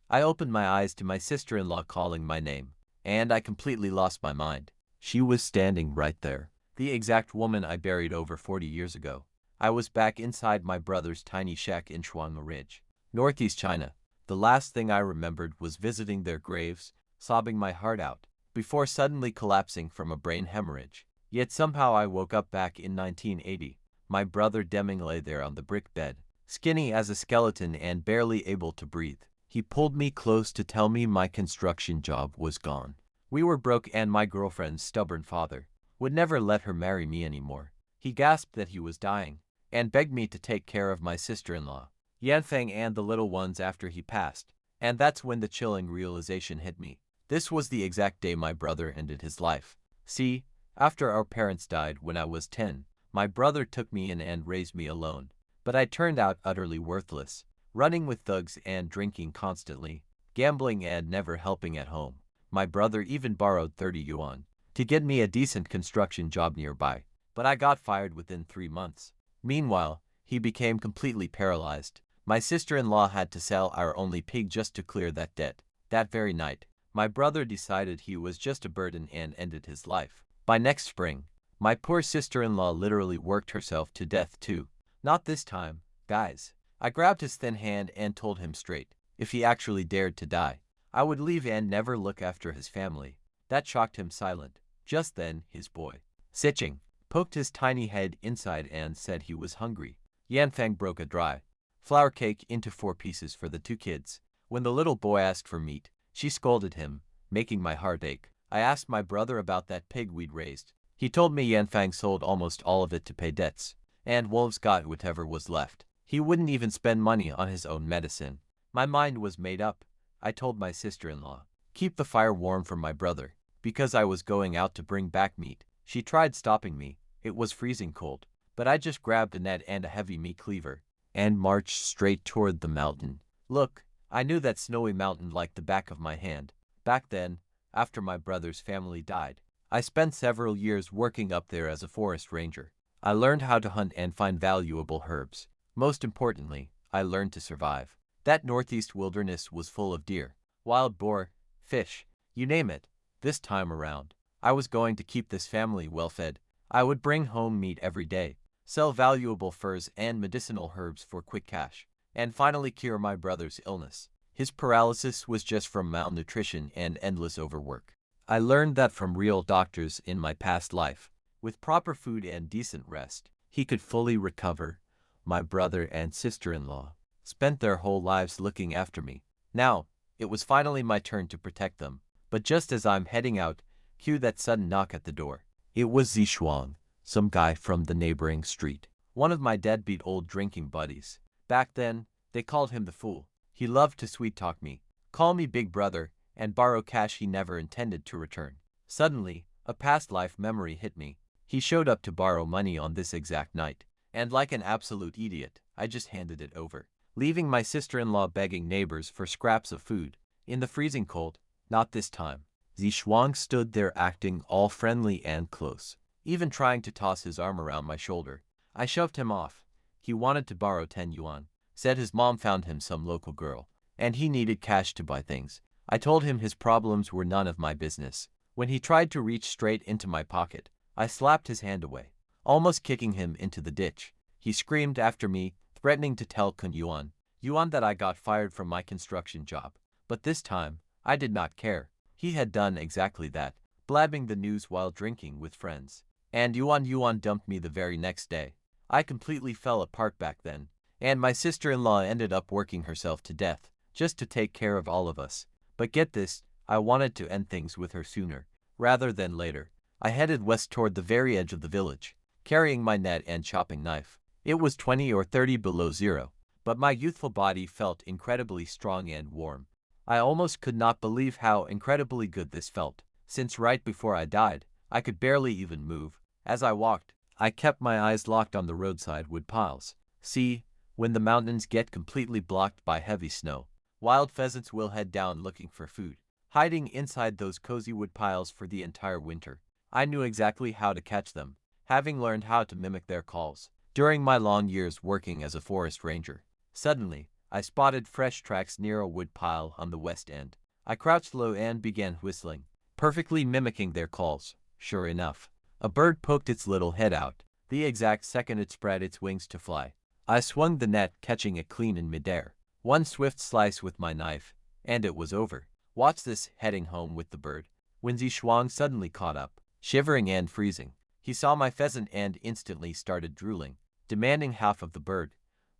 I opened my eyes to my sister-in-law calling my name, and I completely lost my mind. She was standing right there, the exact woman I buried over 40 years ago. I was back inside my brother's tiny shack in Shuangma Ridge, northeast China. The last thing I remembered was visiting their graves, sobbing my heart out, before suddenly collapsing from a brain hemorrhage. Yet somehow I woke up back in 1980. My brother Deming lay there on the brick bed, skinny as a skeleton and barely able to breathe. He pulled me close to tell me my construction job was gone. We were broke and my girlfriend's stubborn father would never let her marry me anymore. He gasped that he was dying and begged me to take care of my sister-in-law, Yanfeng, and the little ones after he passed. And that's when the chilling realization hit me. This was the exact day my brother ended his life. See, after our parents died when I was 10, my brother took me in and raised me alone. But I turned out utterly worthless, running with thugs and drinking constantly, gambling and never helping at home. My brother even borrowed 30 yuan to get me a decent construction job nearby, but I got fired within 3 months. Meanwhile, he became completely paralyzed. My sister-in-law had to sell our only pig just to clear that debt. That very night, my brother decided he was just a burden and ended his life. By next spring, my poor sister-in-law literally worked herself to death too. Not this time, guys. I grabbed his thin hand and told him straight, if he actually dared to die, I would leave and never look after his family. That shocked him silent. Just then, his boy, Siching, poked his tiny head inside and said he was hungry. Yanfeng broke a dry flour cake into 4 pieces for the 2 kids. When the little boy asked for meat, she scolded him, making my heart ache. I asked my brother about that pig we'd raised. He told me Yanfeng sold almost all of it to pay debts, and wolves got whatever was left. He wouldn't even spend money on his own medicine. My mind was made up. I told my sister-in-law, keep the fire warm for my brother, because I was going out to bring back meat. She tried stopping me. It was freezing cold, but I just grabbed a net and a heavy meat cleaver and marched straight toward the mountain. Look, I knew that snowy mountain like the back of my hand. Back then, after my brother's family died, I spent several years working up there as a forest ranger. I learned how to hunt and find valuable herbs. Most importantly, I learned to survive. That northeast wilderness was full of deer, wild boar, fish, you name it. This time around, I was going to keep this family well fed. I would bring home meat every day, sell valuable furs and medicinal herbs for quick cash, and finally cure my brother's illness. His paralysis was just from malnutrition and endless overwork. I learned that from real doctors in my past life. With proper food and decent rest, he could fully recover. My brother and sister-in-law spent their whole lives looking after me. Now, it was finally my turn to protect them. But just as I'm heading out, cue that sudden knock at the door. It was Zishuang, some guy from the neighboring street, one of my deadbeat old drinking buddies. Back then, they called him the Fool. He loved to sweet-talk me, call me big brother, and borrow cash he never intended to return. Suddenly, a past life memory hit me. He showed up to borrow money on this exact night, and like an absolute idiot, I just handed it over, leaving my sister-in-law begging neighbors for scraps of food. In the freezing cold, not this time. Zishuang stood there acting all friendly and close, even trying to toss his arm around my shoulder. I shoved him off. He wanted to borrow 10 yuan, said his mom found him some local girl, and he needed cash to buy things. I told him his problems were none of my business. When he tried to reach straight into my pocket, I slapped his hand away, almost kicking him into the ditch. He screamed after me, threatening to tell Kun Yuan that I got fired from my construction job. But this time, I did not care. He had done exactly that, blabbing the news while drinking with friends. And Yuan dumped me the very next day. I completely fell apart back then, and my sister-in-law ended up working herself to death, just to take care of all of us. But get this, I wanted to end things with her sooner, rather than later. I headed west toward the very edge of the village, carrying my net and chopping knife. It was 20 or 30 below zero, but my youthful body felt incredibly strong and warm. I almost could not believe how incredibly good this felt, since right before I died, I could barely even move. As I walked, I kept my eyes locked on the roadside wood piles. See, when the mountains get completely blocked by heavy snow, wild pheasants will head down looking for food, hiding inside those cozy wood piles for the entire winter. I knew exactly how to catch them, having learned how to mimic their calls during my long years working as a forest ranger. Suddenly, I spotted fresh tracks near a wood pile on the west end. I crouched low and began whistling, perfectly mimicking their calls. Sure enough, a bird poked its little head out, the exact second it spread its wings to fly. I swung the net, catching it clean in midair. One swift slice with my knife, and it was over. Watch this. Heading home with the bird, Winzy Shuang suddenly caught up, shivering and freezing. He saw my pheasant and instantly started drooling, demanding half of the bird.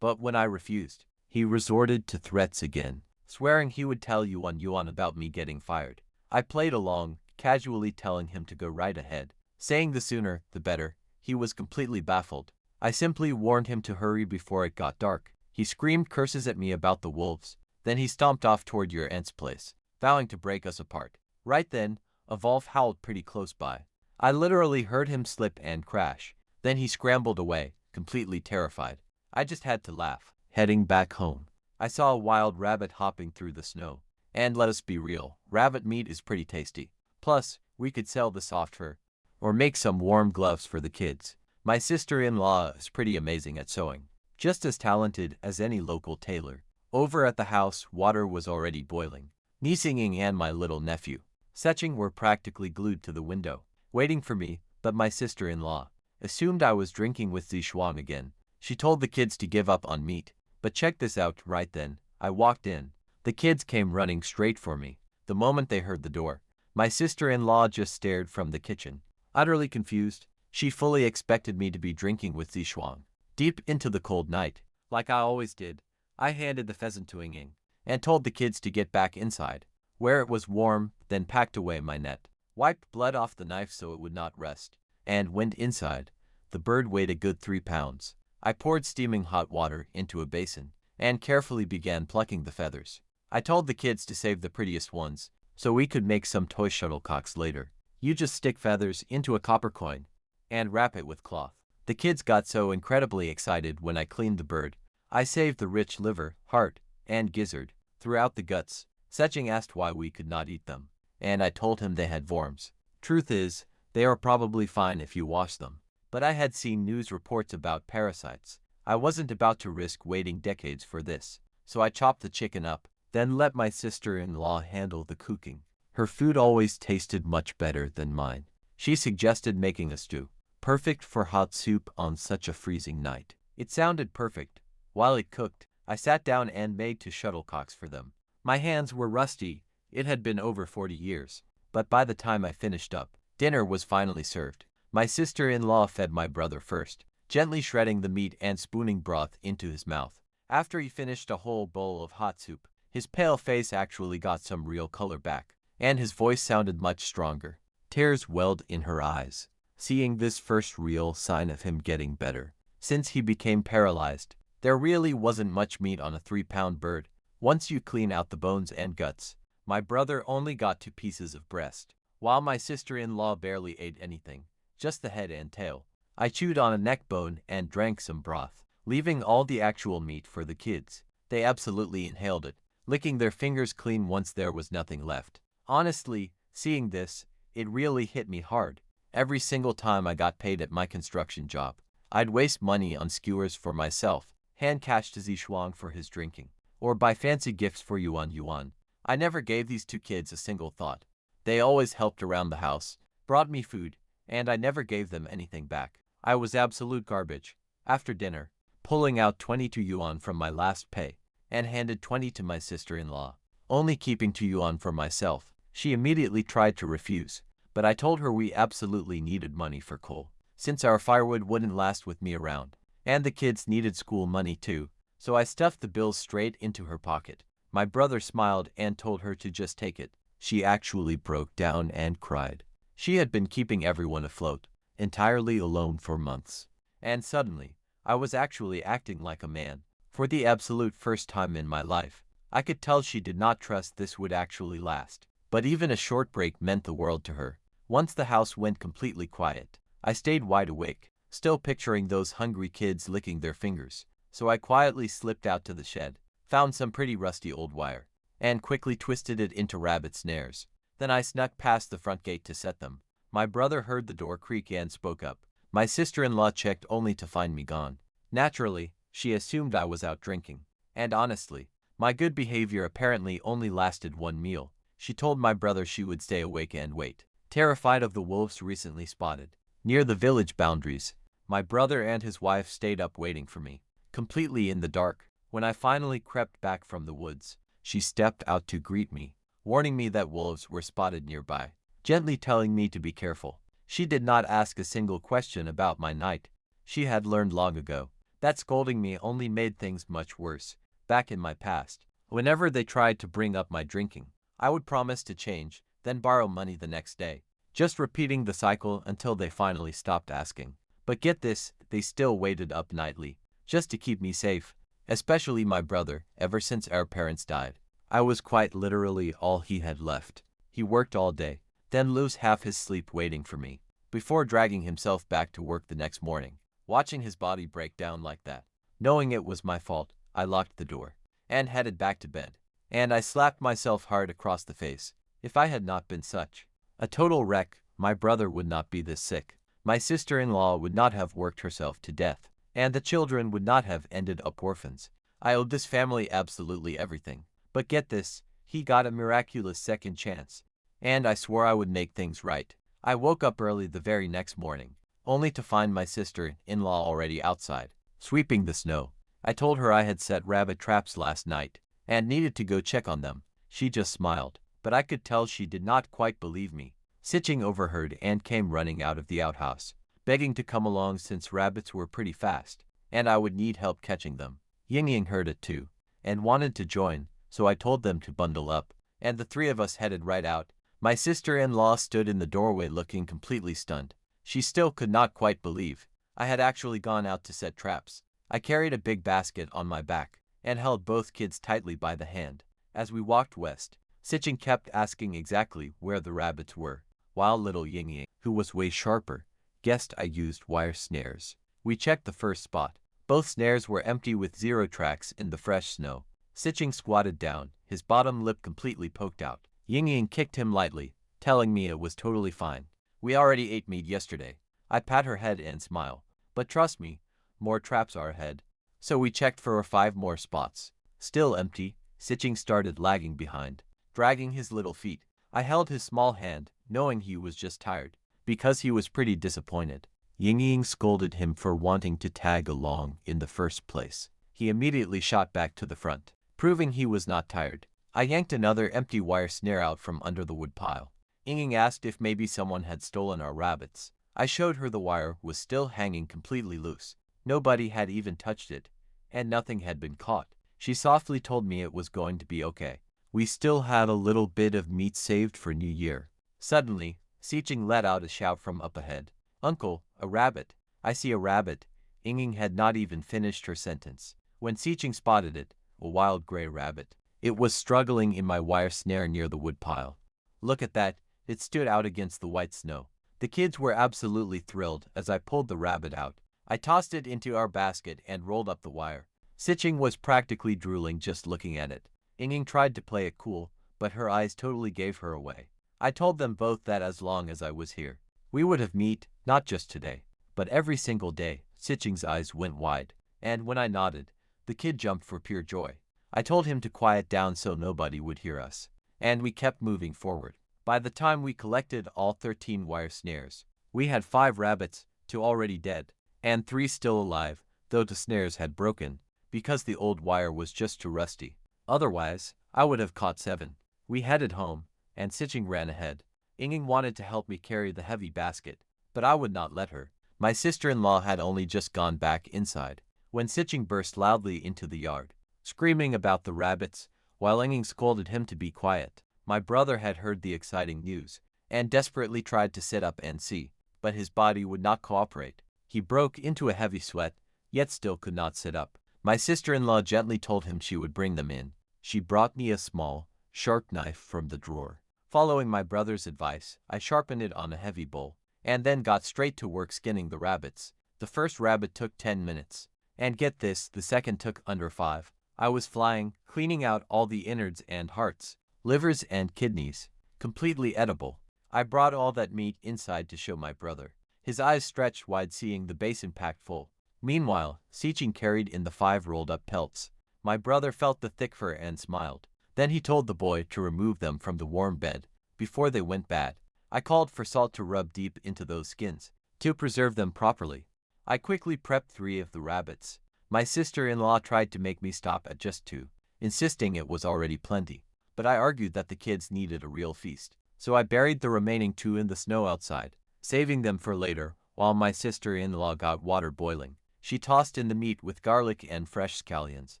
But when I refused, he resorted to threats again, swearing he would tell Yuan about me getting fired. I played along, casually telling him to go right ahead, saying the sooner, the better. He was completely baffled. I simply warned him to hurry before it got dark. He screamed curses at me about the wolves. Then he stomped off toward your aunt's place, vowing to break us apart. Right then, a wolf howled pretty close by. I literally heard him slip and crash. Then he scrambled away, completely terrified. I just had to laugh. Heading back home, I saw a wild rabbit hopping through the snow. And let us be real, rabbit meat is pretty tasty. Plus, we could sell the soft fur, or make some warm gloves for the kids. My sister-in-law is pretty amazing at sewing, just as talented as any local tailor. Over at the house, water was already boiling. Me Singing and my little nephew, Setching, were practically glued to the window, waiting for me, but my sister-in-law assumed I was drinking with Zishuang again. She told the kids to give up on meat. But check this out. Right then, I walked in. The kids came running straight for me. The moment they heard the door, my sister-in-law just stared from the kitchen, utterly confused. She fully expected me to be drinking with Zishuang. Deep into the cold night, like I always did, I handed the pheasant to Ying and told the kids to get back inside, where it was warm, then packed away my net, wiped blood off the knife so it would not rust, and went inside. The bird weighed a good 3 pounds. I poured steaming hot water into a basin and carefully began plucking the feathers. I told the kids to save the prettiest ones, so we could make some toy shuttlecocks later. You just stick feathers into a copper coin and wrap it with cloth. The kids got so incredibly excited when I cleaned the bird. I saved the rich liver, heart, and gizzard, throughout the guts. Setching asked why we could not eat them, and I told him they had worms. Truth is, they are probably fine if you wash them. But I had seen news reports about parasites. I wasn't about to risk waiting decades for this, so I chopped the chicken up, then let my sister-in-law handle the cooking. Her food always tasted much better than mine. She suggested making a stew, perfect for hot soup on such a freezing night. It sounded perfect. While it cooked, I sat down and made 2 shuttlecocks for them. My hands were rusty. It had been over 40 years. But by the time I finished up, dinner was finally served. My sister-in-law fed my brother first, gently shredding the meat and spooning broth into his mouth. After he finished a whole bowl of hot soup, his pale face actually got some real color back, and his voice sounded much stronger. Tears welled in her eyes, seeing this first real sign of him getting better. Since he became paralyzed, there really wasn't much meat on a 3-pound bird. Once you clean out the bones and guts, my brother only got 2 pieces of breast, while my sister-in-law barely ate anything, just the head and tail. I chewed on a neck bone and drank some broth, leaving all the actual meat for the kids. They absolutely inhaled it, licking their fingers clean once there was nothing left. Honestly, seeing this, it really hit me hard. Every single time I got paid at my construction job, I'd waste money on skewers for myself, hand cash to Zishuang for his drinking, or buy fancy gifts for Yuan. I never gave these 2 kids a single thought. They always helped around the house, brought me food, and I never gave them anything back. I was absolute garbage. After dinner, pulling out 22 yuan from my last pay, and handed 20 to my sister-in-law, only keeping 2 yuan for myself. She immediately tried to refuse, but I told her we absolutely needed money for coal, since our firewood wouldn't last with me around, and the kids needed school money too, so I stuffed the bills straight into her pocket. My brother smiled and told her to just take it. She actually broke down and cried. She had been keeping everyone afloat, entirely alone for months, and suddenly, I was actually acting like a man. For the absolute first time in my life, I could tell she did not trust this would actually last. But even a short break meant the world to her. Once the house went completely quiet, I stayed wide awake, still picturing those hungry kids licking their fingers. So I quietly slipped out to the shed, found some pretty rusty old wire, and quickly twisted it into rabbit snares. Then I snuck past the front gate to set them. My brother heard the door creak and spoke up. My sister-in-law checked only to find me gone. Naturally, she assumed I was out drinking. And honestly, my good behavior apparently only lasted one meal. She told my brother she would stay awake and wait, terrified of the wolves recently spotted. Near the village boundaries, my brother and his wife stayed up waiting for me, completely in the dark. When I finally crept back from the woods, she stepped out to greet me, warning me that wolves were spotted nearby, gently telling me to be careful. She did not ask a single question about my night. She had learned long ago that scolding me only made things much worse. Back in my past, whenever they tried to bring up my drinking, I would promise to change, then borrow money the next day, just repeating the cycle until they finally stopped asking. But get this, they still waited up nightly, just to keep me safe, especially my brother. Ever since our parents died, I was quite literally all he had left. He worked all day, then lose half his sleep waiting for me, before dragging himself back to work the next morning. Watching his body break down like that, knowing it was my fault, I locked the door and headed back to bed. And I slapped myself hard across the face. If I had not been such a total wreck, my brother would not be this sick. My sister-in-law would not have worked herself to death, and the children would not have ended up orphans. I owed this family absolutely everything. But get this, he got a miraculous second chance, and I swore I would make things right. I woke up early the very next morning, only to find my sister-in-law already outside, sweeping the snow. I told her I had set rabbit traps last night, and needed to go check on them. She just smiled, but I could tell she did not quite believe me. Sitching overheard and came running out of the outhouse, begging to come along since rabbits were pretty fast, and I would need help catching them. Ying heard it too, and wanted to join, so I told them to bundle up, and the three of us headed right out. My sister-in-law stood in the doorway looking completely stunned. She still could not quite believe I had actually gone out to set traps. I carried a big basket on my back, and held both kids tightly by the hand. As we walked west, Sitching kept asking exactly where the rabbits were, while little Ying, who was way sharper, guessed I used wire snares. We checked the first spot. Both snares were empty with 0 tracks in the fresh snow. Sitching squatted down, his bottom lip completely poked out. Ying kicked him lightly, telling me it was totally fine. We already ate meat yesterday. I pat her head and smile. But trust me, more traps are ahead. So we checked for 5 more spots. Still empty. Sitching started lagging behind, dragging his little feet. I held his small hand, knowing he was just tired, because he was pretty disappointed. Ying scolded him for wanting to tag along in the first place. He immediately shot back to the front, proving he was not tired. I yanked another empty wire snare out from under the wood pile. Ying asked if maybe someone had stolen our rabbits. I showed her the wire was still hanging completely loose. Nobody had even touched it, and nothing had been caught. She softly told me it was going to be okay. We still had a little bit of meat saved for New Year. Suddenly, Sitching let out a shout from up ahead. "Uncle, a rabbit! I see a rabbit!" Ying had not even finished her sentence when Sitching spotted it, a wild gray rabbit. It was struggling in my wire snare near the woodpile. Look at that, it stood out against the white snow. The kids were absolutely thrilled as I pulled the rabbit out. I tossed it into our basket and rolled up the wire. Sitching was practically drooling just looking at it. Ying tried to play it cool, but her eyes totally gave her away. I told them both that as long as I was here, we would have meat, not just today, but every single day. Sitching's eyes went wide, and when I nodded, the kid jumped for pure joy. I told him to quiet down so nobody would hear us, and we kept moving forward. By the time we collected all 13 wire snares, we had 5 rabbits, 2 already dead, and 3 still alive, though the snares had broken, because the old wire was just too rusty. Otherwise, I would have caught 7. We headed home, and Sitching ran ahead. Ying wanted to help me carry the heavy basket, but I would not let her. My sister-in-law had only just gone back inside, when Sitching burst loudly into the yard, screaming about the rabbits, while Ying scolded him to be quiet. My brother had heard the exciting news, and desperately tried to sit up and see, but his body would not cooperate. He broke into a heavy sweat, yet still could not sit up. My sister-in-law gently told him she would bring them in. She brought me a small, sharp knife from the drawer. Following my brother's advice, I sharpened it on a heavy bowl, and then got straight to work skinning the rabbits. The first rabbit took 10 minutes, and get this, the second took under 5. I was flying, cleaning out all the innards and hearts, livers and kidneys, completely edible. I brought all that meat inside to show my brother. His eyes stretched wide seeing the basin packed full. Meanwhile, Sitching carried in the 5 rolled-up pelts. My brother felt the thick fur and smiled. Then he told the boy to remove them from the warm bed before they went bad. I called for salt to rub deep into those skins to preserve them properly. I quickly prepped 3 of the rabbits. My sister-in-law tried to make me stop at just 2, insisting it was already plenty. But I argued that the kids needed a real feast. So I buried the remaining 2 in the snow outside, saving them for later. While my sister-in-law got water boiling, she tossed in the meat with garlic and fresh scallions,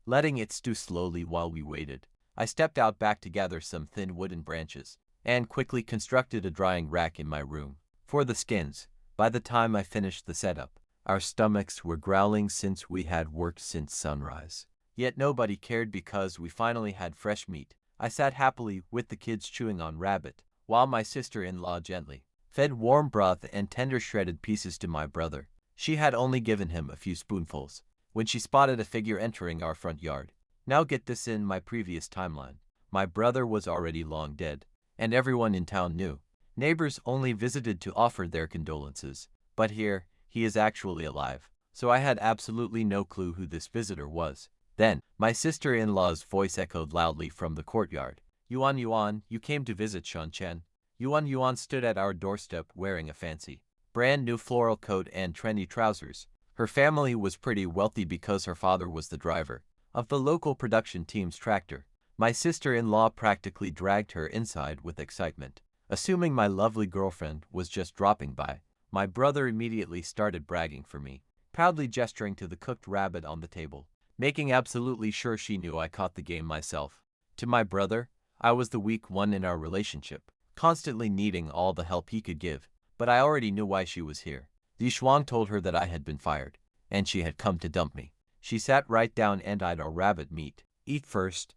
letting it stew slowly while we waited. I stepped out back to gather some thin wooden branches and quickly constructed a drying rack in my room for the skins. By the time I finished the setup, our stomachs were growling since we had worked since sunrise. Yet nobody cared because we finally had fresh meat. I sat happily with the kids chewing on rabbit, while my sister-in-law gently fed warm broth and tender shredded pieces to my brother. She had only given him a few spoonfuls when she spotted a figure entering our front yard. Now get this, in my previous timeline, my brother was already long dead, and everyone in town knew. Neighbors only visited to offer their condolences, but here, he is actually alive, so I had absolutely no clue who this visitor was. Then, my sister-in-law's voice echoed loudly from the courtyard. Yuan Yuan, you came to visit Shan Chen. Yuan Yuan stood at our doorstep wearing a fancy, brand new floral coat and trendy trousers. Her family was pretty wealthy because her father was the driver of the local production team's tractor. My sister-in-law practically dragged her inside with excitement, assuming my lovely girlfriend was just dropping by. My brother immediately started bragging for me, proudly gesturing to the cooked rabbit on the table, making absolutely sure she knew I caught the game myself. To my brother, I was the weak one in our relationship, constantly needing all the help he could give, but I already knew why she was here. Li Shuang told her that I had been fired, and she had come to dump me. She sat right down and eyed our rabbit meat. Eat first.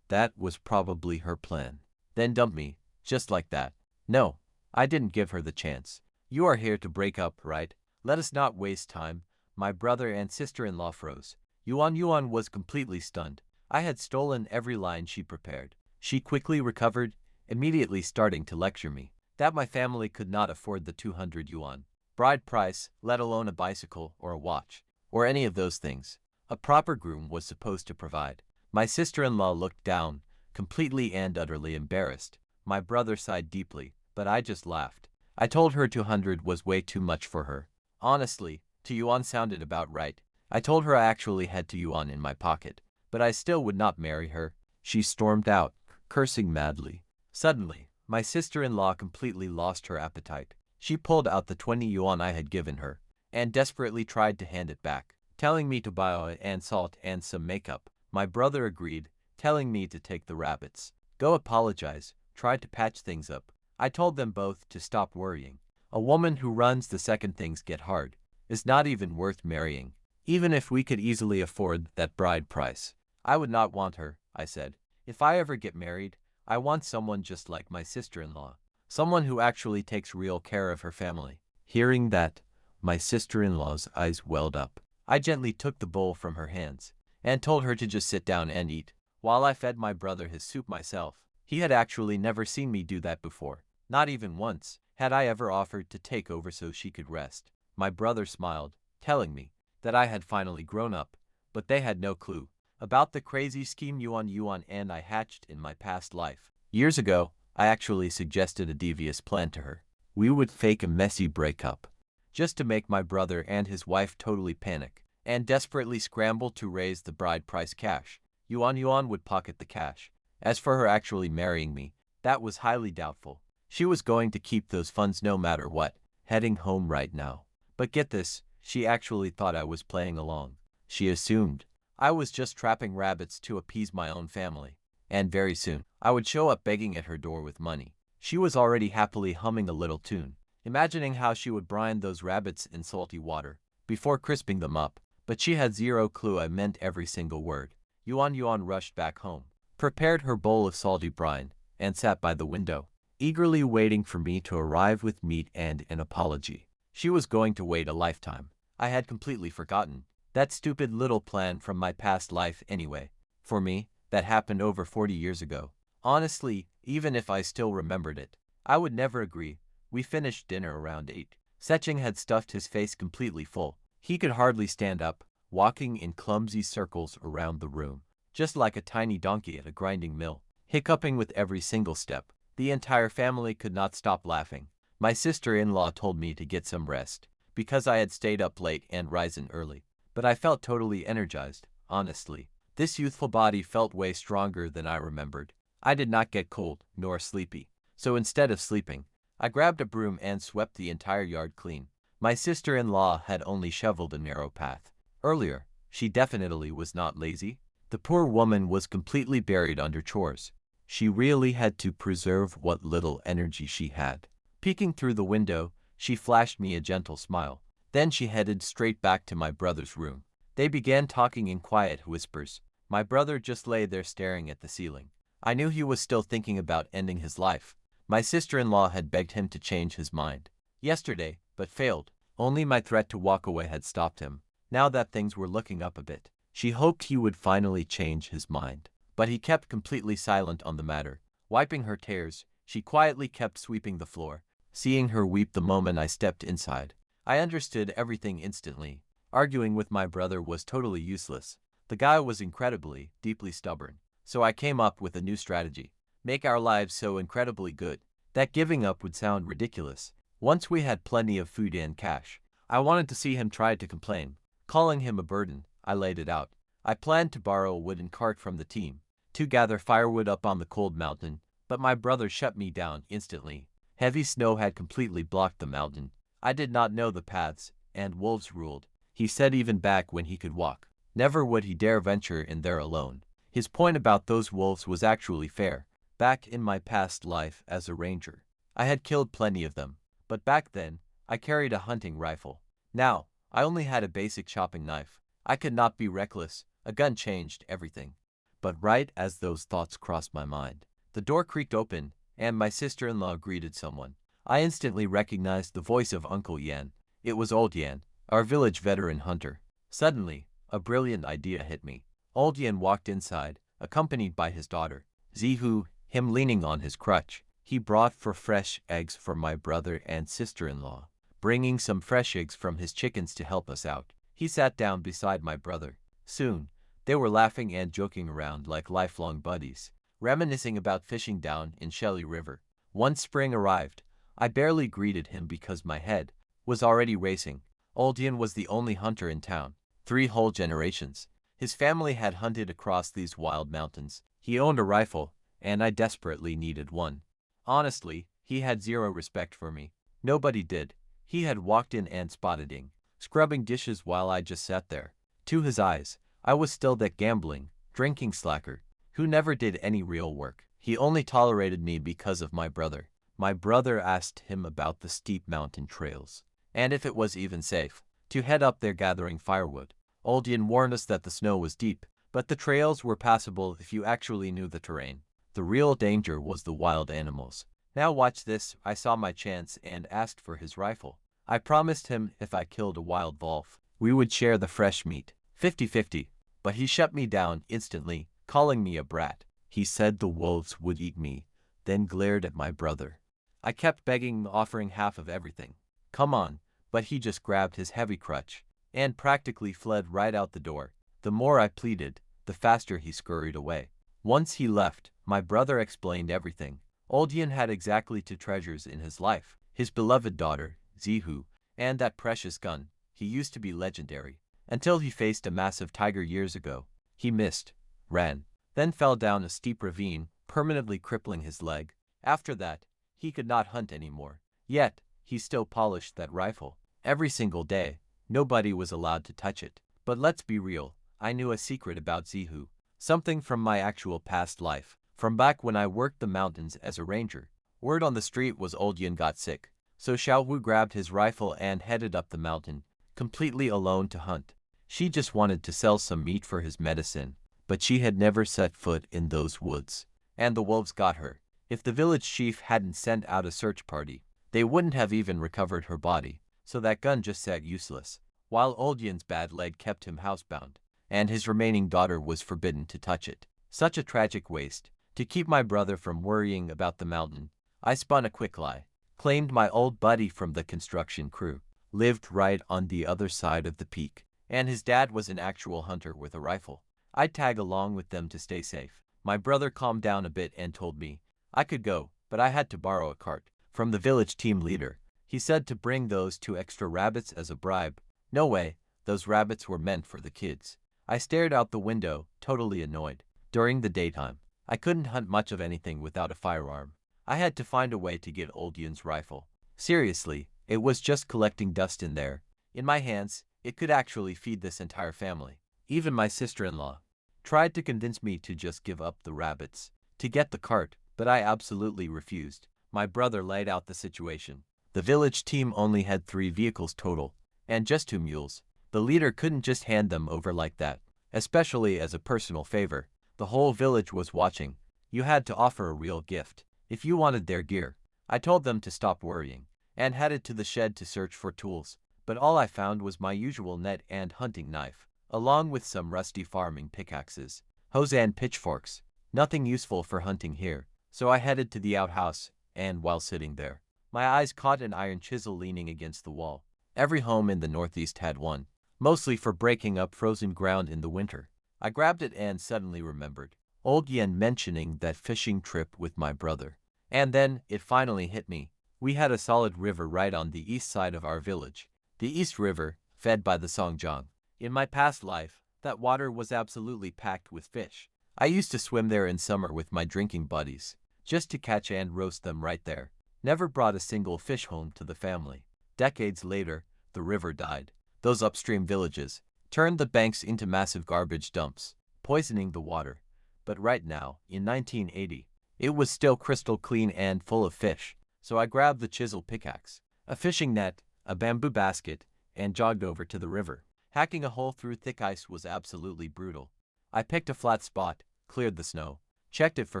That was probably her plan. Then dump me, just like that. No, I didn't give her the chance. You are here to break up, right? Let us not waste time. My brother and sister-in-law froze. Yuan Yuan was completely stunned. I had stolen every line she prepared. She quickly recovered, immediately starting to lecture me that my family could not afford the 200 yuan bride price, let alone a bicycle or a watch, or any of those things a proper groom was supposed to provide. My sister-in-law looked down, completely and utterly embarrassed. My brother sighed deeply, but I just laughed. I told her 200 was way too much for her. Honestly, 2 yuan sounded about right. I told her I actually had 2 yuan in my pocket, but I still would not marry her. She stormed out, cursing madly. Suddenly, my sister-in-law completely lost her appetite. She pulled out the 20 yuan I had given her, and desperately tried to hand it back, telling me to buy oil and salt and some makeup. My brother agreed, telling me to take the rabbits, go apologize, try to patch things up. I told them both to stop worrying. A woman who runs the second things get hard is not even worth marrying. Even if we could easily afford that bride price, I would not want her, I said. If I ever get married, I want someone just like my sister-in-law, someone who actually takes real care of her family. Hearing that, my sister-in-law's eyes welled up. I gently took the bowl from her hands and told her to just sit down and eat, while I fed my brother his soup myself. He had actually never seen me do that before. Not even once had I ever offered to take over so she could rest. My brother smiled, telling me that I had finally grown up, but they had no clue about the crazy scheme Yuan Yuan and I hatched in my past life. Years ago, I actually suggested a devious plan to her. We would fake a messy breakup, just to make my brother and his wife totally panic and desperately scramble to raise the bride price cash. Yuan Yuan would pocket the cash. As for her actually marrying me, that was highly doubtful. She was going to keep those funds no matter what, heading home right now. But get this, she actually thought I was playing along. She assumed I was just trapping rabbits to appease my own family, and very soon, I would show up begging at her door with money. She was already happily humming a little tune, imagining how she would brine those rabbits in salty water before crisping them up, but she had zero clue I meant every single word. Yuan Yuan rushed back home, prepared her bowl of salty brine, and sat by the window, eagerly waiting for me to arrive with meat and an apology. She was going to wait a lifetime. I had completely forgotten that stupid little plan from my past life anyway. For me, that happened over 40 years ago. Honestly, even if I still remembered it, I would never agree. We finished dinner around 8. Setching had stuffed his face completely full. He could hardly stand up, walking in clumsy circles around the room. just like a tiny donkey at a grinding mill, hiccuping with every single step. The entire family could not stop laughing. My sister-in-law told me to get some rest, because I had stayed up late and risen early. But I felt totally energized, honestly. This youthful body felt way stronger than I remembered. I did not get cold, nor sleepy. So instead of sleeping, I grabbed a broom and swept the entire yard clean. My sister-in-law had only shoveled a narrow path. Earlier, she definitely was not lazy. The poor woman was completely buried under chores. She really had to preserve what little energy she had. Peeking through the window, she flashed me a gentle smile. Then she headed straight back to my brother's room. They began talking in quiet whispers. My brother just lay there staring at the ceiling. I knew he was still thinking about ending his life. My sister-in-law had begged him to change his mind yesterday, but failed. Only my threat to walk away had stopped him. Now that things were looking up a bit, she hoped he would finally change his mind. But he kept completely silent on the matter. Wiping her tears, she quietly kept sweeping the floor. Seeing her weep the moment I stepped inside, I understood everything instantly. Arguing with my brother was totally useless. The guy was incredibly, deeply stubborn. So I came up with a new strategy. Make our lives so incredibly good that giving up would sound ridiculous. Once we had plenty of food and cash, I wanted to see him try to complain. Calling him a burden, I laid it out. I planned to borrow a wooden cart from the team to gather firewood up on the cold mountain, but my brother shut me down instantly. Heavy snow had completely blocked the mountain. I did not know the paths, and wolves ruled. He said even back when he could walk, never would he dare venture in there alone. His point about those wolves was actually fair. Back in my past life as a ranger, I had killed plenty of them, but back then, I carried a hunting rifle. Now, I only had a basic chopping knife. I could not be reckless. A gun changed everything. But right as those thoughts crossed my mind, the door creaked open, and my sister-in-law greeted someone. I instantly recognized the voice of Uncle Yan. It was old Yan, our village veteran hunter. Suddenly, a brilliant idea hit me. Old Yan walked inside, accompanied by his daughter, Zihu, him leaning on his crutch. He brought for fresh eggs for my brother and sister-in-law, bringing some fresh eggs from his chickens to help us out. He sat down beside my brother. Soon, they were laughing and joking around like lifelong buddies, reminiscing about fishing down in Shelly River. Once spring arrived, I barely greeted him because my head was already racing. Old Yan was the only hunter in town. 3 whole generations. His family had hunted across these wild mountains. He owned a rifle, and I desperately needed one. Honestly, he had zero respect for me. Nobody did. He had walked in and spotted Ing, scrubbing dishes while I just sat there. To his eyes, I was still that gambling, drinking slacker, who never did any real work. He only tolerated me because of my brother. My brother asked him about the steep mountain trails, and if it was even safe to head up there gathering firewood. Old Yan warned us that the snow was deep, but the trails were passable if you actually knew the terrain. The real danger was the wild animals. Now watch this. I saw my chance and asked for his rifle. I promised him if I killed a wild wolf, we would share the fresh meat, 50-50, but he shut me down instantly, calling me a brat. He said the wolves would eat me, then glared at my brother. I kept begging, offering half of everything. Come on, but he just grabbed his heavy crutch and practically fled right out the door. The more I pleaded, the faster he scurried away. Once he left, my brother explained everything. Old Yan had exactly 2 treasures in his life, his beloved daughter, Zihu, and that precious gun. He used to be legendary, until he faced a massive tiger years ago. He missed, ran, then fell down a steep ravine, permanently crippling his leg. After that, he could not hunt anymore. Yet, he still polished that rifle. Every single day, nobody was allowed to touch it. But let's be real, I knew a secret about Zihu. Something from my actual past life, from back when I worked the mountains as a ranger. Word on the street was Old Yan got sick, so Xiao Wu grabbed his rifle and headed up the mountain, completely alone to hunt. She just wanted to sell some meat for his medicine, but she had never set foot in those woods. And the wolves got her. If the village chief hadn't sent out a search party, they wouldn't have even recovered her body, so that gun just sat useless, while Old Yan's bad leg kept him housebound, and his remaining daughter was forbidden to touch it. Such a tragic waste. To keep my brother from worrying about the mountain, I spun a quick lie, claimed my old buddy from the construction crew lived right on the other side of the peak, and his dad was an actual hunter with a rifle. I'd tag along with them to stay safe. My brother calmed down a bit and told me I could go, but I had to borrow a cart from the village team leader. He said to bring those 2 extra rabbits as a bribe. No way, those rabbits were meant for the kids. I stared out the window, totally annoyed. During the daytime, I couldn't hunt much of anything without a firearm. I had to find a way to get old Yun's rifle. Seriously, it was just collecting dust in there. In my hands, it could actually feed this entire family. Even my sister-in-law tried to convince me to just give up the rabbits to get the cart, but I absolutely refused. My brother laid out the situation. The village team only had 3 vehicles total, and just 2 mules. The leader couldn't just hand them over like that, especially as a personal favor. The whole village was watching. You had to offer a real gift if you wanted their gear. I told them to stop worrying and headed to the shed to search for tools, but all I found was my usual net and hunting knife, along with some rusty farming pickaxes, hoes and pitchforks. Nothing useful for hunting here, so I headed to the outhouse, and while sitting there, my eyes caught an iron chisel leaning against the wall. Every home in the Northeast had one, mostly for breaking up frozen ground in the winter. I grabbed it and suddenly remembered old Yen mentioning that fishing trip with my brother. And then it finally hit me. We had a solid river right on the east side of our village. The East River, fed by the Songjiang. In my past life, that water was absolutely packed with fish. I used to swim there in summer with my drinking buddies, just to catch and roast them right there. Never brought a single fish home to the family. Decades later, the river died. Those upstream villages turned the banks into massive garbage dumps, poisoning the water. But right now, in 1980, it was still crystal clean and full of fish. So I grabbed the chisel pickaxe, a fishing net, a bamboo basket, and jogged over to the river. Hacking a hole through thick ice was absolutely brutal. I picked a flat spot, cleared the snow, checked it for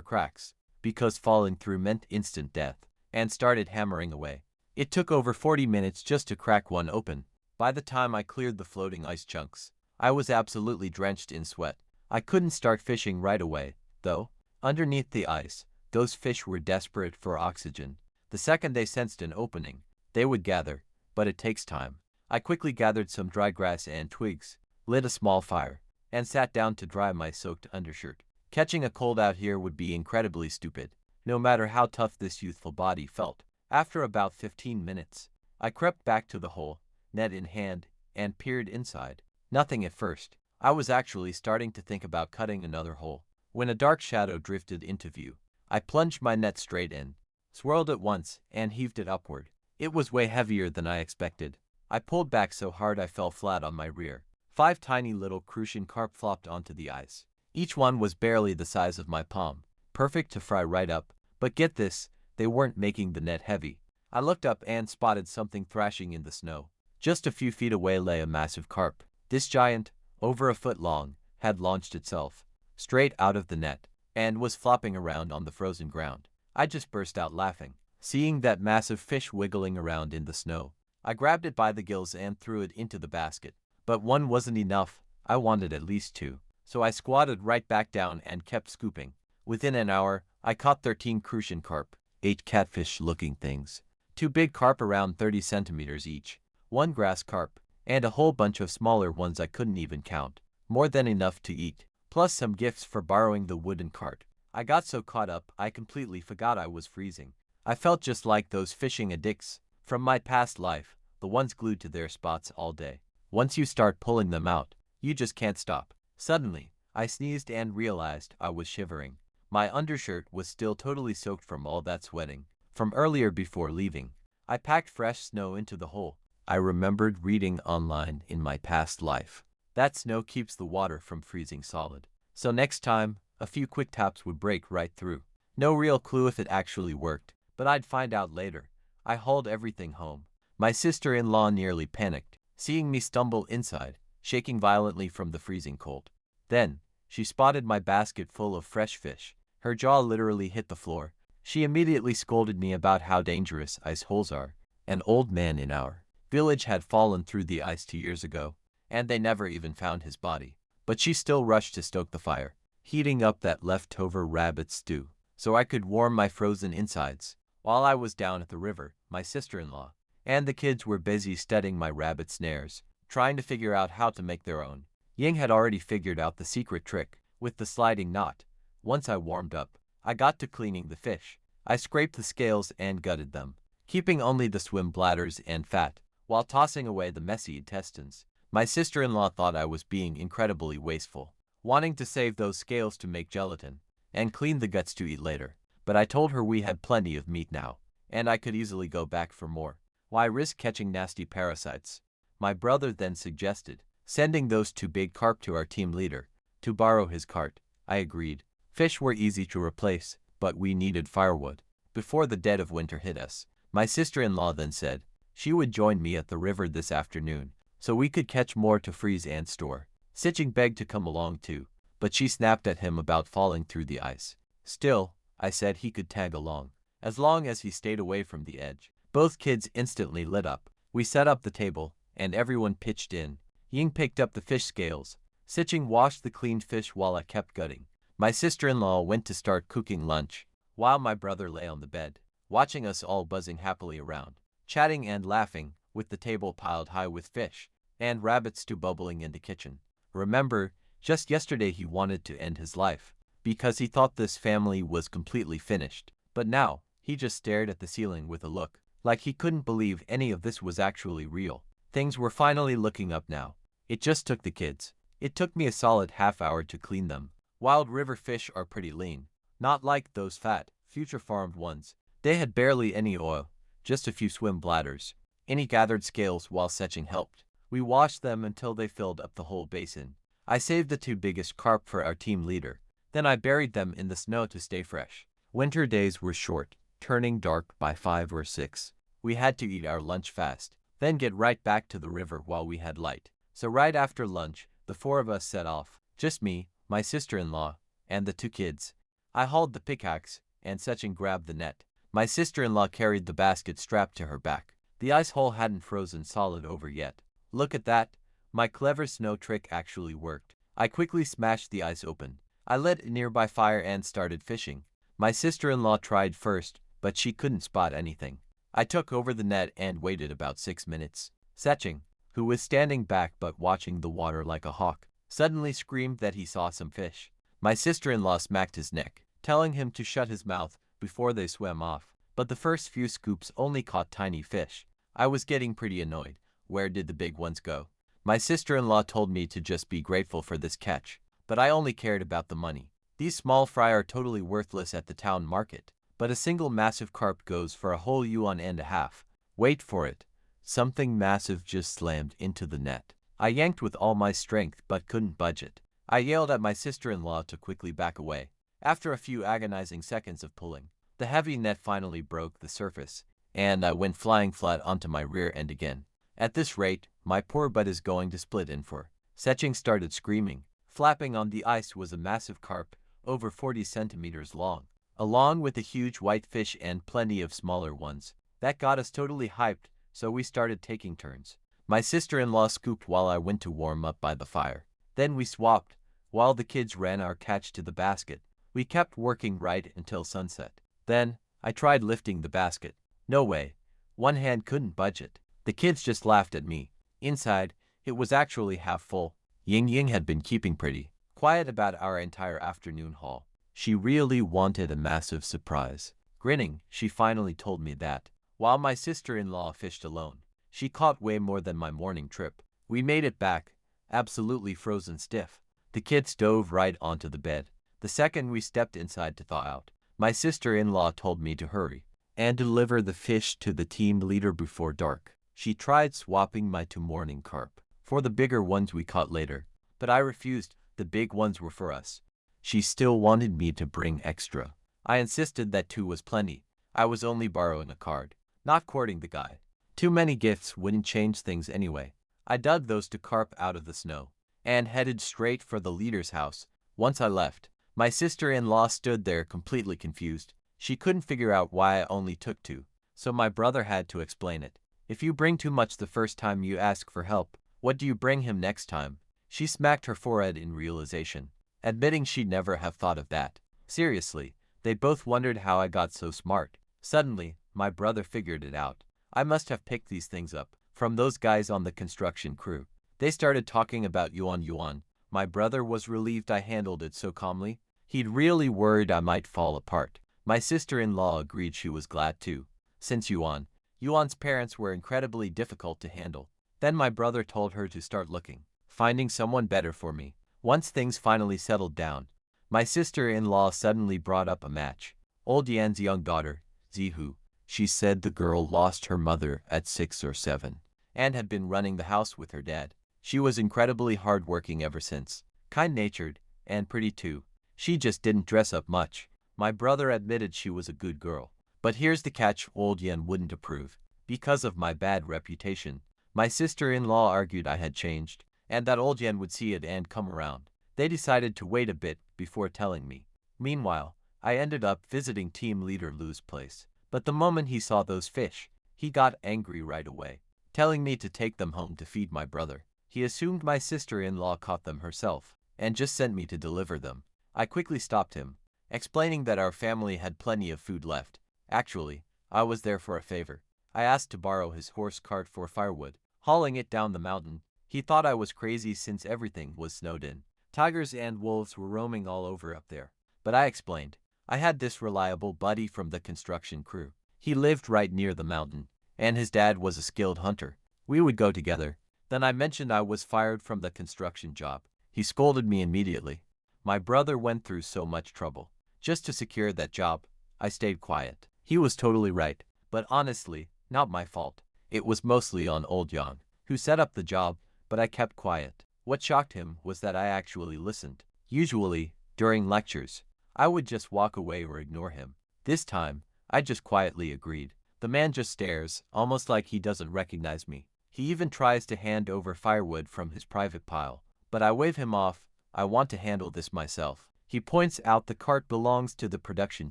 cracks, because falling through meant instant death, and started hammering away. It took over 40 minutes just to crack one open. By the time I cleared the floating ice chunks, I was absolutely drenched in sweat. I couldn't start fishing right away, though. Underneath the ice, those fish were desperate for oxygen. The second they sensed an opening, they would gather, but it takes time. I quickly gathered some dry grass and twigs, lit a small fire, and sat down to dry my soaked undershirt. Catching a cold out here would be incredibly stupid, no matter how tough this youthful body felt. After about 15 minutes, I crept back to the hole, net in hand, and peered inside. Nothing at first. I was actually starting to think about cutting another hole, when a dark shadow drifted into view. I plunged my net straight in, swirled it once, and heaved it upward. It was way heavier than I expected. I pulled back so hard I fell flat on my rear. 5 tiny little crucian carp flopped onto the ice. Each one was barely the size of my palm, perfect to fry right up. But get this, they weren't making the net heavy. I looked up and spotted something thrashing in the snow. Just a few feet away lay a massive carp. This giant, over a foot long, had launched itself straight out of the net and was flopping around on the frozen ground. I just burst out laughing, seeing that massive fish wiggling around in the snow. I grabbed it by the gills and threw it into the basket. But one wasn't enough. I wanted at least 2. So I squatted right back down and kept scooping. Within an hour, I caught 13 crucian carp, 8 catfish-looking things, 2 big carp around 30 centimeters each, 1 grass carp, and a whole bunch of smaller ones I couldn't even count. More than enough to eat, plus some gifts for borrowing the wooden cart. I got so caught up I completely forgot I was freezing. I felt just like those fishing addicts from my past life, the ones glued to their spots all day. Once you start pulling them out, you just can't stop. Suddenly, I sneezed and realized I was shivering. My undershirt was still totally soaked from all that sweating from earlier before leaving. I packed fresh snow into the hole. I remembered reading online in my past life that snow keeps the water from freezing solid. So next time, a few quick taps would break right through. No real clue if it actually worked, but I'd find out later. I hauled everything home. My sister-in-law nearly panicked, seeing me stumble inside, shaking violently from the freezing cold. Then, she spotted my basket full of fresh fish. Her jaw literally hit the floor. She immediately scolded me about how dangerous ice holes are. An old man in our village had fallen through the ice 2 years ago, and they never even found his body. But she still rushed to stoke the fire, heating up that leftover rabbit stew, so I could warm my frozen insides. While I was down at the river, my sister-in-law and the kids were busy studying my rabbit snares, trying to figure out how to make their own. Ying had already figured out the secret trick with the sliding knot. Once I warmed up, I got to cleaning the fish. I scraped the scales and gutted them, keeping only the swim bladders and fat, while tossing away the messy intestines. My sister-in-law thought I was being incredibly wasteful, wanting to save those scales to make gelatin and clean the guts to eat later. But I told her we had plenty of meat now, and I could easily go back for more. Why risk catching nasty parasites? My brother then suggested sending those two big carp to our team leader to borrow his cart. I agreed. Fish were easy to replace, but we needed firewood before the dead of winter hit us. My sister-in-law then said she would join me at the river this afternoon so we could catch more to freeze and store. Sitching begged to come along too, but she snapped at him about falling through the ice. Still, I said he could tag along, as long as he stayed away from the edge. Both kids instantly lit up. We set up the table, and everyone pitched in. Ying picked up the fish scales. Sitching washed the cleaned fish while I kept gutting. My sister-in-law went to start cooking lunch, while my brother lay on the bed, watching us all buzzing happily around, chatting and laughing, with the table piled high with fish and rabbit stew bubbling in the kitchen. Remember, just yesterday he wanted to end his life because he thought this family was completely finished. But now, he just stared at the ceiling with a look like he couldn't believe any of this was actually real. Things were finally looking up now. It just took the kids. It took me a solid half-hour to clean them. Wild river fish are pretty lean, not like those fat, future-farmed ones. They had barely any oil, just a few swim bladders. And he gathered scales while Setching helped. We washed them until they filled up the whole basin. I saved the two biggest carp for our team leader. Then I buried them in the snow to stay fresh. Winter days were short, turning dark by 5 or 6. We had to eat our lunch fast, then get right back to the river while we had light. So right after lunch, the 4 of us set off. Just me, my sister-in-law, and the 2 kids. I hauled the pickaxe, and Setching grabbed the net. My sister-in-law carried the basket strapped to her back. The ice hole hadn't frozen solid over yet. Look at that. My clever snow trick actually worked. I quickly smashed the ice open. I lit a nearby fire and started fishing. My sister-in-law tried first, but she couldn't spot anything. I took over the net and waited about 6 minutes. Setching, who was standing back but watching the water like a hawk, suddenly screamed that he saw some fish. My sister-in-law smacked his neck, telling him to shut his mouth before they swam off. But the first few scoops only caught tiny fish. I was getting pretty annoyed. Where did the big ones go? My sister-in-law told me to just be grateful for this catch, but I only cared about the money. These small fry are totally worthless at the town market, but a single massive carp goes for a whole yuan and a half. Wait for it. Something massive just slammed into the net. I yanked with all my strength but couldn't budge it. I yelled at my sister-in-law to quickly back away. After a few agonizing seconds of pulling, the heavy net finally broke the surface, and I went flying flat onto my rear end again. At this rate, my poor butt is going to split in four. Setching started screaming. Flapping on the ice was a massive carp, over 40 centimeters long, along with a huge white fish and plenty of smaller ones. That got us totally hyped, so we started taking turns. My sister-in-law scooped while I went to warm up by the fire. Then we swapped, while the kids ran our catch to the basket. We kept working right until sunset. Then, I tried lifting the basket. No way. One hand couldn't budge it. The kids just laughed at me. Inside, it was actually half full. Ying had been keeping pretty quiet about our entire afternoon haul. She really wanted a massive surprise. Grinning, she finally told me that, while my sister-in-law fished alone, she caught way more than my morning trip. We made it back, absolutely frozen stiff. The kids dove right onto the bed. The second we stepped inside to thaw out, my sister-in-law told me to hurry and deliver the fish to the team leader before dark. She tried swapping my 2 morning carp for the bigger ones we caught later, but I refused. The big ones were for us. She still wanted me to bring extra. I insisted that 2 was plenty. I was only borrowing a card, not courting the guy. Too many gifts wouldn't change things anyway. I dug those 2 carp out of the snow and headed straight for the leader's house. Once I left, my sister-in-law stood there completely confused. She couldn't figure out why I only took 2, so my brother had to explain it. If you bring too much the first time you ask for help, what do you bring him next time? She smacked her forehead in realization, admitting she'd never have thought of that. Seriously, they both wondered how I got so smart. Suddenly, my brother figured it out. I must have picked these things up from those guys on the construction crew. They started talking about yuan, My brother was relieved I handled it so calmly. He'd really worried I might fall apart. My sister-in-law agreed she was glad too, since Yuan's parents were incredibly difficult to handle. Then my brother told her to start looking, finding someone better for me. Once things finally settled down, my sister-in-law suddenly brought up a match. Old Yan's young daughter, Zihu. She said the girl lost her mother at 6 or 7 and had been running the house with her dad. She was incredibly hardworking ever since, kind-natured, and pretty too. She just didn't dress up much. My brother admitted she was a good girl. But here's the catch: old Yan wouldn't approve. Because of my bad reputation, my sister-in-law argued I had changed, and that old Yan would see it and come around. They decided to wait a bit before telling me. Meanwhile, I ended up visiting team leader Lu's place. But the moment he saw those fish, he got angry right away, telling me to take them home to feed my brother. He assumed my sister-in-law caught them herself, and just sent me to deliver them. I quickly stopped him, explaining that our family had plenty of food left. Actually, I was there for a favor. I asked to borrow his horse cart for firewood, hauling it down the mountain. He thought I was crazy since everything was snowed in. Tigers and wolves were roaming all over up there. But I explained, I had this reliable buddy from the construction crew. He lived right near the mountain, and his dad was a skilled hunter. We would go together. Then I mentioned I was fired from the construction job. He scolded me immediately. My brother went through so much trouble just to secure that job. I stayed quiet. He was totally right, but honestly, not my fault. It was mostly on old Yang, who set up the job, but I kept quiet. What shocked him was that I actually listened. Usually, during lectures, I would just walk away or ignore him. This time, I just quietly agreed. The man just stares, almost like he doesn't recognize me. He even tries to hand over firewood from his private pile, but I wave him off. I want to handle this myself. He points out the cart belongs to the production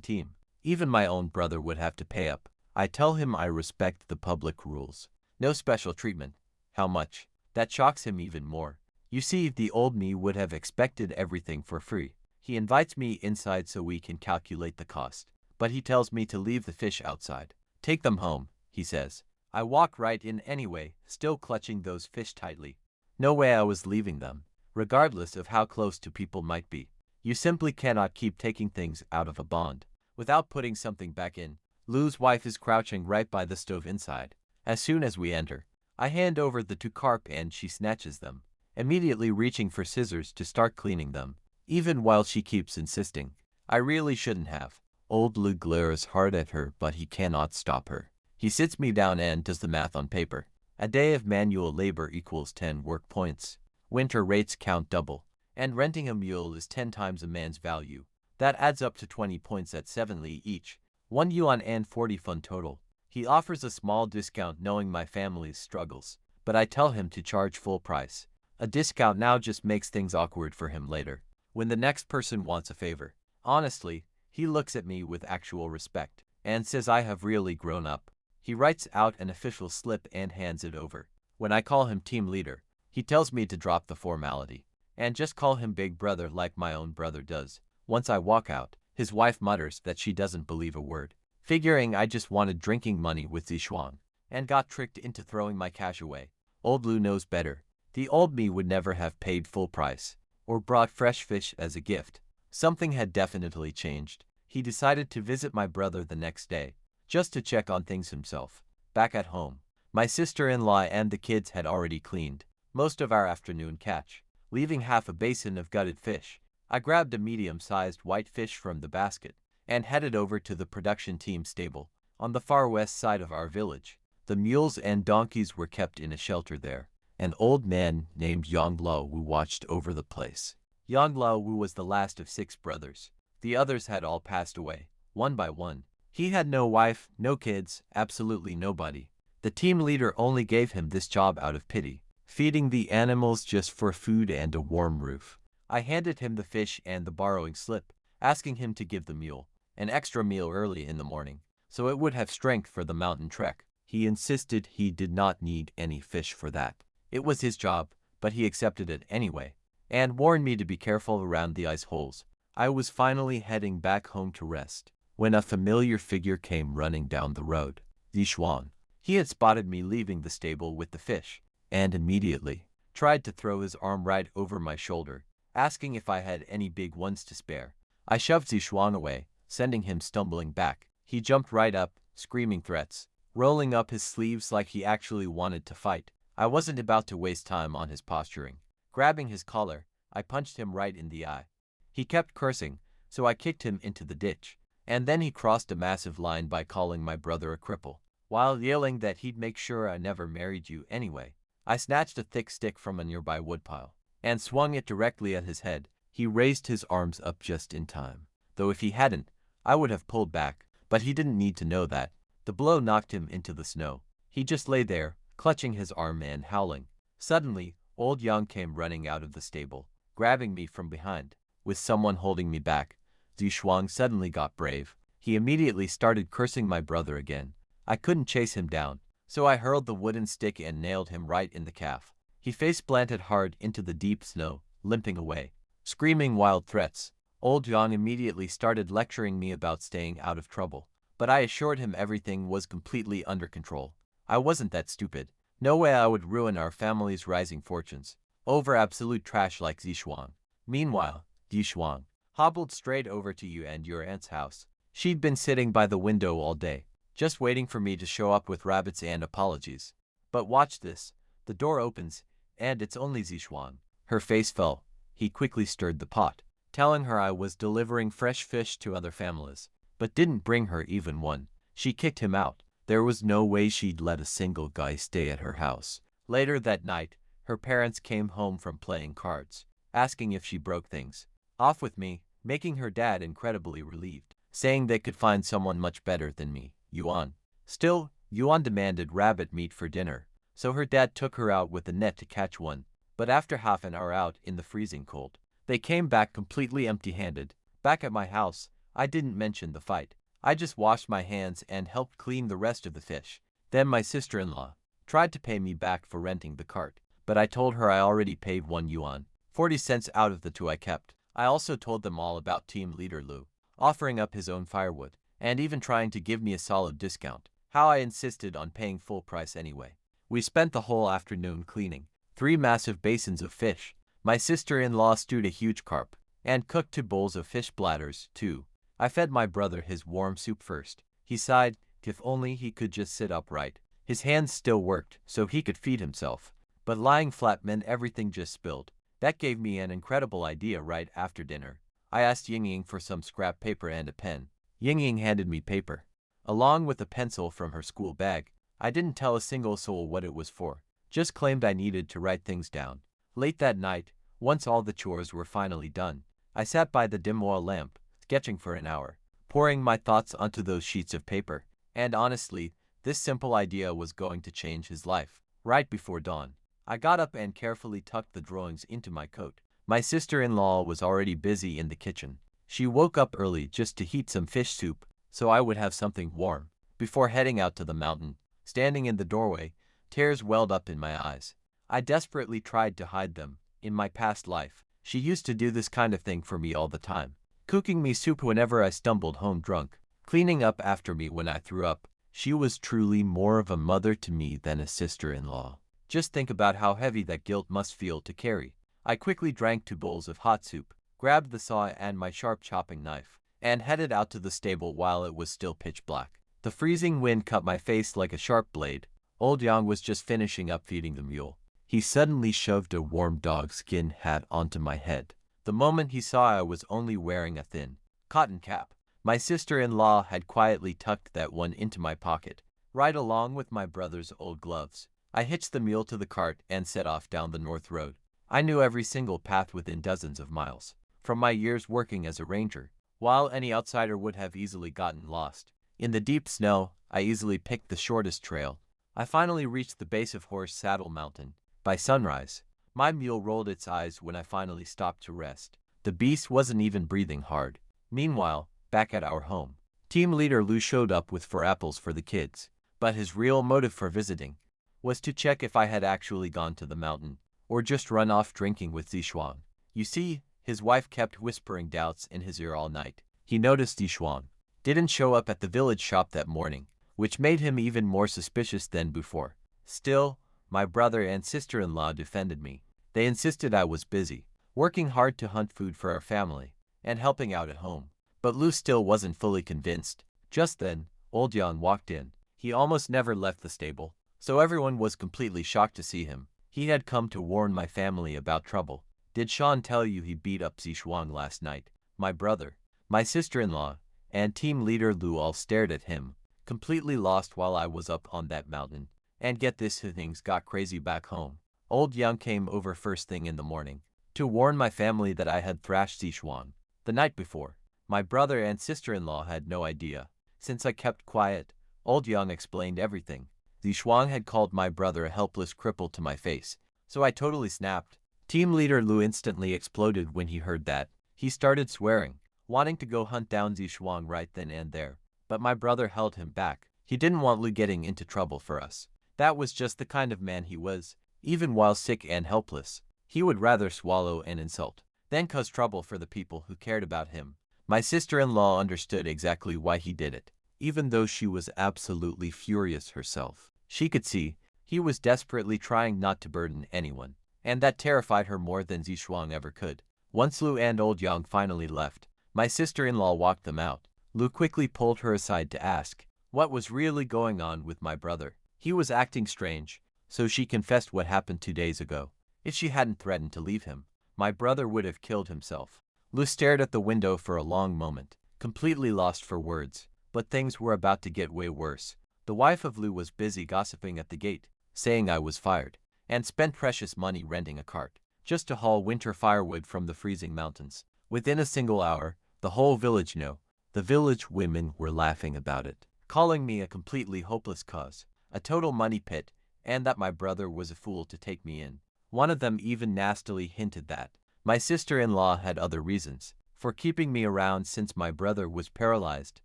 team. Even my own brother would have to pay up. I tell him I respect the public rules. No special treatment. How much? That shocks him even more. You see, the old me would have expected everything for free. He invites me inside so we can calculate the cost, but he tells me to leave the fish outside. Take them home, he says. I walk right in anyway, still clutching those fish tightly. No way I was leaving them, regardless of how close to people might be. You simply cannot keep taking things out of a bond without putting something back in. Lu's wife is crouching right by the stove inside. As soon as we enter, I hand over the 2 carp and she snatches them, immediately reaching for scissors to start cleaning them, even while she keeps insisting. I really shouldn't have. Old Lu glares hard at her, but he cannot stop her. He sits me down and does the math on paper. A day of manual labor equals 10 work points. Winter rates count double, and renting a mule is 10 times a man's value. That adds up to 20 points at 7 li each. 1 yuan and 40 fun total. He offers a small discount knowing my family's struggles, but I tell him to charge full price. A discount now just makes things awkward for him later, when the next person wants a favor. Honestly, he looks at me with actual respect, and says I have really grown up. He writes out an official slip and hands it over. When I call him team leader, he tells me to drop the formality, and just call him big brother like my own brother does. Once I walk out, his wife mutters that she doesn't believe a word, figuring I just wanted drinking money with Zishuang, and got tricked into throwing my cash away. Old Lu knows better. The old me would never have paid full price, or brought fresh fish as a gift. Something had definitely changed. He decided to visit my brother the next day, just to check on things himself. Back at home, my sister-in-law and the kids had already cleaned most of our afternoon catch, leaving half a basin of gutted fish. I grabbed a medium-sized white fish from the basket and headed over to the production team stable on the far west side of our village. The mules and donkeys were kept in a shelter there. An old man named Yang Laowu watched over the place. Yang Laowu was the last of 6 brothers. The others had all passed away, one by one. He had no wife, no kids, absolutely nobody. The team leader only gave him this job out of pity, feeding the animals just for food and a warm roof. I handed him the fish and the borrowing slip, asking him to give the mule an extra meal early in the morning, so it would have strength for the mountain trek. He insisted he did not need any fish for that. It was his job, but he accepted it anyway, and warned me to be careful around the ice holes. I was finally heading back home to rest, when a familiar figure came running down the road. Zishuang. He had spotted me leaving the stable with the fish, and immediately tried to throw his arm right over my shoulder, asking if I had any big ones to spare. I shoved Zishuang away, sending him stumbling back. He jumped right up, screaming threats, rolling up his sleeves like he actually wanted to fight. I wasn't about to waste time on his posturing. Grabbing his collar, I punched him right in the eye. He kept cursing, so I kicked him into the ditch. And then he crossed a massive line by calling my brother a cripple, while yelling that he'd make sure I never married you anyway. I snatched a thick stick from a nearby woodpile and swung it directly at his head. He raised his arms up just in time, though if he hadn't, I would have pulled back, but he didn't need to know that. The blow knocked him into the snow. He just lay there, clutching his arm and howling. Suddenly, old Yang came running out of the stable, grabbing me from behind. With someone holding me back, Zishuang suddenly got brave. He immediately started cursing my brother again. I couldn't chase him down, so I hurled the wooden stick and nailed him right in the calf. He face-planted hard into the deep snow, limping away, screaming wild threats. Old Yang immediately started lecturing me about staying out of trouble, but I assured him everything was completely under control. I wasn't that stupid. No way I would ruin our family's rising fortunes over absolute trash like Zishuang. Meanwhile, Zishuang hobbled straight over to you and your aunt's house. She'd been sitting by the window all day, just waiting for me to show up with rabbits and apologies. But watch this. The door opens, and it's only Zishuang. Her face fell. He quickly stirred the pot, telling her I was delivering fresh fish to other families, but didn't bring her even one. She kicked him out. There was no way she'd let a single guy stay at her house. Later that night, her parents came home from playing cards, asking if she broke things off with me, making her dad incredibly relieved, saying they could find someone much better than me, Yuan. Still, Yuan demanded rabbit meat for dinner, so her dad took her out with a net to catch one. But after half an hour out in the freezing cold, they came back completely empty-handed. Back at my house, I didn't mention the fight. I just washed my hands and helped clean the rest of the fish. Then my sister-in-law tried to pay me back for renting the cart, but I told her I already paid 1 yuan, 40 cents out of the 2 I kept. I also told them all about team leader Lu, offering up his own firewood, and even trying to give me a solid discount. How I insisted on paying full price anyway. We spent the whole afternoon cleaning 3 massive basins of fish. My sister-in-law stewed a huge carp, and cooked 2 bowls of fish bladders, too. I fed my brother his warm soup first. He sighed, if only he could just sit upright. His hands still worked, so he could feed himself. But lying flat meant everything just spilled. That gave me an incredible idea right after dinner. I asked Yingying for some scrap paper and a pen. Yingying handed me paper, along with a pencil from her school bag. I didn't tell a single soul what it was for, just claimed I needed to write things down. Late that night, once all the chores were finally done, I sat by the dim oil lamp, sketching for an hour, pouring my thoughts onto those sheets of paper. And honestly, this simple idea was going to change his life. Right before dawn, I got up and carefully tucked the drawings into my coat. My sister-in-law was already busy in the kitchen. She woke up early just to heat some fish soup, so I would have something warm before heading out to the mountain. Standing in the doorway, tears welled up in my eyes. I desperately tried to hide them. In my past life, she used to do this kind of thing for me all the time, cooking me soup whenever I stumbled home drunk, cleaning up after me when I threw up. She was truly more of a mother to me than a sister-in-law. Just think about how heavy that guilt must feel to carry. I quickly drank 2 bowls of hot soup, grabbed the saw and my sharp chopping knife, and headed out to the stable while it was still pitch black. The freezing wind cut my face like a sharp blade. Old Yang was just finishing up feeding the mule. He suddenly shoved a warm dog skin hat onto my head. The moment he saw I was only wearing a thin cotton cap, my sister-in-law had quietly tucked that one into my pocket, right along with my brother's old gloves. I hitched the mule to the cart and set off down the north road. I knew every single path within dozens of miles, from my years working as a ranger, while any outsider would have easily gotten lost. In the deep snow, I easily picked the shortest trail. I finally reached the base of Horse Saddle Mountain. By sunrise, my mule rolled its eyes when I finally stopped to rest. The beast wasn't even breathing hard. Meanwhile, back at our home, team leader Lu showed up with 4 apples for the kids, but his real motive for visiting was to check if I had actually gone to the mountain, or just run off drinking with Zishuang. You see, his wife kept whispering doubts in his ear all night. He noticed Zishuang didn't show up at the village shop that morning, which made him even more suspicious than before. Still, my brother and sister-in-law defended me. They insisted I was busy, working hard to hunt food for our family, and helping out at home. But Lu still wasn't fully convinced. Just then, old Yang walked in. He almost never left the stable, so everyone was completely shocked to see him. He had come to warn my family about trouble. Did Sean tell you he beat up Zishuang last night? My brother, my sister-in-law, and team leader Lu all stared at him, completely lost while I was up on that mountain. And get this, things got crazy back home. Old Yang came over first thing in the morning to warn my family that I had thrashed Zishuang the night before. My brother and sister-in-law had no idea. Since I kept quiet, old Yang explained everything. Zishuang had called my brother a helpless cripple to my face, so I totally snapped. Team leader Lu instantly exploded when he heard that. He started swearing, wanting to go hunt down Zishuang right then and there. But my brother held him back. He didn't want Lu getting into trouble for us. That was just the kind of man he was. Even while sick and helpless, he would rather swallow an insult than cause trouble for the people who cared about him. My sister-in-law understood exactly why he did it, even though she was absolutely furious herself. She could see he was desperately trying not to burden anyone, and that terrified her more than Zishuang ever could. Once Lu and old Yang finally left, my sister-in-law walked them out. Lu quickly pulled her aside to ask what was really going on with my brother. He was acting strange, so she confessed what happened 2 days ago. If she hadn't threatened to leave him, my brother would have killed himself. Lu stared at the window for a long moment, completely lost for words. But things were about to get way worse. The wife of Lu was busy gossiping at the gate, saying I was fired, and spent precious money renting a cart just to haul winter firewood from the freezing mountains. Within a single hour, the whole village knew. The village women were laughing about it, calling me a completely hopeless cause, a total money pit, and that my brother was a fool to take me in. One of them even nastily hinted that my sister-in-law had other reasons for keeping me around since my brother was paralyzed.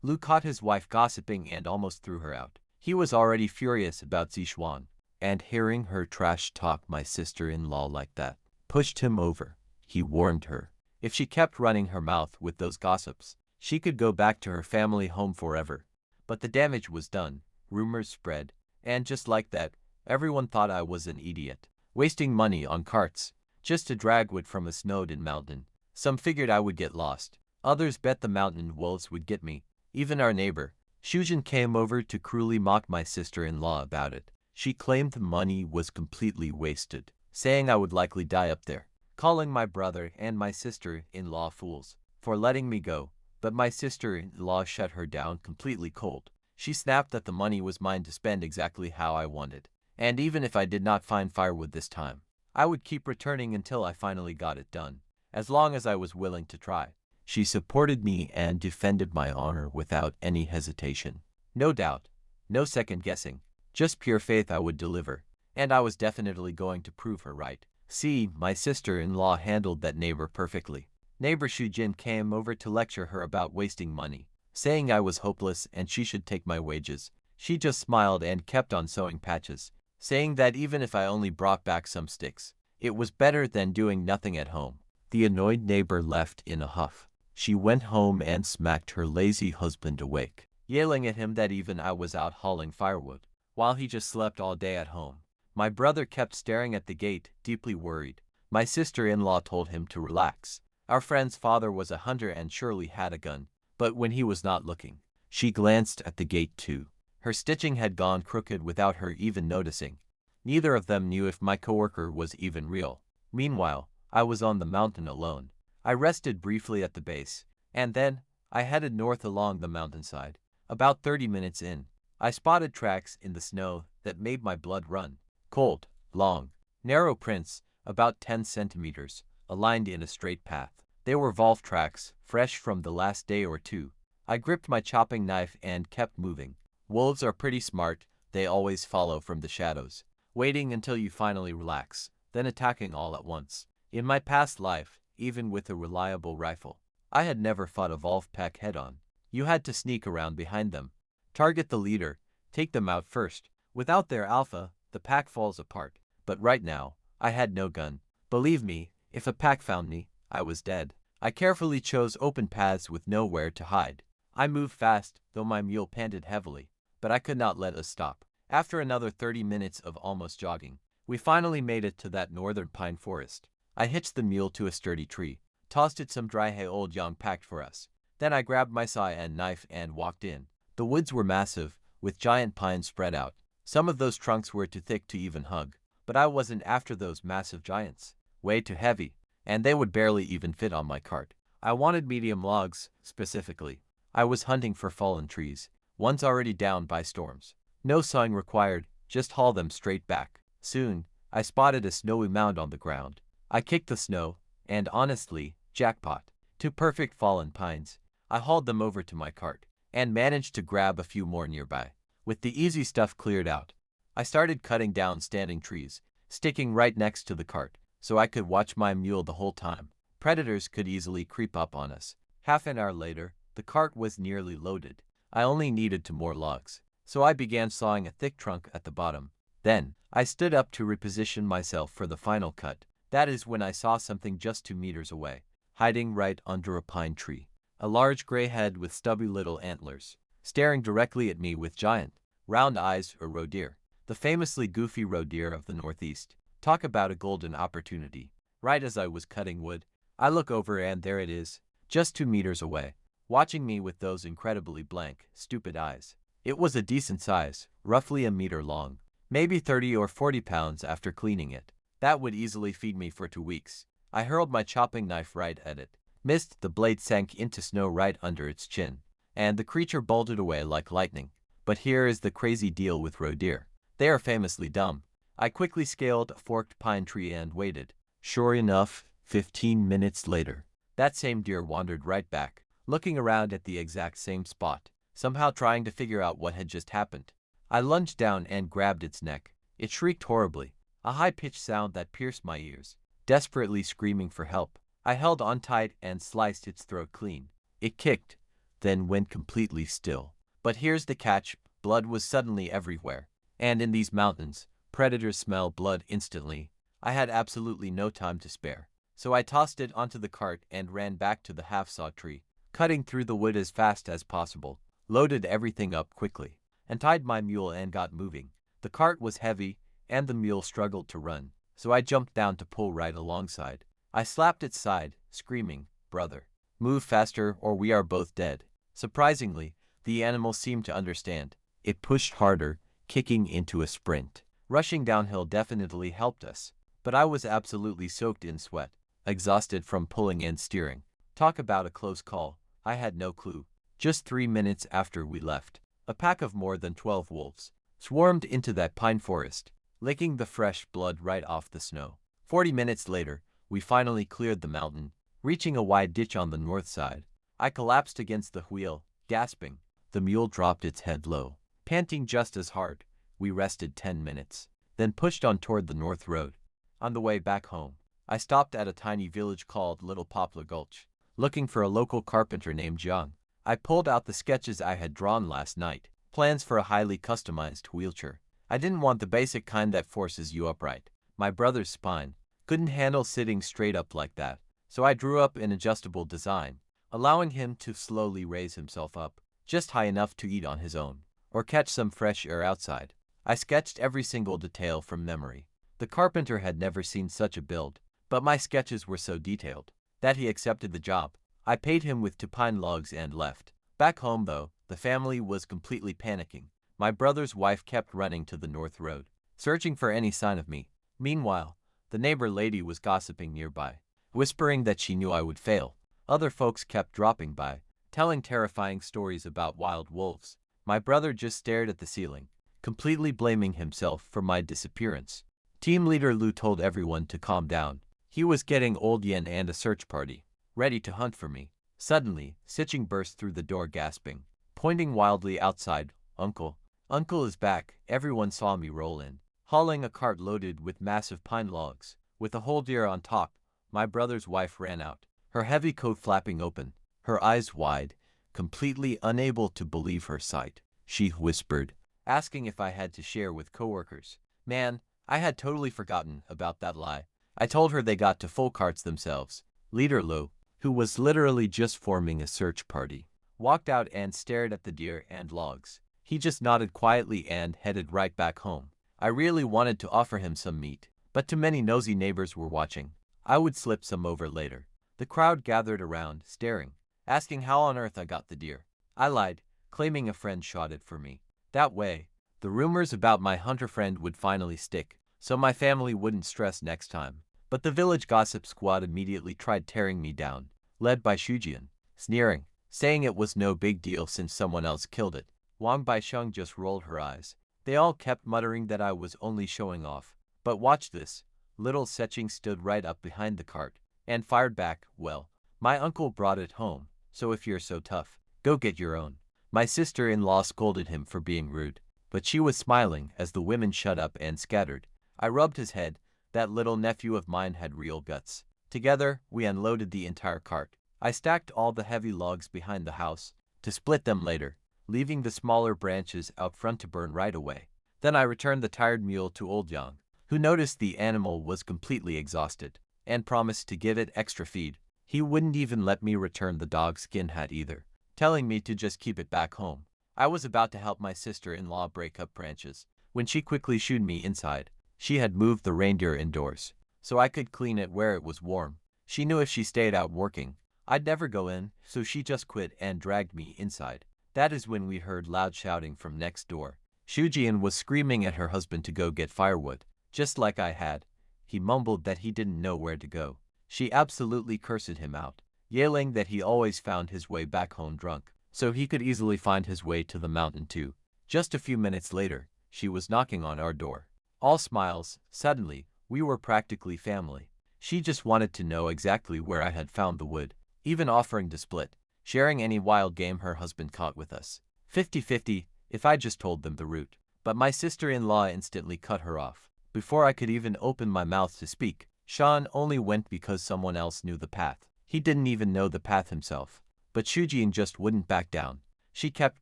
Lu caught his wife gossiping and almost threw her out. He was already furious about Zishuang, and hearing her trash talk my sister-in-law like that pushed him over. He warned her, if she kept running her mouth with those gossips, she could go back to her family home forever. But the damage was done. Rumors spread, and just like that, everyone thought I was an idiot, wasting money on carts just to drag wood from a snowed-in mountain. Some figured I would get lost. Others bet the mountain wolves would get me. Even our neighbor, Shujin, came over to cruelly mock my sister-in-law about it. She claimed the money was completely wasted, saying I would likely die up there, calling my brother and my sister-in-law fools for letting me go. But my sister-in-law shut her down completely cold. She snapped that the money was mine to spend exactly how I wanted, and even if I did not find firewood this time, I would keep returning until I finally got it done, as long as I was willing to try. She supported me and defended my honor without any hesitation. No doubt, no second guessing, just pure faith I would deliver, and I was definitely going to prove her right. See, my sister-in-law handled that neighbor perfectly. Neighbor Shujin came over to lecture her about wasting money, saying I was hopeless and she should take my wages. She just smiled and kept on sewing patches, saying that even if I only brought back some sticks, it was better than doing nothing at home. The annoyed neighbor left in a huff. She went home and smacked her lazy husband awake, yelling at him that even I was out hauling firewood, while he just slept all day at home. My brother kept staring at the gate, deeply worried. My sister-in-law told him to relax. Our friend's father was a hunter and surely had a gun, but when he was not looking, she glanced at the gate too. Her stitching had gone crooked without her even noticing. Neither of them knew if my coworker was even real. Meanwhile, I was on the mountain alone. I rested briefly at the base, and then I headed north along the mountainside. About 30 minutes in, I spotted tracks in the snow that made my blood run. Cold, long, narrow prints, about 10 centimeters, aligned in a straight path. They were wolf tracks, fresh from the last day or two. I gripped my chopping knife and kept moving. Wolves are pretty smart. They always follow from the shadows, waiting until you finally relax, then attacking all at once. In my past life, even with a reliable rifle, I had never fought a wolf pack head-on. You had to sneak around behind them, target the leader, take them out first. Without their alpha, the pack falls apart. But right now, I had no gun. Believe me, if a pack found me, I was dead. I carefully chose open paths with nowhere to hide. I moved fast, though my mule panted heavily, but I could not let us stop. After another 30 minutes of almost jogging, We finally made it to that northern pine forest. I hitched the mule to a sturdy tree, tossed it some dry hay old Yang packed for us. Then I grabbed my saw and knife and walked in. The woods were massive, with giant pines spread out. Some of those trunks were too thick to even hug, but I wasn't after those massive giants. Way too heavy, and they would barely even fit on my cart. I wanted medium logs, specifically. I was hunting for fallen trees, ones already down by storms. No sawing required, just haul them straight back. Soon, I spotted a snowy mound on the ground. I kicked the snow, and honestly, jackpot. 2 perfect fallen pines. I hauled them over to my cart, and managed to grab a few more nearby. With the easy stuff cleared out, I started cutting down standing trees, sticking right next to the cart, so I could watch my mule the whole time. Predators could easily creep up on us. Half an hour later, the cart was nearly loaded. I only needed 2 more logs, so I began sawing a thick trunk at the bottom. Then, I stood up to reposition myself for the final cut. That is when I saw something just 2 meters away, hiding right under a pine tree. A large gray head with stubby little antlers, staring directly at me with giant, round eyes. A roe deer. The famously goofy roe deer of the Northeast. Talk about a golden opportunity. Right as I was cutting wood, I look over and there it is, just 2 meters away, watching me with those incredibly blank, stupid eyes. It was a decent size, roughly a meter long, maybe 30 or 40 pounds after cleaning it. That would easily feed me for 2 weeks. I hurled my chopping knife right at it, missed. The blade sank into snow right under its chin, and the creature bolted away like lightning. But here is the crazy deal with roe deer. They are famously dumb. I quickly scaled a forked pine tree and waited. Sure enough, 15 minutes later, that same deer wandered right back, looking around at the exact same spot, somehow trying to figure out what had just happened. I lunged down and grabbed its neck. It shrieked horribly, a high-pitched sound that pierced my ears, desperately screaming for help. I held on tight and sliced its throat clean. It kicked, then went completely still. But here's the catch, blood was suddenly everywhere. And in these mountains, predators smell blood instantly. I had absolutely no time to spare, so I tossed it onto the cart and ran back to the half-saw tree, cutting through the wood as fast as possible, loaded everything up quickly, and tied my mule and got moving. The cart was heavy, and the mule struggled to run, so I jumped down to pull right alongside. I slapped its side, screaming, "Brother, move faster or we are both dead." Surprisingly, the animal seemed to understand. It pushed harder, kicking into a sprint. Rushing downhill definitely helped us, but I was absolutely soaked in sweat, exhausted from pulling and steering. Talk about a close call. I had no clue. Just 3 minutes after we left, a pack of more than 12 wolves swarmed into that pine forest, licking the fresh blood right off the snow. 40 minutes later, we finally cleared the mountain, reaching a wide ditch on the north side. I collapsed against the wheel, gasping. The mule dropped its head low, panting just as hard. We rested 10 minutes, then pushed on toward the north road. On the way back home, I stopped at a tiny village called Little Poplar Gulch, looking for a local carpenter named Jiang. I pulled out the sketches I had drawn last night, plans for a highly customized wheelchair. I didn't want the basic kind that forces you upright. My brother's spine couldn't handle sitting straight up like that, so I drew up an adjustable design, allowing him to slowly raise himself up, just high enough to eat on his own, or catch some fresh air outside. I sketched every single detail from memory. The carpenter had never seen such a build, but my sketches were so detailed that he accepted the job. I paid him with 2 pine logs and left. Back home though, the family was completely panicking. My brother's wife kept running to the north road, searching for any sign of me. Meanwhile, the neighbor lady was gossiping nearby, whispering that she knew I would fail. Other folks kept dropping by, telling terrifying stories about wild wolves. My brother just stared at the ceiling, completely blaming himself for my disappearance. Team leader Lu told everyone to calm down. He was getting old yen and a search party, ready to hunt for me. Suddenly, Siching burst through the door gasping, pointing wildly outside. "Uncle, Uncle is back." Everyone saw me roll in, hauling a cart loaded with massive pine logs, with a whole deer on top. My brother's wife ran out, her heavy coat flapping open, her eyes wide, completely unable to believe her sight. She whispered, asking if I had to share with coworkers. Man, I had totally forgotten about that lie. I told her they got to full carts themselves. Leader Lo, who was literally just forming a search party, walked out and stared at the deer and logs. He just nodded quietly and headed right back home. I really wanted to offer him some meat, but too many nosy neighbors were watching. I would slip some over later. The crowd gathered around, staring, asking how on earth I got the deer. I lied, claiming a friend shot it for me. That way, the rumors about my hunter friend would finally stick, so my family wouldn't stress next time. But the village gossip squad immediately tried tearing me down, led by Shujian, sneering, saying it was no big deal since someone else killed it. Wang Baisheng just rolled her eyes. They all kept muttering that I was only showing off. But watch this. Little Setching stood right up behind the cart and fired back, well, my uncle brought it home, so if you're so tough, go get your own. My sister-in-law scolded him for being rude, but she was smiling as the women shut up and scattered. I rubbed his head. That little nephew of mine had real guts. Together, we unloaded the entire cart. I stacked all the heavy logs behind the house to split them later, leaving the smaller branches out front to burn right away. Then I returned the tired mule to old Yang, who noticed the animal was completely exhausted, and promised to give it extra feed. He wouldn't even let me return the dog's skin hat either, telling me to just keep it back home. I was about to help my sister-in-law break up branches, when she quickly shooed me inside. She had moved the reindeer indoors, so I could clean it where it was warm. She knew if she stayed out working, I'd never go in, so she just quit and dragged me inside. That is when we heard loud shouting from next door. Shujian was screaming at her husband to go get firewood, just like I had. He mumbled that he didn't know where to go. She absolutely cursed him out, yelling that he always found his way back home drunk, so he could easily find his way to the mountain too. Just a few minutes later, she was knocking on our door. All smiles. Suddenly, we were practically family. She just wanted to know exactly where I had found the wood, even offering to split, sharing any wild game her husband caught with us. 50-50, if I just told them the route. But my sister-in-law instantly cut her off. Before I could even open my mouth to speak, Sean only went because someone else knew the path. He didn't even know the path himself. But Shujian just wouldn't back down. She kept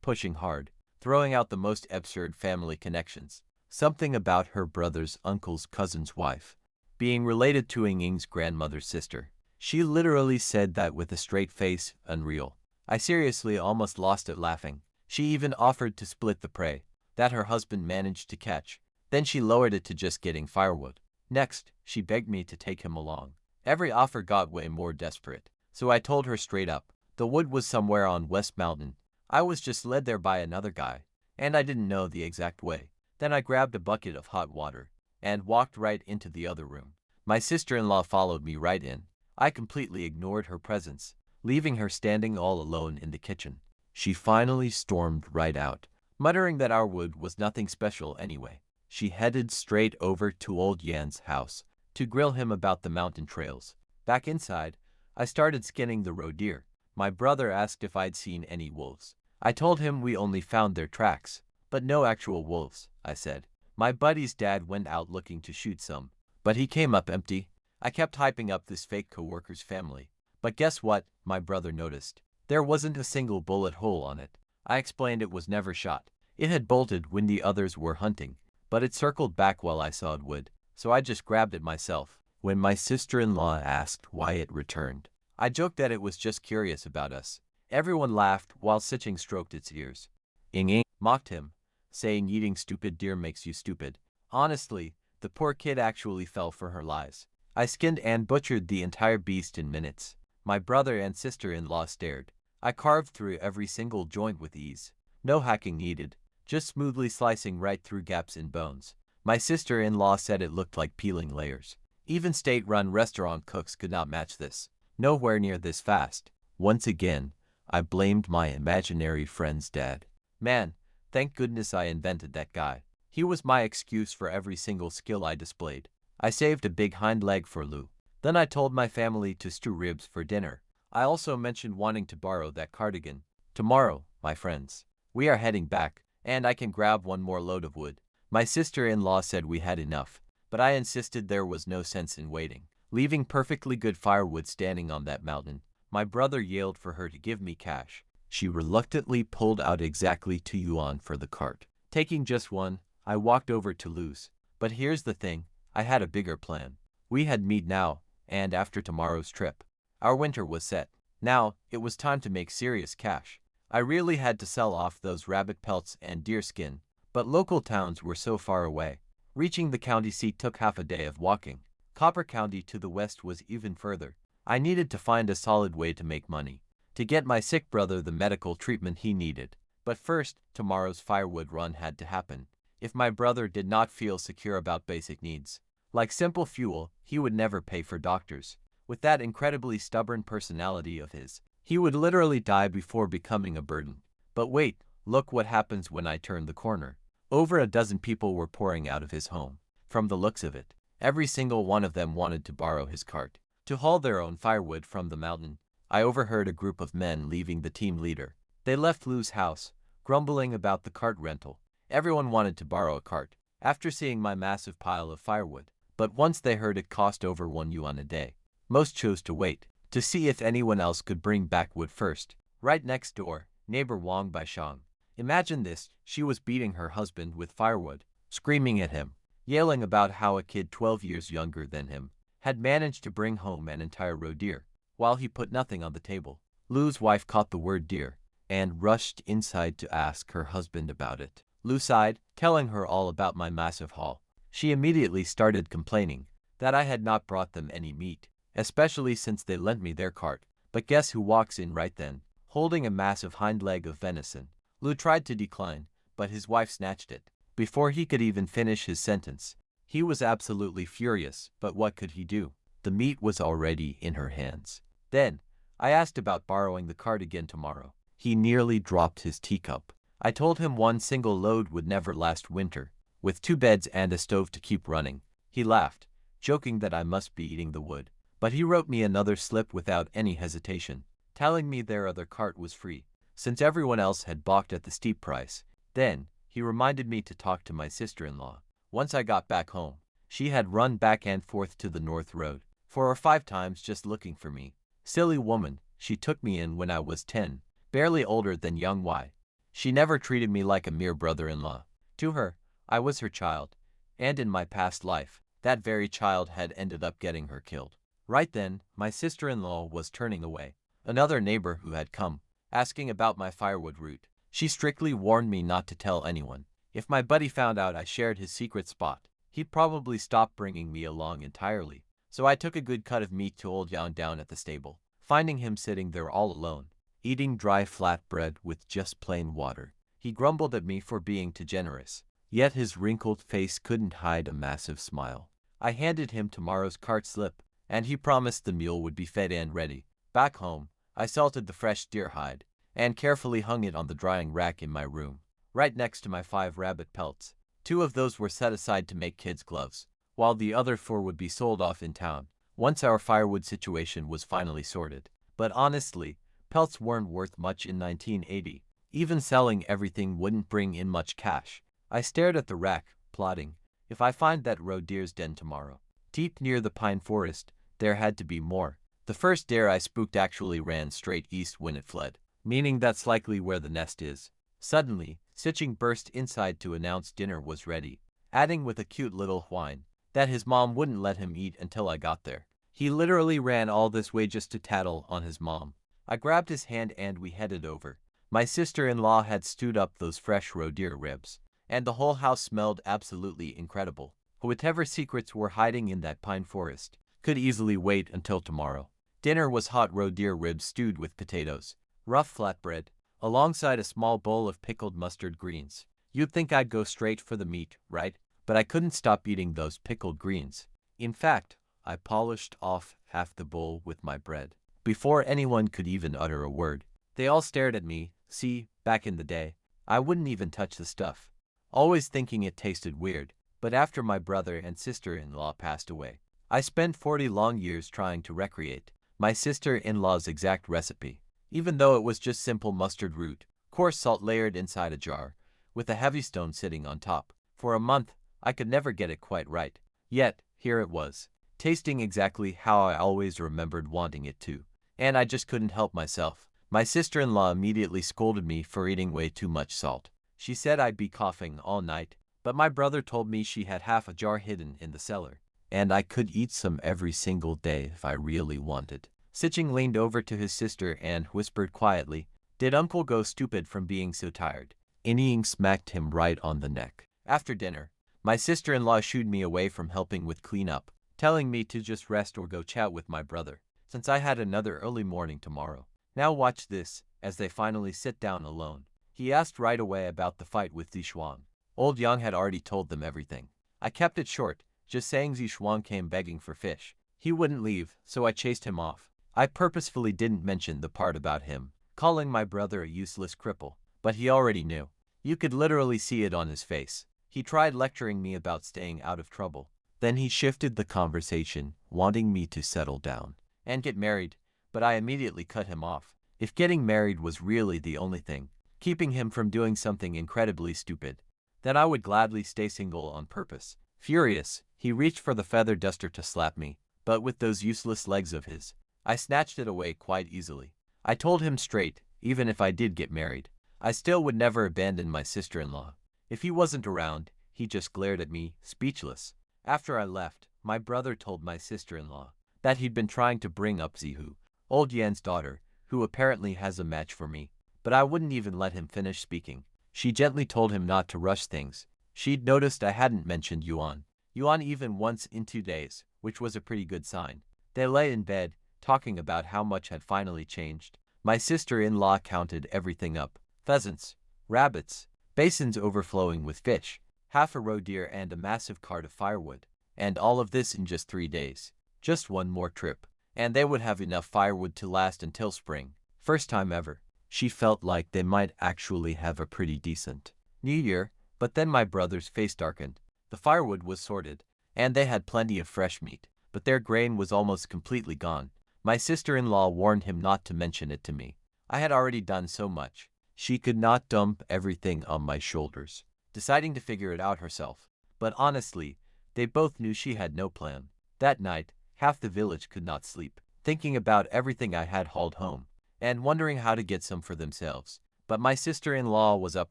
pushing hard, throwing out the most absurd family connections. Something about her brother's uncle's cousin's wife being related to Ying's grandmother's sister. She literally said that with a straight face. Unreal. I seriously almost lost it laughing. She even offered to split the prey that her husband managed to catch. Then she lowered it to just getting firewood. Next, she begged me to take him along. Every offer got way more desperate, so I told her straight up. The wood was somewhere on West Mountain. I was just led there by another guy, and I didn't know the exact way. Then I grabbed a bucket of hot water and walked right into the other room. My sister-in-law followed me right in. I completely ignored her presence, leaving her standing all alone in the kitchen. She finally stormed right out, muttering that our wood was nothing special anyway. She headed straight over to old Yan's house to grill him about the mountain trails. Back inside, I started skinning the roe deer. My brother asked if I'd seen any wolves. I told him we only found their tracks, but no actual wolves, I said. My buddy's dad went out looking to shoot some, but he came up empty. I kept hyping up this fake coworker's family. But guess what? My brother noticed. There wasn't a single bullet hole on it. I explained it was never shot. It had bolted when the others were hunting, but it circled back while I sawed wood, so I just grabbed it myself. When my sister-in-law asked why it returned, I joked that it was just curious about us. Everyone laughed while Siching stroked its ears. Ying mocked him, saying eating stupid deer makes you stupid. Honestly, the poor kid actually fell for her lies. I skinned and butchered the entire beast in minutes. My brother and sister-in-law stared. I carved through every single joint with ease. No hacking needed, just smoothly slicing right through gaps in bones. My sister-in-law said it looked like peeling layers. Even state-run restaurant cooks could not match this. Nowhere near this fast. Once again, I blamed my imaginary friend's dad. Man, thank goodness I invented that guy. He was my excuse for every single skill I displayed. I saved a big hind leg for Lou. Then I told my family to stew ribs for dinner. I also mentioned wanting to borrow that cardigan. Tomorrow, my friends, we are heading back, and I can grab one more load of wood. My sister-in-law said we had enough, but I insisted there was no sense in waiting, leaving perfectly good firewood standing on that mountain. My brother yelled for her to give me cash. She reluctantly pulled out exactly 2 yuan for the cart. Taking just one, I walked over to Lou's. But here's the thing, I had a bigger plan. We had meat now, and after tomorrow's trip, our winter was set. Now, it was time to make serious cash. I really had to sell off those rabbit pelts and deer skin, but local towns were so far away. Reaching the county seat took half a day of walking. Copper County to the west was even further. I needed to find a solid way to make money, to get my sick brother the medical treatment he needed. But first, tomorrow's firewood run had to happen. If my brother did not feel secure about basic needs, like simple fuel, he would never pay for doctors. With that incredibly stubborn personality of his, he would literally die before becoming a burden. But wait, look what happens when I turned the corner. Over a dozen people were pouring out of his home. From the looks of it, every single one of them wanted to borrow his cart to haul their own firewood from the mountain. I overheard a group of men leaving the team leader. They left Lou's house, grumbling about the cart rental. Everyone wanted to borrow a cart after seeing my massive pile of firewood. But once they heard it cost over 1 yuan a day, most chose to wait to see if anyone else could bring back wood first. Right next door, neighbor Wang Baishang. Imagine this, she was beating her husband with firewood, screaming at him, yelling about how a kid 12 years younger than him had managed to bring home an entire roe deer, while he put nothing on the table. Lou's wife caught the word deer and rushed inside to ask her husband about it. Lou sighed, telling her all about my massive haul. She immediately started complaining that I had not brought them any meat, especially since they lent me their cart. But guess who walks in right then, holding a massive hind leg of venison? Lou tried to decline, but his wife snatched it before he could even finish his sentence. He was absolutely furious, but what could he do? The meat was already in her hands. Then, I asked about borrowing the cart again tomorrow. He nearly dropped his teacup. I told him one single load would never last winter, with 2 beds and a stove to keep running. He laughed, joking that I must be eating the wood. But he wrote me another slip without any hesitation, telling me their other cart was free, since everyone else had balked at the steep price. Then, he reminded me to talk to my sister-in-law. Once I got back home, she had run back and forth to the North Road 4 or 5 times just looking for me. Silly woman, she took me in when I was 10, barely older than young Y. She never treated me like a mere brother-in-law. To her, I was her child, and in my past life, that very child had ended up getting her killed. Right then, my sister-in-law was turning away. Another neighbor who had come, asking about my firewood route. She strictly warned me not to tell anyone. If my buddy found out I shared his secret spot, he'd probably stop bringing me along entirely. So I took a good cut of meat to old Yang down at the stable, finding him sitting there all alone, eating dry flat bread with just plain water. He grumbled at me for being too generous, yet his wrinkled face couldn't hide a massive smile. I handed him tomorrow's cart slip, and he promised the mule would be fed and ready. Back home, I salted the fresh deer hide and carefully hung it on the drying rack in my room, right next to my 5 rabbit pelts. 2 of those were set aside to make kids' gloves, while the other 4 would be sold off in town once our firewood situation was finally sorted. But honestly, pelts weren't worth much in 1980. Even selling everything wouldn't bring in much cash. I stared at the rack, plotting, if I find that roe deer's den tomorrow, deep near the pine forest, there had to be more. The first deer I spooked actually ran straight east when it fled, meaning that's likely where the nest is. Suddenly, Siching burst inside to announce dinner was ready, adding with a cute little whine that his mom wouldn't let him eat until I got there. He literally ran all this way just to tattle on his mom. I grabbed his hand and we headed over. My sister-in-law had stewed up those fresh roe deer ribs, and the whole house smelled absolutely incredible. Whatever secrets were hiding in that pine forest could easily wait until tomorrow. Dinner was hot roe deer ribs stewed with potatoes, rough flatbread, alongside a small bowl of pickled mustard greens. You'd think I'd go straight for the meat, right? But I couldn't stop eating those pickled greens. In fact, I polished off half the bowl with my bread before anyone could even utter a word. They all stared at me. See, back in the day, I wouldn't even touch the stuff, always thinking it tasted weird. But after my brother and sister-in-law passed away, I spent 40 long years trying to recreate my sister-in-law's exact recipe, even though it was just simple mustard root, coarse salt layered inside a jar, with a heavy stone sitting on top. For a month, I could never get it quite right. Yet, here it was, tasting exactly how I always remembered wanting it to. And I just couldn't help myself. My sister-in-law immediately scolded me for eating way too much salt. She said I'd be coughing all night, but my brother told me she had half a jar hidden in the cellar, and I could eat some every single day if I really wanted. Siching leaned over to his sister and whispered quietly, "Did Uncle go stupid from being so tired?" Inying smacked him right on the neck. After dinner, My sister-in-law shooed me away from helping with cleanup, telling me to just rest or go chat with my brother, since I had another early morning tomorrow. Now watch this, as they finally sit down alone. He asked right away about the fight with Zishuang. Old Yang had already told them everything. I kept it short, just saying Zishuang came begging for fish. He wouldn't leave, so I chased him off. I purposefully didn't mention the part about him calling my brother a useless cripple, but he already knew. You could literally see it on his face. He tried lecturing me about staying out of trouble. Then he shifted the conversation, wanting me to settle down and get married, but I immediately cut him off. If getting married was really the only thing keeping him from doing something incredibly stupid, then I would gladly stay single on purpose. Furious, he reached for the feather duster to slap me, but with those useless legs of his, I snatched it away quite easily. I told him straight, even if I did get married, I still would never abandon my sister-in-law. If he wasn't around, he just glared at me, speechless. After I left, my brother told my sister-in-law that he'd been trying to bring up Zihu, old Yan's daughter, who apparently has a match for me, but I wouldn't even let him finish speaking. She gently told him not to rush things. She'd noticed I hadn't mentioned Yuan even once in 2 days, which was a pretty good sign. They lay in bed, talking about how much had finally changed. My sister-in-law counted everything up. Pheasants, rabbits, basins overflowing with fish, half a roe deer and a massive cart of firewood. And all of this in just 3 days. Just one more trip, and they would have enough firewood to last until spring. First time ever. She felt like they might actually have a pretty decent New Year, but then my brother's face darkened. The firewood was sorted, and they had plenty of fresh meat, but their grain was almost completely gone. My sister-in-law warned him not to mention it to me. I had already done so much. She could not dump everything on my shoulders, deciding to figure it out herself. But honestly, they both knew she had no plan. That night, half the village could not sleep, thinking about everything I had hauled home, and wondering how to get some for themselves. But my sister-in-law was up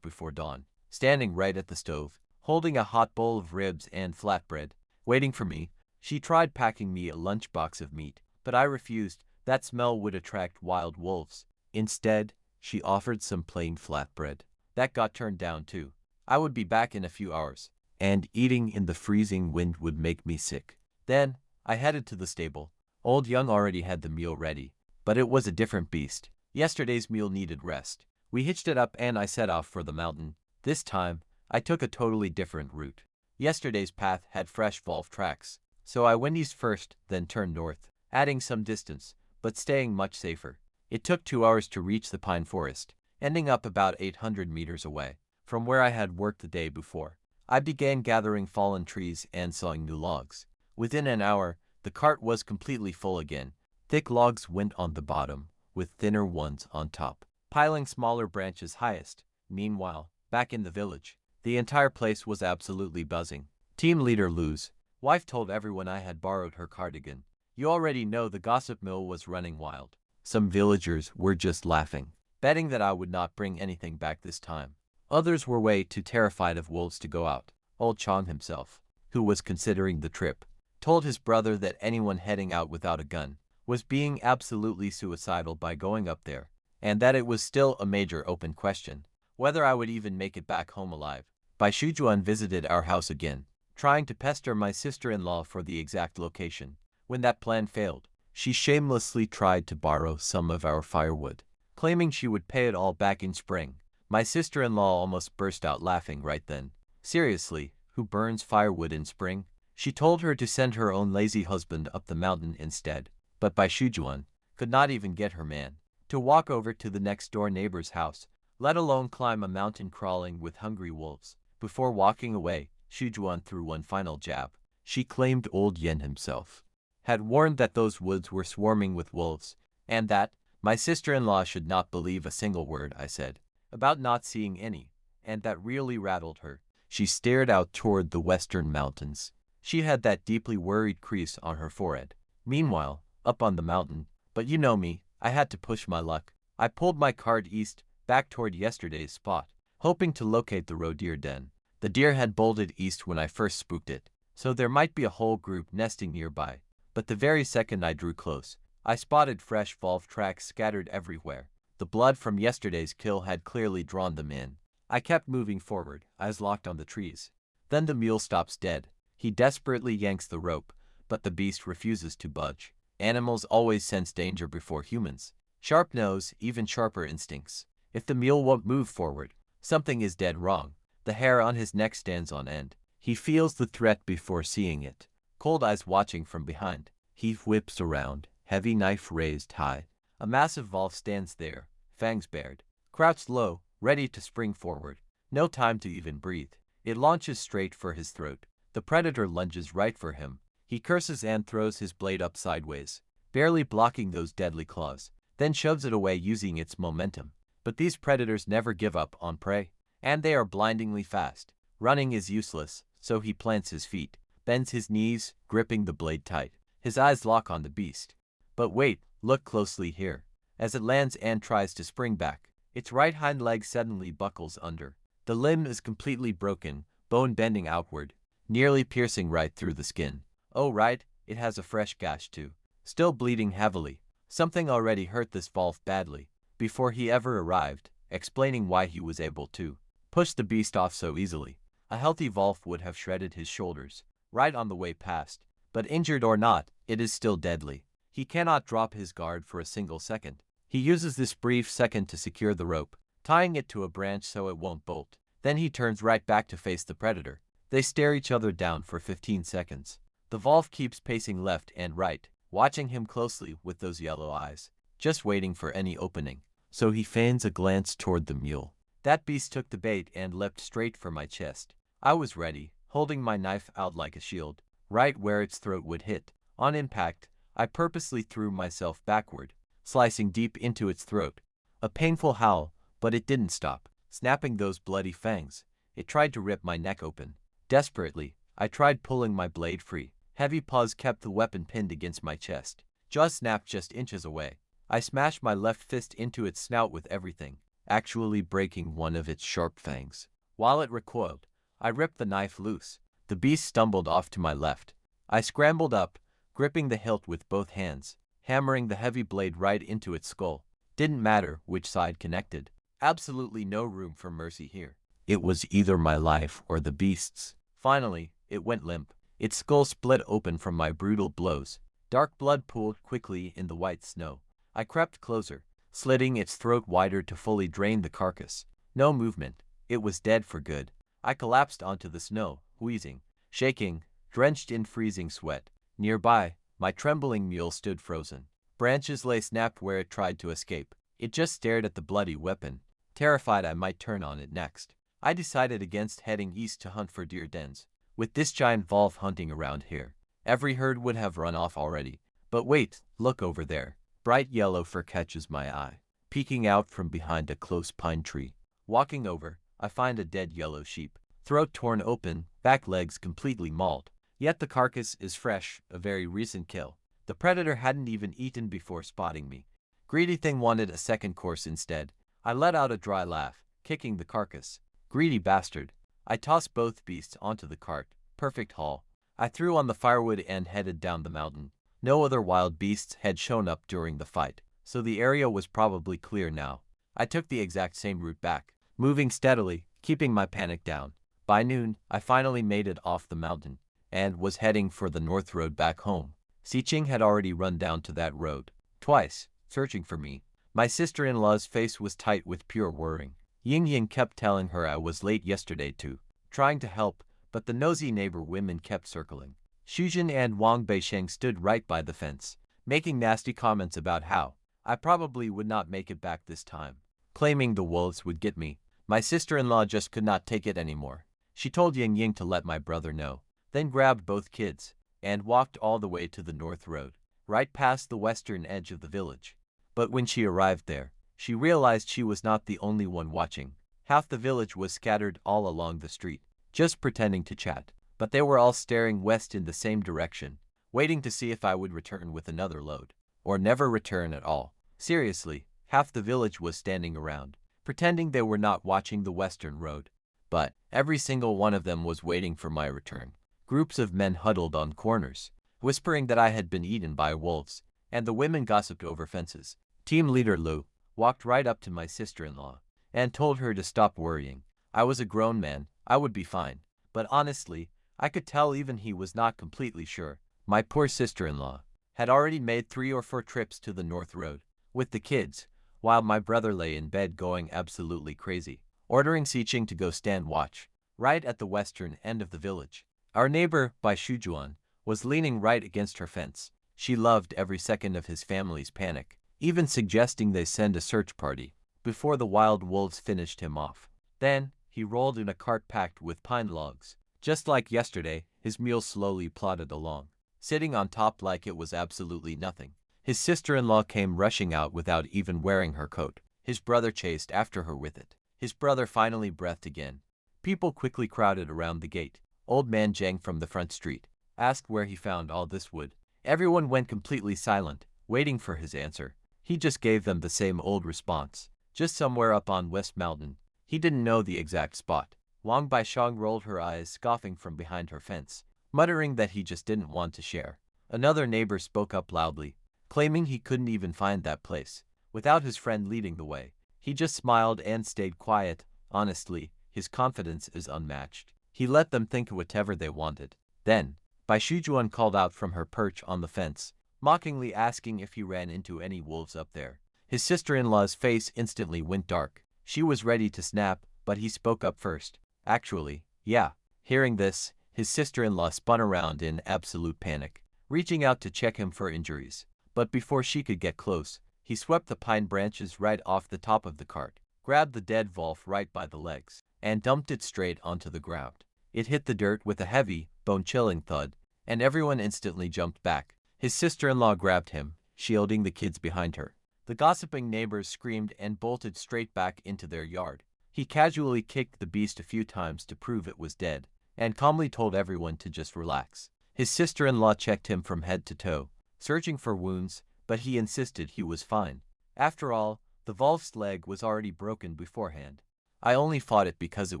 before dawn, standing right at the stove, holding a hot bowl of ribs and flatbread, waiting for me. She tried packing me a lunchbox of meat, but I refused. That smell would attract wild wolves. Instead, she offered some plain flatbread. That got turned down too. I would be back in a few hours, and eating in the freezing wind would make me sick. Then, I headed to the stable. Old Young already had the meal ready, but it was a different beast. Yesterday's meal needed rest. We hitched it up and I set off for the mountain. This time, I took a totally different route. Yesterday's path had fresh Volve tracks, so I went east first, then turned north, adding some distance, but staying much safer. It took 2 hours to reach the pine forest, ending up about 800 meters away from where I had worked the day before. I began gathering fallen trees and sawing new logs. Within an hour, the cart was completely full again. Thick logs went on the bottom, with thinner ones on top, piling smaller branches highest. Meanwhile, back in the village, the entire place was absolutely buzzing. Team leader Lu's wife told everyone I had borrowed her cardigan. You already know the gossip mill was running wild. Some villagers were just laughing, betting that I would not bring anything back this time. Others were way too terrified of wolves to go out. Old Chong himself, who was considering the trip, told his brother that anyone heading out without a gun was being absolutely suicidal by going up there, and that it was still a major open question whether I would even make it back home alive. Bai Shujuan visited our house again, trying to pester my sister-in-law for the exact location. When that plan failed, she shamelessly tried to borrow some of our firewood, claiming she would pay it all back in spring. My sister-in-law almost burst out laughing right then. Seriously, who burns firewood in spring? She told her to send her own lazy husband up the mountain instead, but Bai Shujuan could not even get her man to walk over to the next-door neighbor's house, let alone climb a mountain crawling with hungry wolves. Before walking away, Shujuan threw one final jab. She claimed old Yen himself had warned that those woods were swarming with wolves, and that my sister-in-law should not believe a single word I said about not seeing any, and that really rattled her. She stared out toward the western mountains. She had that deeply worried crease on her forehead. Meanwhile, up on the mountain, but you know me, I had to push my luck. I pulled my cart east, back toward yesterday's spot, hoping to locate the roe deer den. The deer had bolted east when I first spooked it, so there might be a whole group nesting nearby. But the very second I drew close, I spotted fresh Volve tracks scattered everywhere. The blood from yesterday's kill had clearly drawn them in. I kept moving forward, eyes locked on the trees. Then the mule stops dead. He desperately yanks the rope, but the beast refuses to budge. Animals always sense danger before humans. Sharp nose, even sharper instincts. If the mule won't move forward, something is dead wrong. The hair on his neck stands on end. He feels the threat before seeing it. Cold eyes watching from behind. He whips around, heavy knife raised high. A massive wolf stands there, fangs bared, crouched low, ready to spring forward. No time to even breathe. It launches straight for his throat. The predator lunges right for him. He curses and throws his blade up sideways, barely blocking those deadly claws, then shoves it away using its momentum. But these predators never give up on prey, and they are blindingly fast. Running is useless, so he plants his feet, bends his knees, gripping the blade tight. His eyes lock on the beast. But wait, look closely here. As it lands and tries to spring back, its right hind leg suddenly buckles under. The limb is completely broken, bone bending outward, nearly piercing right through the skin. Oh right, it has a fresh gash too, still bleeding heavily. Something already hurt this wolf badly, before he ever arrived, explaining why he was able to push the beast off so easily. A healthy wolf would have shredded his shoulders, right on the way past, but injured or not, it is still deadly. He cannot drop his guard for a single second. He uses this brief second to secure the rope, tying it to a branch so it won't bolt. Then he turns right back to face the predator. They stare each other down for 15 seconds. The wolf keeps pacing left and right, watching him closely with those yellow eyes, just waiting for any opening. So he feigns a glance toward the mule. That beast took the bait and leapt straight for my chest. I was ready, holding my knife out like a shield, right where its throat would hit. On impact, I purposely threw myself backward, slicing deep into its throat. A painful howl, but it didn't stop, snapping those bloody fangs. It tried to rip my neck open. Desperately, I tried pulling my blade free. Heavy paws kept the weapon pinned against my chest. Jaws snapped just inches away. I smashed my left fist into its snout with everything, actually breaking one of its sharp fangs. While it recoiled, I ripped the knife loose. The beast stumbled off to my left. I scrambled up, gripping the hilt with both hands, hammering the heavy blade right into its skull. Didn't matter which side connected. Absolutely no room for mercy here. It was either my life or the beast's. Finally, it went limp. Its skull split open from my brutal blows. Dark blood pooled quickly in the white snow. I crept closer, slitting its throat wider to fully drain the carcass. No movement. It was dead for good. I collapsed onto the snow, wheezing, shaking, drenched in freezing sweat. Nearby, my trembling mule stood frozen. Branches lay snapped where it tried to escape. It just stared at the bloody weapon, terrified I might turn on it next. I decided against heading east to hunt for deer dens. With this giant wolf hunting around here, every herd would have run off already. But wait, look over there. Bright yellow fur catches my eye, peeking out from behind a close pine tree. Walking over, I find a dead yellow sheep, throat torn open, back legs completely mauled. Yet the carcass is fresh, a very recent kill. The predator hadn't even eaten before spotting me. Greedy thing wanted a second course instead. I let out a dry laugh, kicking the carcass. Greedy bastard. I tossed both beasts onto the cart. Perfect haul. I threw on the firewood and headed down the mountain. No other wild beasts had shown up during the fight, so the area was probably clear now. I took the exact same route back, moving steadily, keeping my panic down. By noon, I finally made it off the mountain, and was heading for the north road back home. Siqing had already run down to that road, twice, searching for me. My sister-in-law's face was tight with pure worrying. Ying kept telling her I was late yesterday too, trying to help, but the nosy neighbor women kept circling. Shujin and Wang Beisheng stood right by the fence, making nasty comments about how I probably would not make it back this time, claiming the wolves would get me. My sister-in-law just could not take it anymore. She told Ying to let my brother know, then grabbed both kids, and walked all the way to the north road, right past the western edge of the village. But when she arrived there, she realized she was not the only one watching. Half the village was scattered all along the street, just pretending to chat, but they were all staring west in the same direction, waiting to see if I would return with another load, or never return at all. Seriously, half the village was standing around, pretending they were not watching the western road. But every single one of them was waiting for my return. Groups of men huddled on corners, whispering that I had been eaten by wolves, and the women gossiped over fences. Team leader Lu walked right up to my sister-in-law and told her to stop worrying. I was a grown man, I would be fine. but honestly, I could tell even he was not completely sure. My poor sister-in-law had already made 3 or 4 trips to the North Road with the kids, while my brother lay in bed going absolutely crazy, ordering Siching to go stand watch right at the western end of the village. Our neighbor, Bai Shujuan, was leaning right against her fence. She loved every second of his family's panic, even suggesting they send a search party before the wild wolves finished him off. Then, he rolled in a cart packed with pine logs. Just like yesterday, his mule slowly plodded along, sitting on top like it was absolutely nothing. His sister-in-law came rushing out without even wearing her coat. His brother chased after her with it. His brother finally breathed again. People quickly crowded around the gate. Old man Zhang from the front street asked where he found all this wood. Everyone went completely silent, waiting for his answer. He just gave them the same old response. Just somewhere up on West Mountain. He didn't know the exact spot. Wang Baishang rolled her eyes, scoffing from behind her fence, muttering that he just didn't want to share. Another neighbor spoke up loudly, claiming he couldn't even find that place without his friend leading the way. He just smiled and stayed quiet. Honestly, his confidence is unmatched. He let them think whatever they wanted. Then, Bai Shujuan called out from her perch on the fence, mockingly asking if he ran into any wolves up there. His sister-in-law's face instantly went dark. She was ready to snap, but he spoke up first. Actually, yeah. Hearing this, his sister-in-law spun around in absolute panic, reaching out to check him for injuries. But before she could get close, he swept the pine branches right off the top of the cart, grabbed the dead wolf right by the legs, and dumped it straight onto the ground. It hit the dirt with a heavy, bone-chilling thud, and everyone instantly jumped back. His sister-in-law grabbed him, shielding the kids behind her. The gossiping neighbors screamed and bolted straight back into their yard. He casually kicked the beast a few times to prove it was dead, and calmly told everyone to just relax. His sister-in-law checked him from head to toe, searching for wounds, but he insisted he was fine. After all, the wolf's leg was already broken beforehand. I only fought it because it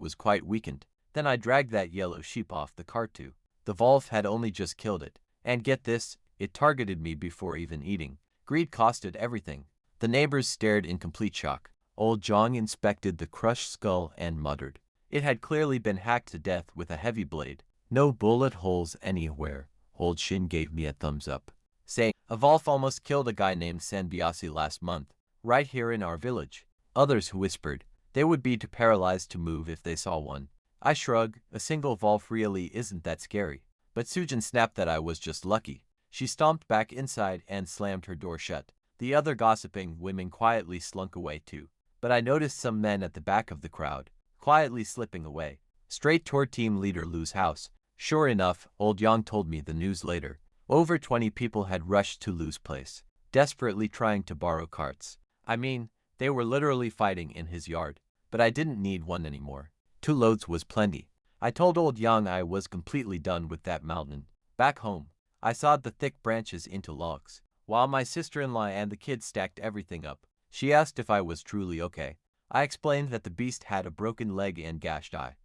was quite weakened. Then I dragged that yellow sheep off the cart too. The wolf had only just killed it, and get this, it targeted me before even eating. Greed costed everything. The neighbors stared in complete shock. Old Zhang inspected the crushed skull and muttered. It had clearly been hacked to death with a heavy blade. No bullet holes anywhere. Old Shin gave me a thumbs up, saying, a wolf almost killed a guy named Sanbiasi last month, right here in our village. Others whispered they would be too paralyzed to move if they saw one. I shrugged. A single wolf really isn't that scary. But Sujin snapped that I was just lucky. She stomped back inside and slammed her door shut. The other gossiping women quietly slunk away too. But I noticed some men at the back of the crowd, quietly slipping away, straight toward team leader Lu's house. Sure enough, old Yang told me the news later. Over 20 people had rushed to Lu's place, desperately trying to borrow carts. I mean, they were literally fighting in his yard. But I didn't need one anymore. 2 loads was plenty. I told old Yang I was completely done with that mountain. Back home, I sawed the thick branches into logs, while my sister-in-law and the kids stacked everything up. She asked if I was truly okay. I explained that the beast had a broken leg and gashed eye.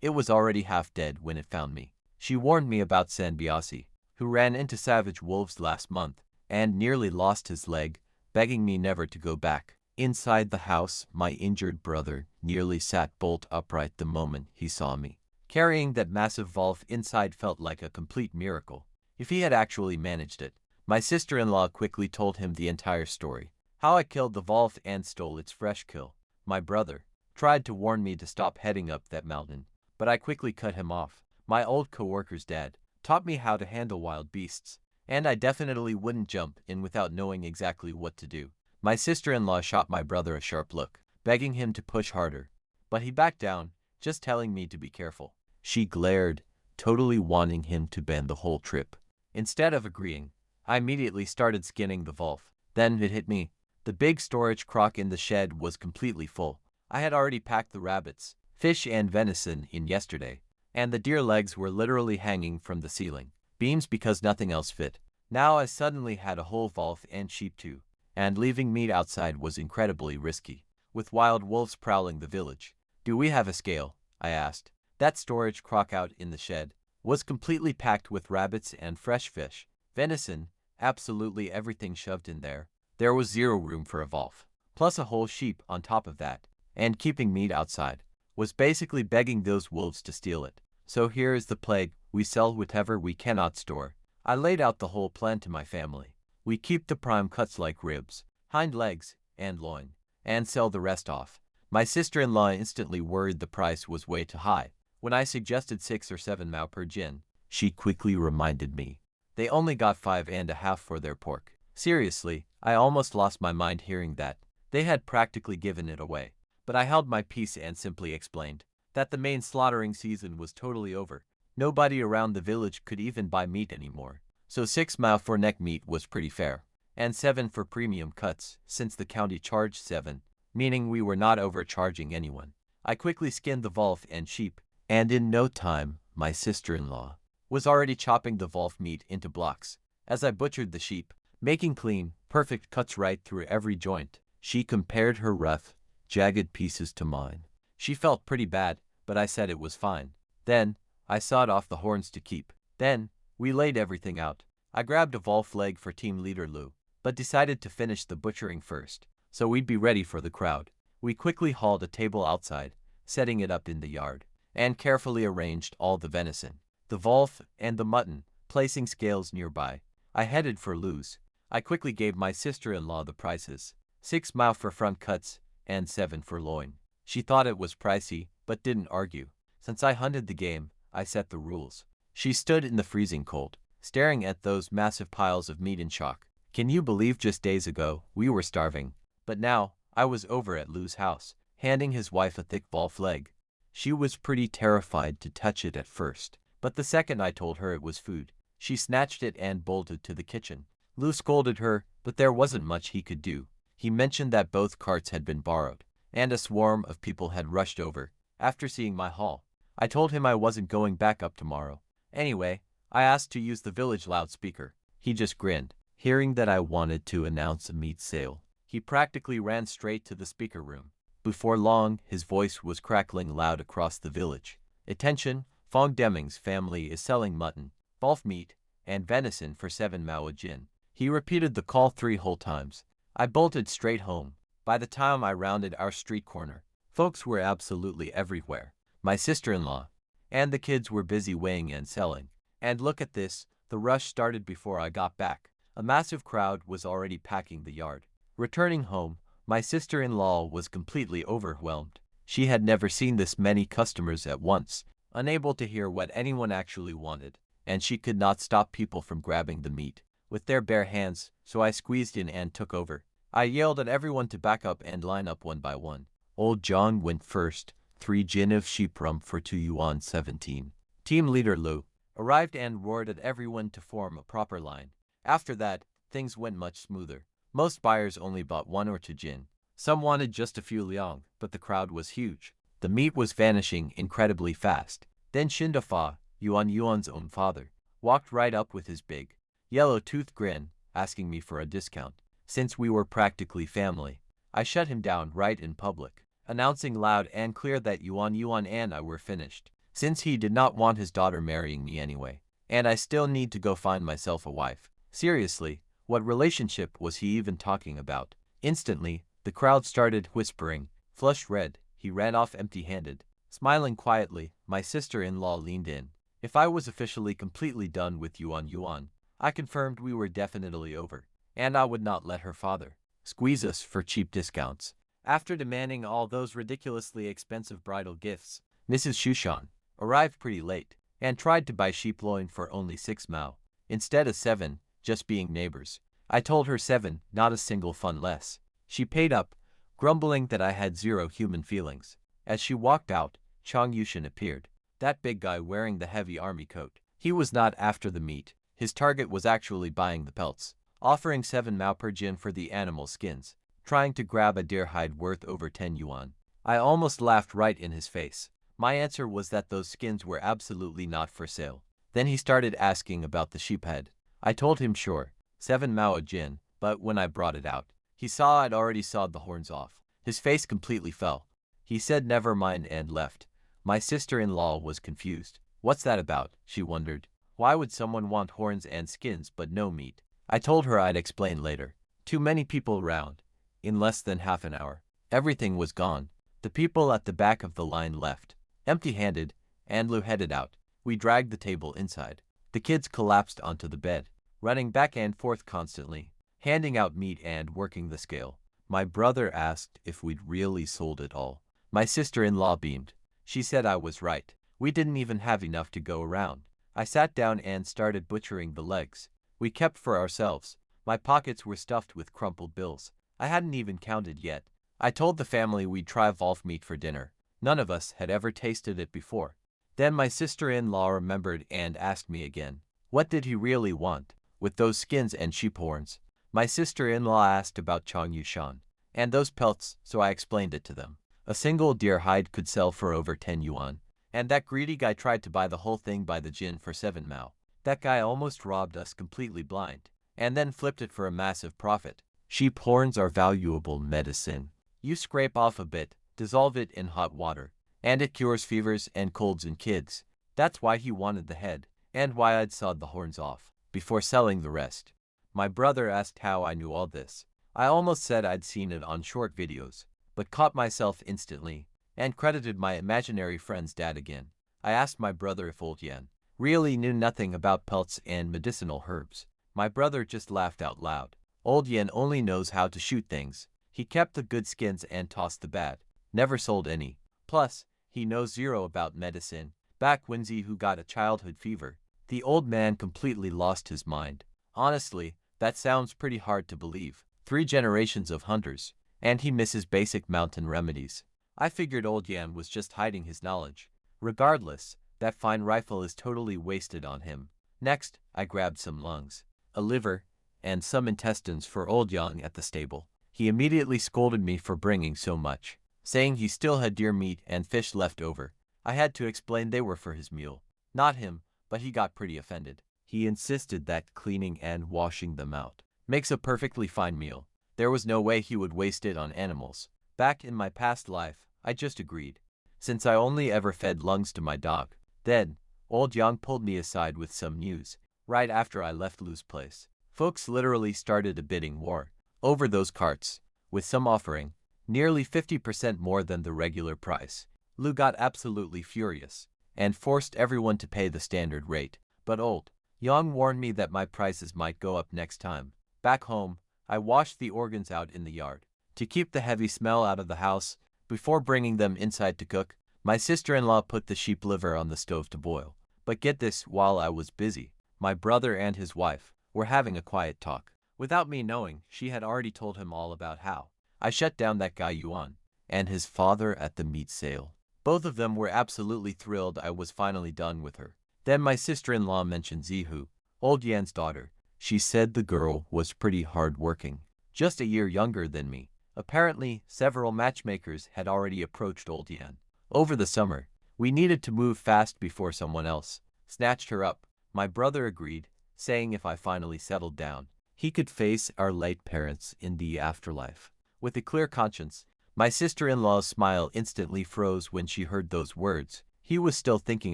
It was already half dead when it found me. She warned me about Sanbiasi, who ran into savage wolves last month and nearly lost his leg, begging me never to go back. Inside the house, my injured brother nearly sat bolt upright the moment he saw me. Carrying that massive wolf inside felt like a complete miracle, if he had actually managed it. My sister-in-law quickly told him the entire story. How I killed the wolf and stole its fresh kill. My brother tried to warn me to stop heading up that mountain, but I quickly cut him off. My old co-worker's dad taught me how to handle wild beasts, and I definitely wouldn't jump in without knowing exactly what to do. My sister-in-law shot my brother a sharp look, begging him to push harder, but he backed down, just telling me to be careful. She glared, totally wanting him to bend the whole trip. Instead of agreeing, I immediately started skinning the wolf. Then it hit me. The big storage crock in the shed was completely full. I had already packed the rabbits, fish and venison in yesterday, and the deer legs were literally hanging from the ceiling beams because nothing else fit. Now I suddenly had a whole wolf and sheep too, and leaving meat outside was incredibly risky, with wild wolves prowling the village. Do we have a scale? I asked. That storage crock out in the shed was completely packed with rabbits and fresh fish, venison, absolutely everything shoved in there. There was zero room for a wolf, plus a whole sheep on top of that, and keeping meat outside was basically begging those wolves to steal it. So here is the plague, we sell whatever we cannot store. I laid out the whole plan to my family. We keep the prime cuts like ribs, hind legs, and loin, and sell the rest off. My sister-in-law instantly worried the price was way too high. When I suggested 6 or 7 mao per jin, she quickly reminded me. They only got 5.5 for their pork. Seriously, I almost lost my mind hearing that. They had practically given it away. But I held my peace and simply explained that the main slaughtering season was totally over. Nobody around the village could even buy meat anymore. So 6 mao for neck meat was pretty fair. And 7 for premium cuts, since the county charged 7, meaning we were not overcharging anyone. I quickly skinned the wolf and sheep, and in no time, my sister-in-law was already chopping the wolf meat into blocks. As I butchered the sheep, making clean, perfect cuts right through every joint, she compared her rough, jagged pieces to mine. She felt pretty bad, but I said it was fine. Then, I sawed off the horns to keep. Then, we laid everything out. I grabbed a wolf leg for team leader Lou, but decided to finish the butchering first, so we'd be ready for the crowd. We quickly hauled a table outside, setting it up in the yard, and carefully arranged all the venison, the wolf, and the mutton, placing scales nearby. I headed for Lou's. I quickly gave my sister-in-law the prices, 6 mao for front cuts, and 7 for loin. She thought it was pricey, but didn't argue. Since I hunted the game, I set the rules. She stood in the freezing cold, staring at those massive piles of meat in shock. Can you believe just days ago, we were starving? But now, I was over at Lou's house, handing his wife a thick wolf leg. She was pretty terrified to touch it at first, but the second I told her it was food, she snatched it and bolted to the kitchen. Lou scolded her, but there wasn't much he could do. He mentioned that both carts had been borrowed, and a swarm of people had rushed over. After seeing my haul, I told him I wasn't going back up tomorrow. Anyway, I asked to use the village loudspeaker. He just grinned. Hearing that I wanted to announce a meat sale, he practically ran straight to the speaker room. Before long, his voice was crackling loud across the village. Attention, Fong Deming's family is selling mutton, wolf meat, and venison for 7 mao a jin. He repeated the call 3 whole times. I bolted straight home. By the time I rounded our street corner, folks were absolutely everywhere. My sister-in-law and the kids were busy weighing and selling. And look at this, the rush started before I got back. A massive crowd was already packing the yard. Returning home, my sister-in-law was completely overwhelmed. She had never seen this many customers at once, unable to hear what anyone actually wanted, and she could not stop people from grabbing the meat with their bare hands, so I squeezed in and took over. I yelled at everyone to back up and line up one by one. Old John went first, 3 jin of sheep rump for 2 yuan 17. Team leader Lou arrived and roared at everyone to form a proper line. After that, things went much smoother. Most buyers only bought 1 or 2 jin. Some wanted just a few liang, but the crowd was huge. The meat was vanishing incredibly fast. Then Shindafa, Yuan's own father, walked right up with his big, yellow-toothed grin, asking me for a discount. Since we were practically family, I shut him down right in public, announcing loud and clear that Yuan and I were finished, since he did not want his daughter marrying me anyway, and I still need to go find myself a wife. Seriously, what relationship was he even talking about? Instantly, the crowd started whispering. Flushed red, he ran off empty-handed. Smiling quietly, my sister-in-law leaned in. If I was officially completely done with Yuan, I confirmed we were definitely over, and I would not let her father squeeze us for cheap discounts. After demanding all those ridiculously expensive bridal gifts, Mrs. Shushan arrived pretty late and tried to buy sheep loin for only 6 mao, instead of 7, just being neighbors. I told her 7, not a single fun less. She paid up, grumbling that I had 0 human feelings. As she walked out, Chang Yushin appeared, that big guy wearing the heavy army coat. He was not after the meat. His target was actually buying the pelts, offering 7 mao per jin for the animal skins, trying to grab a deer hide worth over 10 yuan. I almost laughed right in his face. My answer was that those skins were absolutely not for sale. Then he started asking about the sheep head. I told him sure, 7 mao a jin, but when I brought it out, he saw I'd already sawed the horns off. His face completely fell. He said never mind and left. My sister-in-law was confused. What's that about? She wondered. Why would someone want horns and skins but no meat? I told her I'd explain later. Too many people around. In less than half an hour, everything was gone. The people at the back of the line left, empty-handed, and Lou headed out. We dragged the table inside. The kids collapsed onto the bed, running back and forth constantly, handing out meat and working the scale. My brother asked if we'd really sold it all. My sister-in-law beamed. She said I was right. We didn't even have enough to go around. I sat down and started butchering the legs. We kept for ourselves. My pockets were stuffed with crumpled bills. I hadn't even counted yet. I told the family we'd try wolf meat for dinner. None of us had ever tasted it before. Then my sister-in-law remembered and asked me again. What did he really want with those skins and sheep horns? My sister-in-law asked about Chong Yushan and those pelts, so I explained it to them. A single deer hide could sell for over 10 yuan, and that greedy guy tried to buy the whole thing by the jin for 7 mao. That guy almost robbed us completely blind, and then flipped it for a massive profit. Sheep horns are valuable medicine. You scrape off a bit, dissolve it in hot water, and it cures fevers and colds in kids. That's why he wanted the head, and why I'd sawed the horns off, before selling the rest. My brother asked how I knew all this. I almost said I'd seen it on short videos, but caught myself instantly, and credited my imaginary friend's dad again. I asked my brother if Old Yan really knew nothing about pelts and medicinal herbs. My brother just laughed out loud. Old Yan only knows how to shoot things. He kept the good skins and tossed the bad. Never sold any. Plus, he knows zero about medicine. Back when Zihu got a childhood fever, the old man completely lost his mind. Honestly, that sounds pretty hard to believe. 3 generations of hunters, and he misses basic mountain remedies. I figured Old Yan was just hiding his knowledge. Regardless, that fine rifle is totally wasted on him. Next, I grabbed some lungs, a liver, and some intestines for Old Yang at the stable. He immediately scolded me for bringing so much, saying he still had deer meat and fish left over. I had to explain they were for his mule, not him, but he got pretty offended. He insisted that cleaning and washing them out makes a perfectly fine meal. There was no way he would waste it on animals. Back in my past life, I just agreed, since I only ever fed lungs to my dog. Then, Old Yang pulled me aside with some news, right after I left Lou's place. Folks literally started a bidding war over those carts, with some offering nearly 50% more than the regular price. Lou got absolutely furious, and forced everyone to pay the standard rate. But Old Yang warned me that my prices might go up next time. Back home, I washed the organs out in the yard to keep the heavy smell out of the house. Before bringing them inside to cook, my sister-in-law put the sheep liver on the stove to boil. But get this, while I was busy, my brother and his wife were having a quiet talk. Without me knowing, she had already told him all about how I shut down that guy Yuan and his father at the meat sale. Both of them were absolutely thrilled I was finally done with her. Then my sister-in-law mentioned Zihu, Old Yan's daughter. She said the girl was pretty hard-working, just a year younger than me. Apparently, several matchmakers had already approached Old Yan. Over the summer, we needed to move fast before someone else snatched her up. My brother agreed, saying if I finally settled down, he could face our late parents in the afterlife with a clear conscience. My sister-in-law's smile instantly froze when she heard those words. He was still thinking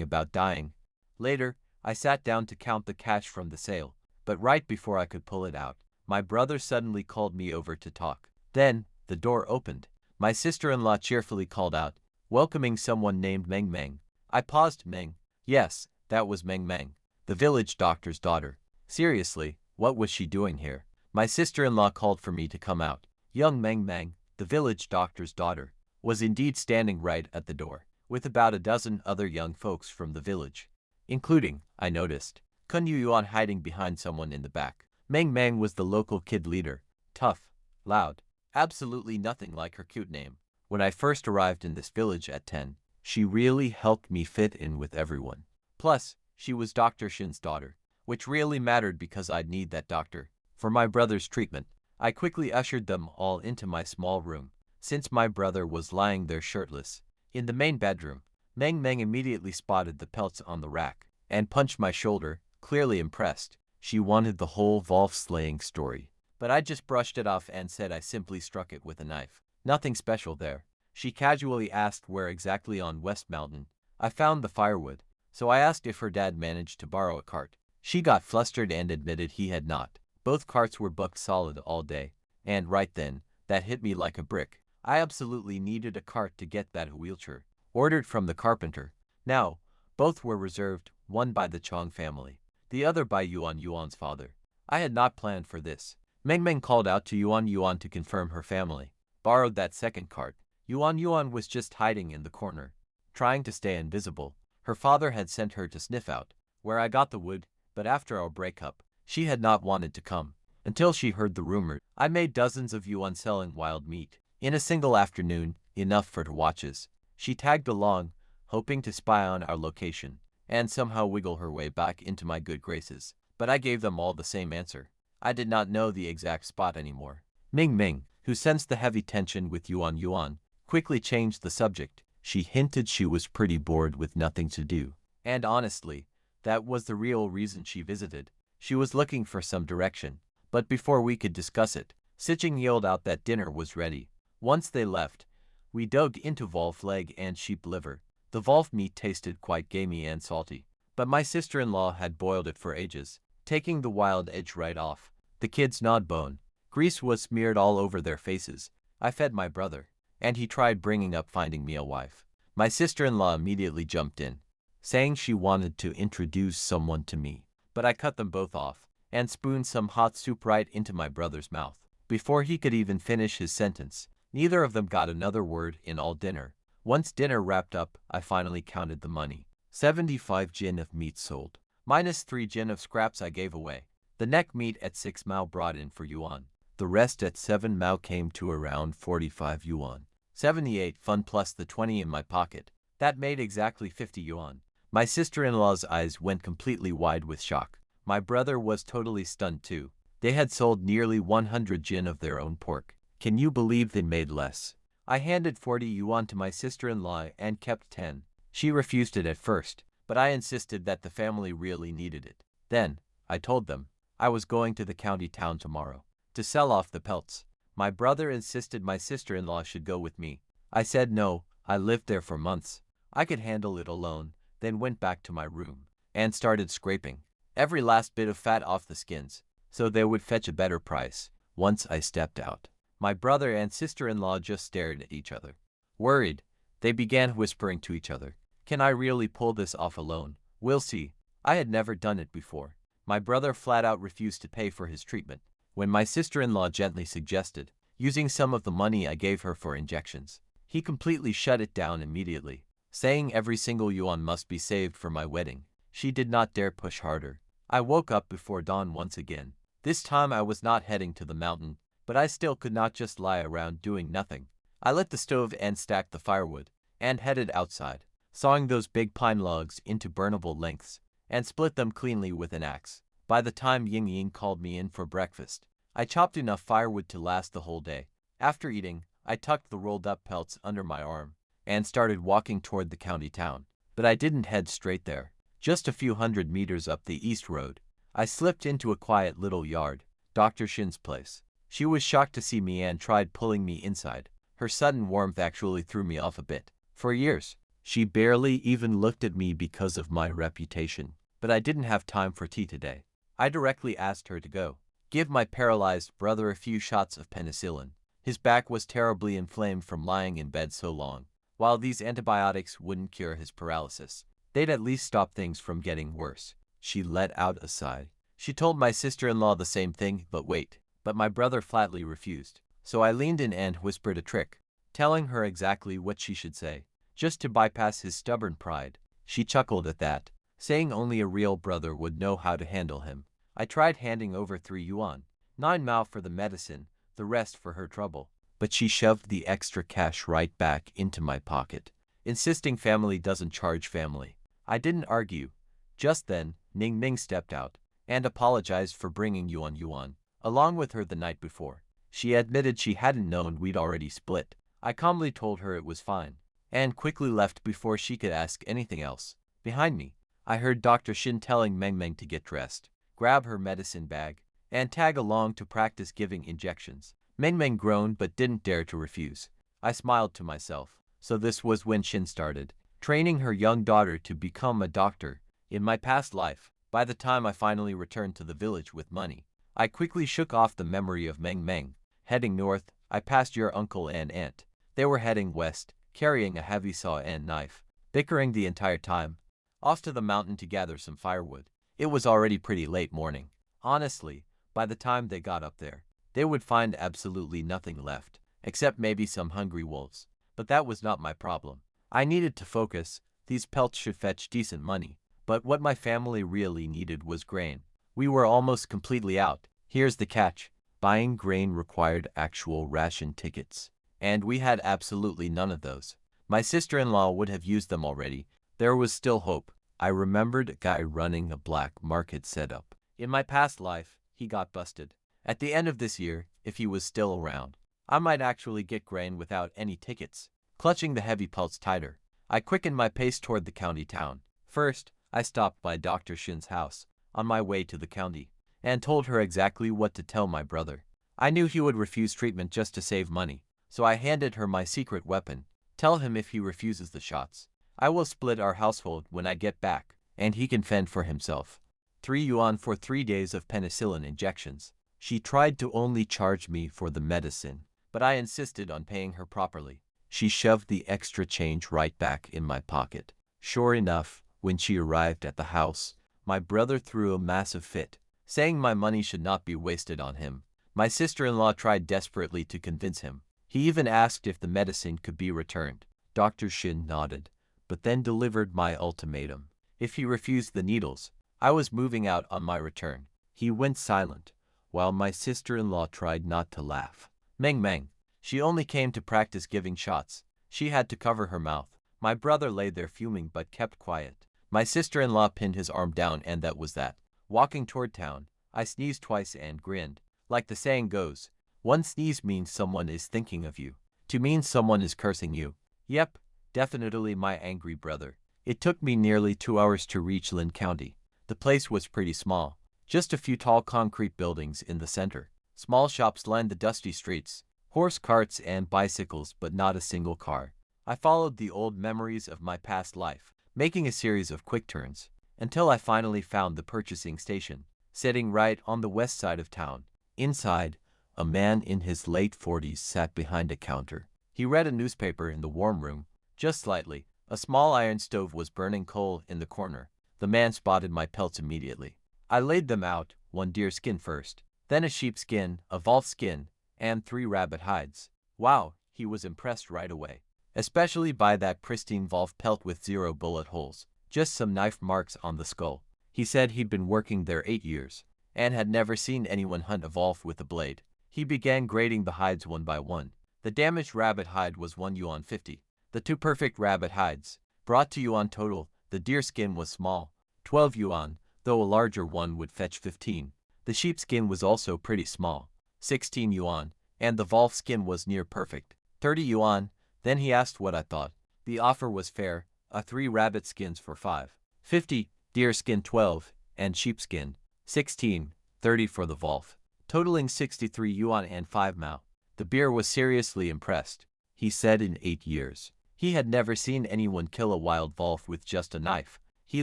about dying. Later, I sat down to count the cash from the sale, but right before I could pull it out, my brother suddenly called me over to talk. Then, the door opened. My sister-in-law cheerfully called out, welcoming someone named Meng Meng. I paused. Meng? Yes, that was Meng Meng, the village doctor's daughter. Seriously, what was she doing here? My sister-in-law called for me to come out. Young Meng Meng, the village doctor's daughter, was indeed standing right at the door, with about a dozen other young folks from the village, including, I noticed, Kun Yuan hiding behind someone in the back. Meng Meng was the local kid leader, tough, loud, absolutely nothing like her cute name. When I first arrived in this village at 10, she really helped me fit in with everyone. Plus, she was Dr. Shin's daughter, which really mattered because I'd need that doctor for my brother's treatment. I quickly ushered them all into my small room, since my brother was lying there shirtless. In the main bedroom, Meng Meng immediately spotted the pelts on the rack and punched my shoulder, clearly impressed. She wanted the whole wolf-slaying story, but I just brushed it off and said I simply struck it with a knife. Nothing special there. She casually asked where exactly on West Mountain I found the firewood, so I asked if her dad managed to borrow a cart. She got flustered and admitted he had not. Both carts were booked solid all day, and right then, that hit me like a brick. I absolutely needed a cart to get that wheelchair ordered from the carpenter. Now, Both were reserved, one by the Chong family, the other by Yuan Yuan's father. I had not planned for this. Meng Meng called out to Yuan Yuan to confirm her family. Borrowed that second cart. Yuan Yuan was just hiding in the corner, trying to stay invisible. Her father had sent her to sniff out where I got the wood, but after our breakup, she had not wanted to come until she heard the rumor. I made dozens of yuan selling wild meat in a single afternoon, enough for 2 watches. She tagged along, hoping to spy on our location and somehow wiggle her way back into my good graces. But I gave them all the same answer. I did not know the exact spot anymore. Ming Ming, who sensed the heavy tension with Yuan Yuan, quickly changed the subject. She hinted she was pretty bored with nothing to do. And honestly, that was the real reason she visited. She was looking for some direction. But before we could discuss it, Siching yelled out that dinner was ready. Once they left, we dug into wolf leg and sheep liver. The wolf meat tasted quite gamey and salty, but my sister-in-law had boiled it for ages, taking the wild edge right off. The kids gnawed bone. Grease was smeared all over their faces. I fed my brother, and he tried bringing up finding me a wife. My sister-in-law immediately jumped in, saying she wanted to introduce someone to me, but I cut them both off and spooned some hot soup right into my brother's mouth. Before he could even finish his sentence, neither of them got another word in all dinner. Once dinner wrapped up, I finally counted the money. 75 jin of meat sold, minus 3 jin of scraps I gave away. The neck meat at 6 mao brought in for yuan. The rest at 7 mao came to around 45 yuan. 78 fun plus the 20 in my pocket. That made exactly 50 yuan. My sister-in-law's eyes went completely wide with shock. My brother was totally stunned too. They had sold nearly 100 jin of their own pork. Can you believe they made less? I handed 40 yuan to my sister-in-law and kept 10. She refused it at first, but I insisted that the family really needed it. Then, I told them, I was going to the county town tomorrow to sell off the pelts. My brother insisted my sister-in-law should go with me. I said no, I lived there for months. I could handle it alone, then went back to my room and started scraping every last bit of fat off the skins, so they would fetch a better price. Once I stepped out, my brother and sister-in-law just stared at each other. Worried, they began whispering to each other, "Can I really pull this off alone? We'll see." I had never done it before. My brother flat out refused to pay for his treatment. When my sister-in-law gently suggested using some of the money I gave her for injections, he completely shut it down immediately, saying every single yuan must be saved for my wedding. She did not dare push harder. I woke up before dawn once again. This time I was not heading to the mountain, but I still could not just lie around doing nothing. I lit the stove and stacked the firewood, and headed outside, sawing those big pine logs into burnable lengths, and split them cleanly with an axe. By the time Ying Ying called me in for breakfast, I chopped enough firewood to last the whole day. After eating, I tucked the rolled-up pelts under my arm and started walking toward the county town. But I didn't head straight there. Just a few hundred meters up the east road, I slipped into a quiet little yard, Dr. Shin's place. She was shocked to see me and tried pulling me inside. Her sudden warmth actually threw me off a bit. For years, she barely even looked at me because of my reputation. But I didn't have time for tea today. I directly asked her to go give my paralyzed brother a few shots of penicillin. His back was terribly inflamed from lying in bed so long. While these antibiotics wouldn't cure his paralysis, they'd at least stop things from getting worse. She let out a sigh. She told my sister-in-law the same thing, but my brother flatly refused. So I leaned in and whispered a trick, telling her exactly what she should say, just to bypass his stubborn pride. She chuckled at that, saying only a real brother would know how to handle him. I tried handing over 3 yuan, 9 mao for the medicine, the rest for her trouble, but she shoved the extra cash right back into my pocket, insisting family doesn't charge family. I didn't argue. Just then, Ning Ning stepped out and apologized for bringing Yuan Yuan along with her the night before. She admitted she hadn't known we'd already split. I calmly told her it was fine and quickly left before she could ask anything else. Behind me, I heard Dr. Shin telling Meng Meng to get dressed, grab her medicine bag, and tag along to practice giving injections. Meng Meng groaned but didn't dare to refuse. I smiled to myself. So this was when Shin started training her young daughter to become a doctor. In my past life, by the time I finally returned to the village with money, I quickly shook off the memory of Meng Meng. Heading north, I passed your uncle and aunt. They were heading west, carrying a heavy saw and knife, bickering the entire time. off to the mountain to gather some firewood. It was already pretty late morning. Honestly, by the time they got up there, they would find absolutely nothing left, except maybe some hungry wolves. But that was not my problem. I needed to focus. These pelts should fetch decent money. But what my family really needed was grain. We were almost completely out. Here's the catch. Buying grain required actual ration tickets. And we had absolutely none of those. My sister-in-law would have used them already. There was still hope. I remembered a guy running a black market setup. In my past life, he got busted. At the end of this year, if he was still around, I might actually get grain without any tickets. Clutching the heavy pelts tighter, I quickened my pace toward the county town. First, I stopped by Dr. Shin's house on my way to the county and told her exactly what to tell my brother. I knew he would refuse treatment just to save money, so I handed her my secret weapon. Tell him if he refuses the shots, I will split our household when I get back, and he can fend for himself. 3 yuan for 3 days of penicillin injections. She tried to only charge me for the medicine, but I insisted on paying her properly. She shoved the extra change right back in my pocket. Sure enough, when she arrived at the house, my brother threw a massive fit, saying my money should not be wasted on him. My sister-in-law tried desperately to convince him. He even asked if the medicine could be returned. Dr. Shin nodded, but then delivered my ultimatum. If he refused the needles, I was moving out on my return. He went silent, while my sister-in-law tried not to laugh. Meng Meng. She only came to practice giving shots. She had to cover her mouth. My brother lay there fuming but kept quiet. My sister-in-law pinned his arm down and that was that. Walking toward town, I sneezed twice and grinned. Like the saying goes, one sneeze means someone is thinking of you. To mean someone is cursing you. Yep, definitely my angry brother. It took me nearly 2 hours to reach Lin County. The place was pretty small. Just a few tall concrete buildings in the center. Small shops lined the dusty streets. Horse carts and bicycles, but not a single car. I followed the old memories of my past life, making a series of quick turns, until I finally found the purchasing station, sitting right on the west side of town. Inside, a man in his late 40s sat behind a counter. He read a newspaper in the warm room. Just slightly, a small iron stove was burning coal in the corner. The man spotted my pelts immediately. I laid them out, 1 deer skin first, then a sheep skin, a wolf skin, and 3 rabbit hides. Wow, he was impressed right away. Especially by that pristine wolf pelt with 0 bullet holes, just some knife marks on the skull. He said he'd been working there 8 years, and had never seen anyone hunt a wolf with a blade. He began grading the hides one by one. The damaged rabbit hide was 1 yuan 50. The 2 perfect rabbit hides, brought to yuan total. The deer skin was small, 12 yuan, though a larger one would fetch 15. The sheep skin was also pretty small, 16 yuan, and the wolf skin was near perfect, 30 yuan. Then he asked what I thought. The offer was fair, 3 rabbit skins for 5.50, deer skin 12, and sheep skin 16, 30 for the wolf, totaling 63 yuan and 5 mao. The bear was seriously impressed. He said in 8 years, he had never seen anyone kill a wild wolf with just a knife. He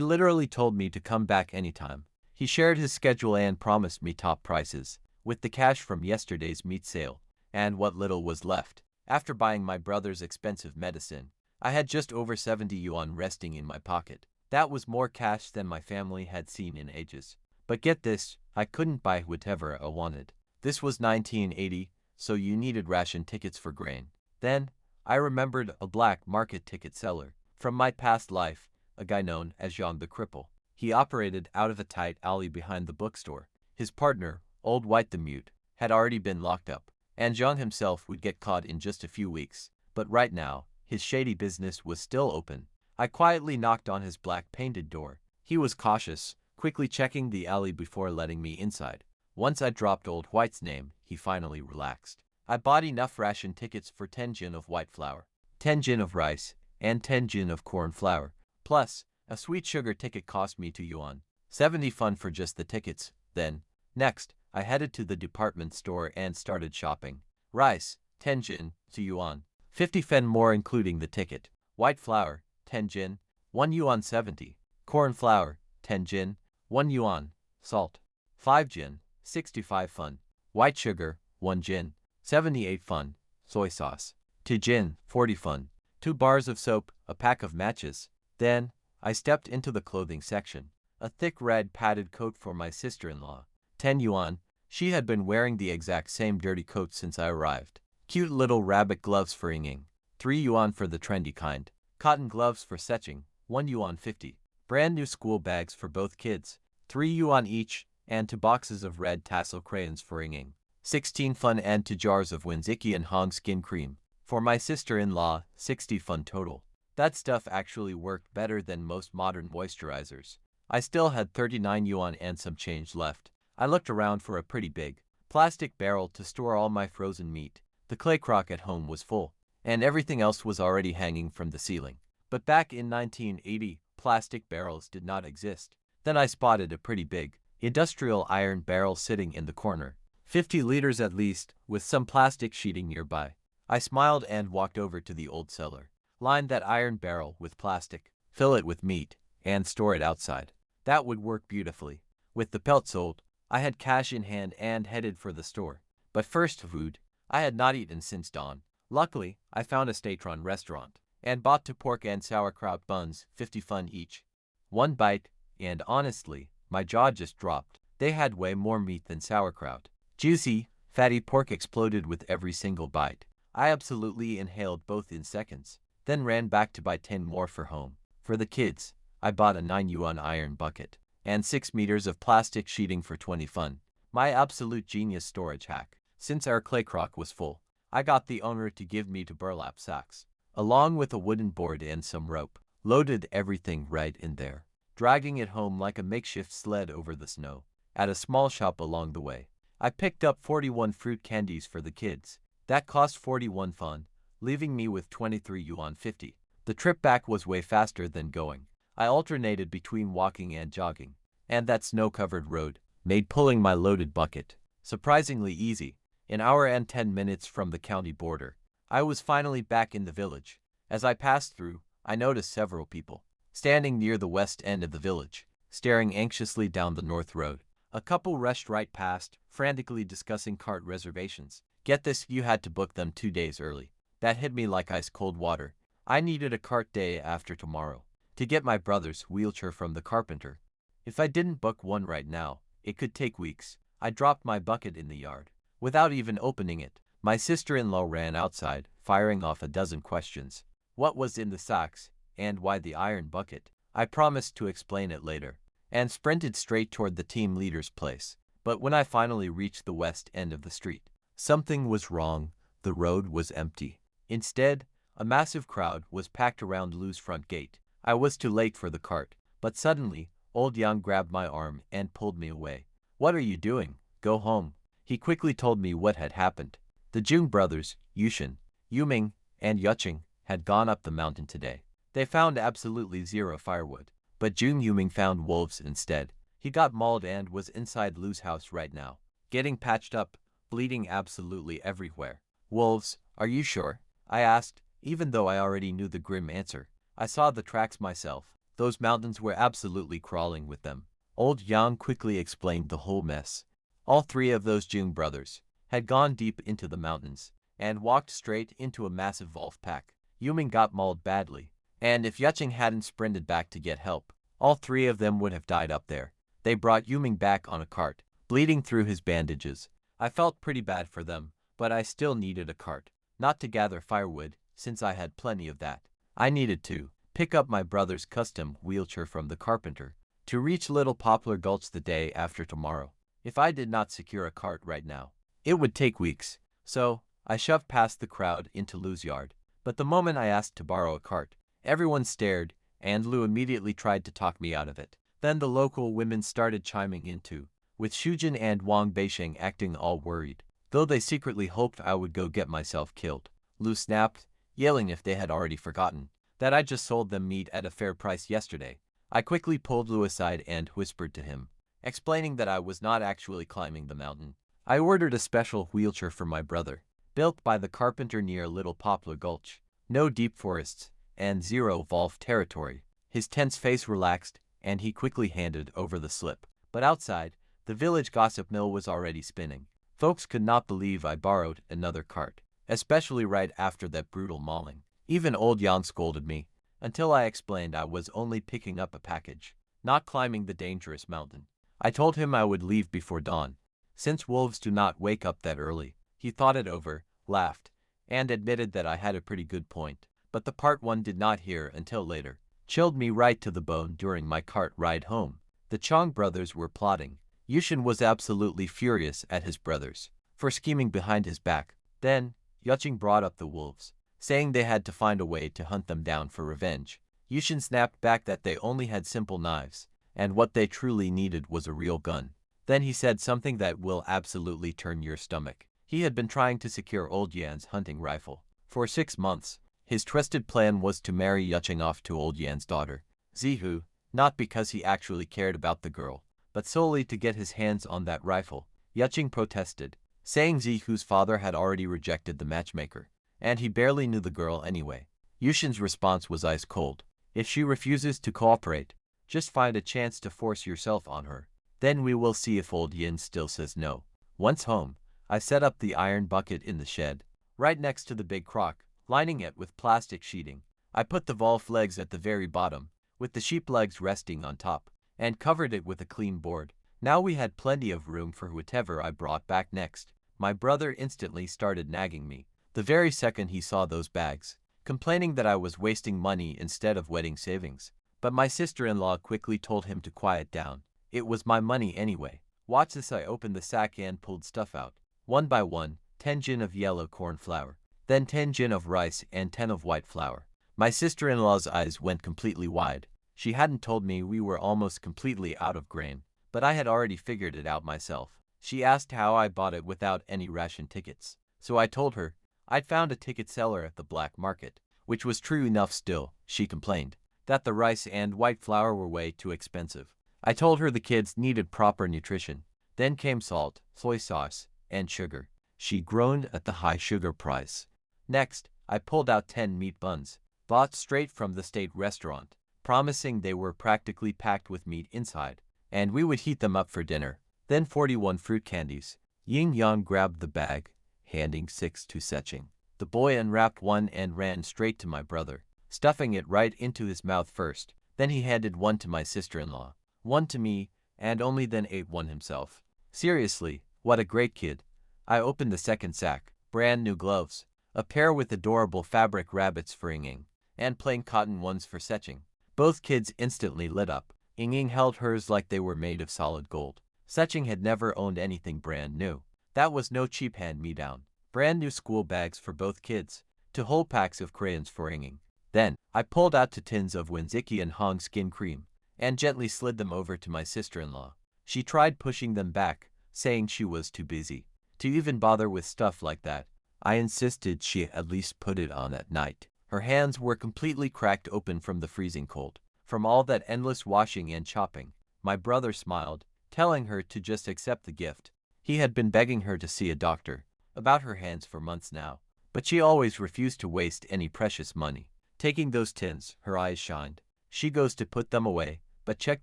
literally told me to come back anytime. He shared his schedule and promised me top prices, with the cash from yesterday's meat sale, and what little was left. After buying my brother's expensive medicine, I had just over 70 yuan resting in my pocket. That was more cash than my family had seen in ages. But get this, I couldn't buy whatever I wanted. This was 1980, so you needed ration tickets for grain. Then, I remembered a black market ticket seller from my past life, a guy known as Zhang the Cripple. He operated out of a tight alley behind the bookstore. His partner, Old White the Mute, had already been locked up, and Zhang himself would get caught in just a few weeks. But right now, his shady business was still open. I quietly knocked on his black-painted door. He was cautious, quickly checking the alley before letting me inside. Once I dropped Old White's name, he finally relaxed. I bought enough ration tickets for 10 jin of white flour, 10 jin of rice, and 10 jin of corn flour. Plus, a sweet sugar ticket cost me 2 yuan. 70 fun for just the tickets. Then, next, I headed to the department store and started shopping. Rice, 10 jin, 2 yuan. 50 fen more including the ticket. White flour, 10 jin, 1 yuan 70. Corn flour, 10 jin, 1 yuan. Salt, 5 jin, 65 fun. White sugar, 1 jin, 78 fun. Soy sauce, 2 jin, 40 fun. 2 bars of soap, a pack of matches. Then, I stepped into the clothing section. A thick red padded coat for my sister-in-law. 10 yuan. She had been wearing the exact same dirty coat since I arrived. Cute little rabbit gloves for Yinging. 3 yuan for the trendy kind. Cotton gloves for Setching. 1 yuan 50. Brand new school bags for both kids. 3 yuan each, and 2 boxes of red tassel crayons for Yinging. 16 fun and 2 jars of Winziki and Hong skin cream. For my sister-in-law, 60 fun total. That stuff actually worked better than most modern moisturizers. I still had 39 yuan and some change left. I looked around for a pretty big plastic barrel to store all my frozen meat. The clay crock at home was full, and everything else was already hanging from the ceiling. But back in 1980, plastic barrels did not exist. Then I spotted a pretty big industrial iron barrel sitting in the corner. 50 liters at least, with some plastic sheeting nearby. I smiled and walked over to the old cellar. Line that iron barrel with plastic, fill it with meat, and store it outside. That would work beautifully. With the pelt sold, I had cash in hand and headed for the store. But first food. I had not eaten since dawn. Luckily, I found a Statron restaurant, and bought 2 pork and sauerkraut buns, 50 fun each. One bite, and honestly, my jaw just dropped. They had way more meat than sauerkraut. Juicy, fatty pork exploded with every single bite. I absolutely inhaled both in seconds, then ran back to buy 10 more for home. For the kids, I bought a 9 yuan iron bucket, and 6 meters of plastic sheeting for 20 fun. My absolute genius storage hack. Since our clay crock was full, I got the owner to give me 2 burlap sacks, along with a wooden board and some rope. Loaded everything right in there, dragging it home like a makeshift sled over the snow. At a small shop along the way, I picked up 41 fruit candies for the kids. That cost 41 fun, leaving me with 23 yuan 50. The trip back was way faster than going. I alternated between walking and jogging, and that snow-covered road made pulling my loaded bucket surprisingly easy. An hour and 10 minutes from the county border, I was finally back in the village. As I passed through, I noticed several people standing near the west end of the village, staring anxiously down the north road. A couple rushed right past, frantically discussing cart reservations. Get this, you had to book them 2 days early. That hit me like ice-cold water. I needed a cart day after tomorrow to get my brother's wheelchair from the carpenter. If I didn't book one right now, it could take weeks. I dropped my bucket in the yard. Without even opening it, my sister-in-law ran outside, firing off a dozen questions. What was in the sacks, and why the iron bucket? I promised to explain it later, and sprinted straight toward the team leader's place. But when I finally reached the west end of the street, something was wrong. The road was empty. Instead, a massive crowd was packed around Lou's front gate. I was too late for the cart, but suddenly, old Yang grabbed my arm and pulled me away. What are you doing? Go home. He quickly told me what had happened. The Jung brothers, Yushin, Yuming, and Yuching, had gone up the mountain today. They found absolutely zero firewood, but Jung Yuming found wolves instead. He got mauled and was inside Lu's house right now, getting patched up, bleeding absolutely everywhere. Wolves, are you sure? I asked, even though I already knew the grim answer. I saw the tracks myself. Those mountains were absolutely crawling with them. Old Yang quickly explained the whole mess. All 3 of those Jung brothers had gone deep into the mountains and walked straight into a massive wolf pack. Yuming got mauled badly, and if Yuching hadn't sprinted back to get help, all 3 of them would have died up there. They brought Yuming back on a cart, bleeding through his bandages. I felt pretty bad for them, but I still needed a cart, not to gather firewood, since I had plenty of that. I needed to pick up my brother's custom wheelchair from the carpenter to reach Little Poplar Gulch the day after tomorrow. If I did not secure a cart right now, it would take weeks. So, I shoved past the crowd into Lu's yard. But the moment I asked to borrow a cart, everyone stared, and Lu immediately tried to talk me out of it. Then the local women started chiming in too, with Shujin and Wang Beisheng acting all worried, though they secretly hoped I would go get myself killed. Lu snapped, yelling if they had already forgotten that I just sold them meat at a fair price yesterday. I quickly pulled Lu aside and whispered to him, explaining that I was not actually climbing the mountain. I ordered a special wheelchair for my brother, built by the carpenter near Little Poplar Gulch. No deep forests, and zero wolf territory. His tense face relaxed, and he quickly handed over the slip. But outside, the village gossip mill was already spinning. Folks could not believe I borrowed another cart, especially right after that brutal mauling. Even old Yang scolded me, until I explained I was only picking up a package, not climbing the dangerous mountain. I told him I would leave before dawn. Since wolves do not wake up that early, he thought it over, laughed, and admitted that I had a pretty good point. But the part one did not hear until later chilled me right to the bone during my cart ride home. The Chong brothers were plotting. Yushin was absolutely furious at his brothers for scheming behind his back. Then, Yuching brought up the wolves, saying they had to find a way to hunt them down for revenge. Yushin snapped back that they only had simple knives, and what they truly needed was a real gun. Then he said something that will absolutely turn your stomach. He had been trying to secure Old Yan's hunting rifle for 6 months. His twisted plan was to marry Yuching off to Old Yan's daughter, Zihu, not because he actually cared about the girl, but solely to get his hands on that rifle. Yuching protested, saying Zihu's father had already rejected the matchmaker, and he barely knew the girl anyway. Yushin's response was ice cold. If she refuses to cooperate, just find a chance to force yourself on her. Then we will see if Old Yin still says no. Once home, I set up the iron bucket in the shed, right next to the big crock, lining it with plastic sheeting. I put the wolf legs at the very bottom, with the sheep legs resting on top, and covered it with a clean board. Now we had plenty of room for whatever I brought back next. My brother instantly started nagging me, the very second he saw those bags, complaining that I was wasting money instead of wedding savings. But my sister-in-law quickly told him to quiet down. It was my money anyway. Watch this. I opened the sack and pulled stuff out. One by one, 10 gin of yellow corn flour, then 10 gin of rice and 10 of white flour. My sister-in-law's eyes went completely wide. She hadn't told me we were almost completely out of grain, but I had already figured it out myself. She asked how I bought it without any ration tickets, so I told her I'd found a ticket seller at the black market, which was true enough. Still, she complained that the rice and white flour were way too expensive. I told her the kids needed proper nutrition. Then came salt, soy sauce, and sugar. She groaned at the high sugar price. Next, I pulled out 10 meat buns, bought straight from the state restaurant, promising they were practically packed with meat inside, and we would heat them up for dinner. Then 41 fruit candies. Yin Yang grabbed the bag, handing 6 to Seching. The boy unwrapped one and ran straight to my brother, stuffing it right into his mouth first. Then he handed one to my sister-in-law, one to me, and only then ate one himself. Seriously, what a great kid. I opened the second sack. Brand new gloves, a pair with adorable fabric rabbits for Ying, and plain cotton ones for Seching. Both kids instantly lit up. Ying held hers like they were made of solid gold. Seching had never owned anything brand new. That was no cheap hand-me-down. Brand new school bags for both kids, 2 whole packs of crayons for Ying. Then, I pulled out 2 tins of Wenziki and Hong skin cream, and gently slid them over to my sister-in-law. She tried pushing them back, saying she was too busy to even bother with stuff like that. I insisted she at least put it on at night. Her hands were completely cracked open from the freezing cold, from all that endless washing and chopping. My brother smiled, telling her to just accept the gift. He had been begging her to see a doctor about her hands for months now, but she always refused to waste any precious money. Taking those tins, her eyes shined. She goes to put them away, but check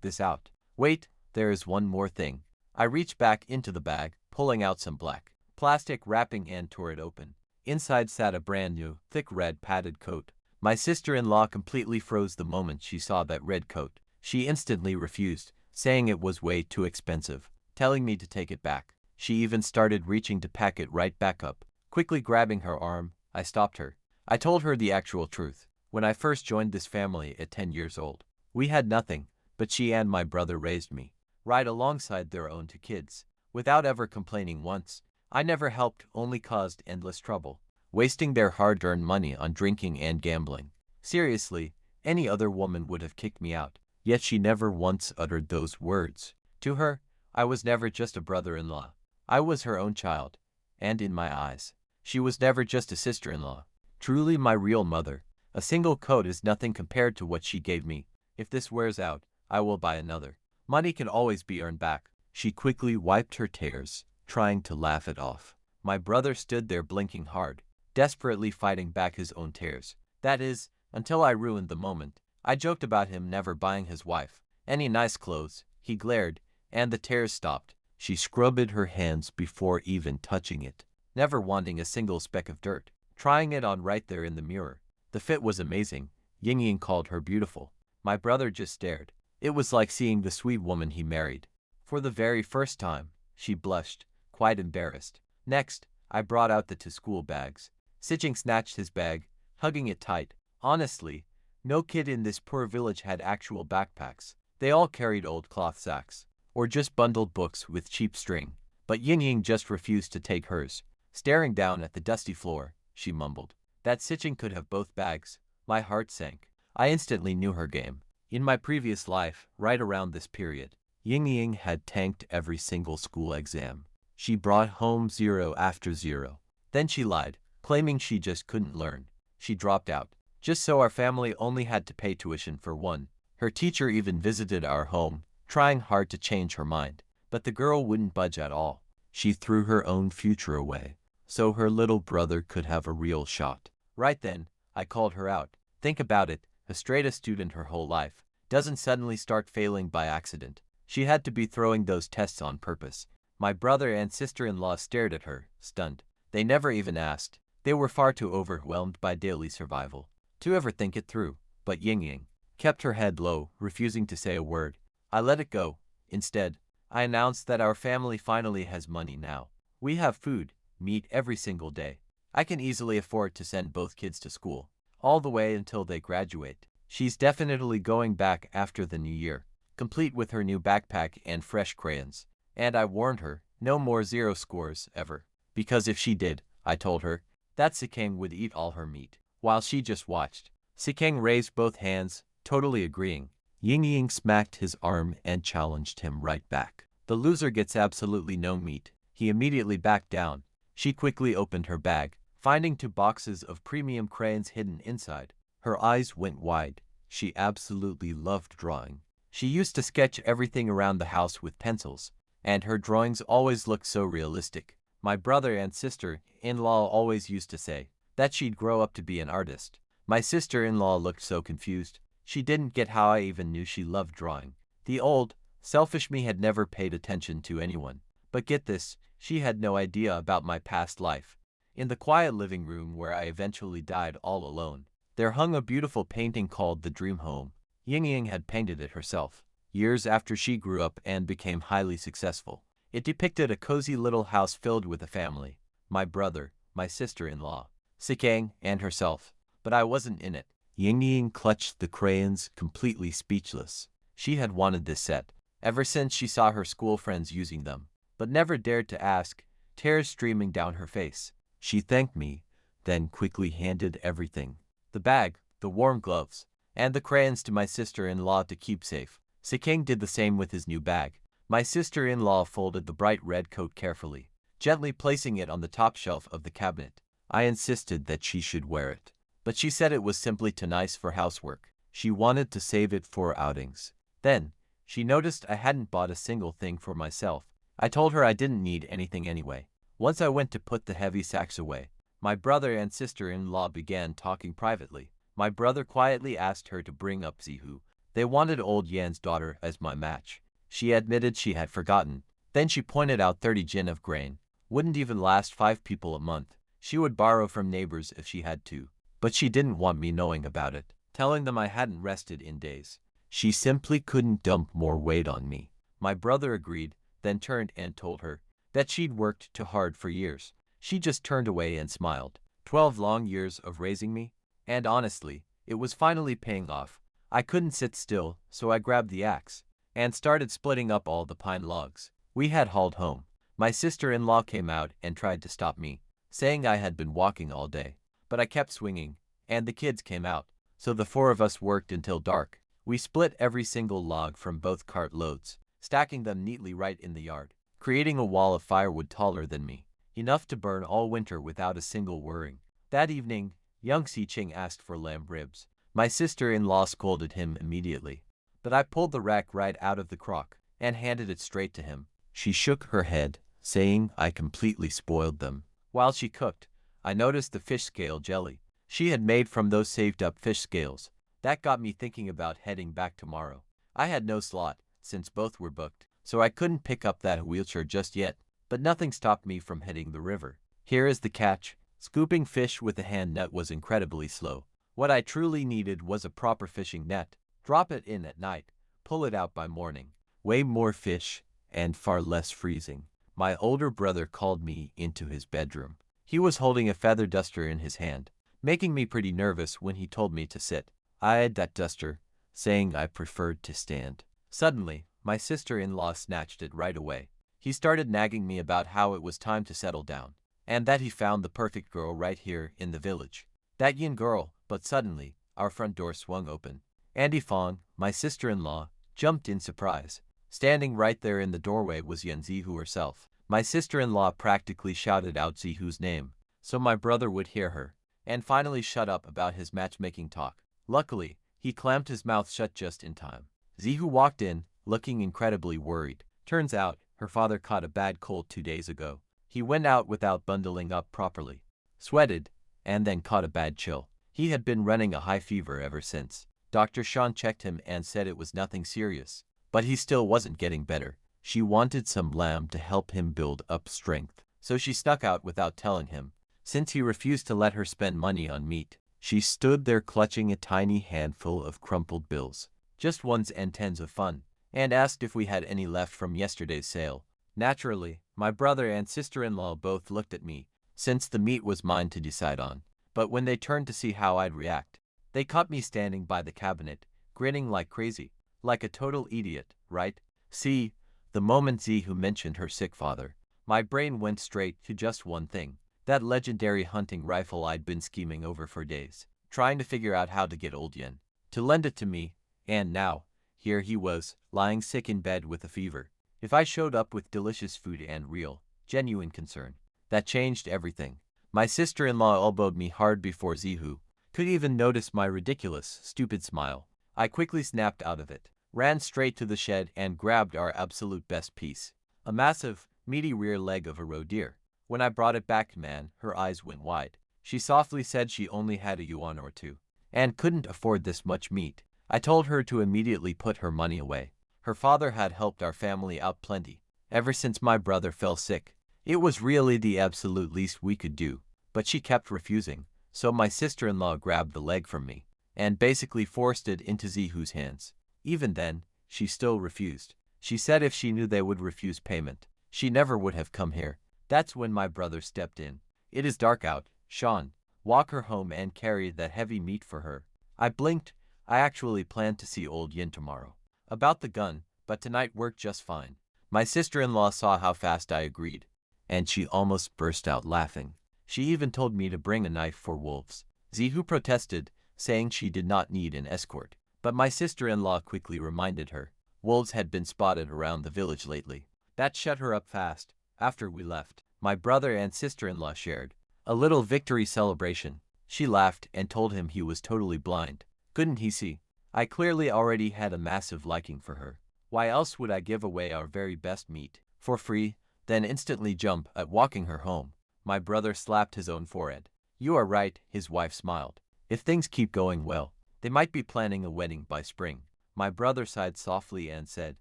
this out. Wait, there is one more thing. I reached back into the bag, pulling out some black plastic wrapping and tore it open. Inside sat a brand new, thick red padded coat. My sister-in-law completely froze the moment she saw that red coat. She instantly refused, saying it was way too expensive, telling me to take it back. She even started reaching to pack it right back up. Quickly grabbing her arm, I stopped her. I told her the actual truth. When I first joined this family at 10 years old, we had nothing, but she and my brother raised me, right alongside their own 2 kids, without ever complaining once. I never helped, only caused endless trouble, wasting their hard-earned money on drinking and gambling. Seriously, any other woman would have kicked me out, yet she never once uttered those words. To her, I was never just a brother-in-law. I was her own child, and in my eyes, she was never just a sister-in-law. Truly my real mother. A single coat is nothing compared to what she gave me. If this wears out, I will buy another. Money can always be earned back. She quickly wiped her tears, trying to laugh it off. My brother stood there blinking hard, desperately fighting back his own tears. That is, until I ruined the moment. I joked about him never buying his wife any nice clothes. He glared, and the tears stopped. She scrubbed her hands before even touching it, never wanting a single speck of dirt, trying it on right there in the mirror. The fit was amazing, Ying called her beautiful. My brother just stared. It was like seeing the sweet woman he married. For the very first time, she blushed, quite embarrassed. Next, I brought out the to-school bags. Sicheng snatched his bag, hugging it tight. Honestly, no kid in this poor village had actual backpacks. They all carried old cloth sacks, or just bundled books with cheap string. But Ying just refused to take hers. Staring down at the dusty floor, she mumbled, "That Sicheng could have both bags." My heart sank. I instantly knew her game. In my previous life, right around this period, Ying had tanked every single school exam. She brought home 0 after 0. Then she lied, claiming she just couldn't learn. She dropped out, just so our family only had to pay tuition for one. Her teacher even visited our home, trying hard to change her mind. But the girl wouldn't budge at all. She threw her own future away, so her little brother could have a real shot. Right then, I called her out. Think about it, a straight-A student her whole life doesn't suddenly start failing by accident. She had to be throwing those tests on purpose. My brother and sister-in-law stared at her, stunned. They never even asked. They were far too overwhelmed by daily survival to ever think it through. But Ying kept her head low, refusing to say a word. I let it go. Instead, I announced that our family finally has money now. We have food, meat every single day. I can easily afford to send both kids to school, all the way until they graduate. She's definitely going back after the new year, complete with her new backpack and fresh crayons. And I warned her, no more 0 scores, ever. Because if she did, I told her, that Sicheng would eat all her meat, while she just watched. Sicheng raised both hands, totally agreeing. Ying smacked his arm and challenged him right back. The loser gets absolutely no meat. He immediately backed down. She quickly opened her bag, finding 2 boxes of premium crayons hidden inside. Her eyes went wide. She absolutely loved drawing. She used to sketch everything around the house with pencils, and her drawings always looked so realistic. My brother and sister-in-law always used to say that she'd grow up to be an artist. My sister-in-law looked so confused. She didn't get how I even knew she loved drawing. The old, selfish me had never paid attention to anyone. But get this, she had no idea about my past life. In the quiet living room where I eventually died all alone, there hung a beautiful painting called The Dream Home. Ying had painted it herself, years after she grew up and became highly successful. It depicted a cozy little house filled with a family, my brother, my sister-in-law, Sicheng, and herself. But I wasn't in it. Ying clutched the crayons, completely speechless. She had wanted this set ever since she saw her school friends using them, but never dared to ask, tears streaming down her face. She thanked me, then quickly handed everything. The bag, the warm gloves, and the crayons to my sister-in-law to keep safe. Sicheng did the same with his new bag. My sister-in-law folded the bright red coat carefully, gently placing it on the top shelf of the cabinet. I insisted that she should wear it, but she said it was simply too nice for housework. She wanted to save it for outings. Then, she noticed I hadn't bought a single thing for myself. I told her I didn't need anything anyway. Once I went to put the heavy sacks away, my brother and sister-in-law began talking privately. My brother quietly asked her to bring up Zihu. They wanted old Yan's daughter as my match. She admitted she had forgotten. Then she pointed out 30 jin of grain. Wouldn't even last 5 people a month. She would borrow from neighbors if she had to. But she didn't want me knowing about it, telling them I hadn't rested in days. She simply couldn't dump more weight on me. My brother agreed, then turned and told her that she'd worked too hard for years. She just turned away and smiled. 12 long years of raising me, and honestly, it was finally paying off. I couldn't sit still, so I grabbed the axe and started splitting up all the pine logs we had hauled home. My sister-in-law came out and tried to stop me, saying I had been walking all day. But I kept swinging, and the kids came out, so the 4 of us worked until dark. We split every single log from both cart loads, stacking them neatly right in the yard, creating a wall of firewood taller than me, enough to burn all winter without a single worrying. That evening, young Sicheng asked for lamb ribs. My sister-in-law scolded him immediately, but I pulled the rack right out of the crock and handed it straight to him. She shook her head, saying I completely spoiled them. While she cooked, I noticed the fish scale jelly she had made from those saved-up fish scales. That got me thinking about heading back tomorrow. I had no slot, since both were booked, so I couldn't pick up that wheelchair just yet, but nothing stopped me from hitting the river. Here is the catch. Scooping fish with a hand net was incredibly slow. What I truly needed was a proper fishing net. Drop it in at night, pull it out by morning. Way more fish, and far less freezing. My older brother called me into his bedroom. He was holding a feather duster in his hand, making me pretty nervous when he told me to sit. I eyed that duster, saying I preferred to stand. Suddenly, my sister-in-law snatched it right away. He started nagging me about how it was time to settle down, and that he found the perfect girl right here in the village. That yin girl, but suddenly, our front door swung open. Andy Fong, my sister-in-law, jumped in surprise. Standing right there in the doorway was Yan Zihu herself. My sister-in-law practically shouted out Zihu's name, so my brother would hear her, and finally shut up about his matchmaking talk. Luckily, he clamped his mouth shut just in time. Zihu walked in, looking incredibly worried. Turns out, her father caught a bad cold 2 days ago. He went out without bundling up properly, sweated, and then caught a bad chill. He had been running a high fever ever since. Dr. Sean checked him and said it was nothing serious, but he still wasn't getting better. She wanted some lamb to help him build up strength, so she snuck out without telling him. Since he refused to let her spend money on meat, she stood there clutching a tiny handful of crumpled bills, just ones and tens of fun, and asked if we had any left from yesterday's sale. Naturally, my brother and sister-in-law both looked at me, since the meat was mine to decide on. But when they turned to see how I'd react, they caught me standing by the cabinet, grinning like crazy, like a total idiot, right? See, the moment Zihu mentioned her sick father, my brain went straight to just one thing. That legendary hunting rifle I'd been scheming over for days, trying to figure out how to get old Yen to lend it to me, and now, here he was, lying sick in bed with a fever. If I showed up with delicious food and real, genuine concern, that changed everything. My sister-in-law elbowed me hard before Zihu could even notice my ridiculous, stupid smile. I quickly snapped out of it, ran straight to the shed and grabbed our absolute best piece, a massive, meaty rear leg of a roe deer. When I brought it back, man, her eyes went wide. She softly said she only had a yuan or two, and couldn't afford this much meat. I told her to immediately put her money away. Her father had helped our family out plenty, ever since my brother fell sick. It was really the absolute least we could do, but she kept refusing, so my sister-in-law grabbed the leg from me, and basically forced it into Zihu's hands. Even then, she still refused. She said if she knew they would refuse payment, she never would have come here. That's when my brother stepped in. It is dark out, Sean. Walk her home and carry that heavy meat for her. I blinked. I actually planned to see old Yin tomorrow about the gun, but tonight worked just fine. My sister-in-law saw how fast I agreed, and she almost burst out laughing. She even told me to bring a knife for wolves. Zihu protested, saying she did not need an escort, but my sister-in-law quickly reminded her. Wolves had been spotted around the village lately. That shut her up fast. After we left, my brother and sister-in-law shared a little victory celebration. She laughed and told him he was totally blind. Couldn't he see? I clearly already had a massive liking for her. Why else would I give away our very best meat for free, then instantly jump at walking her home? My brother slapped his own forehead. You are right, his wife smiled. If things keep going well, they might be planning a wedding by spring. My brother sighed softly and said,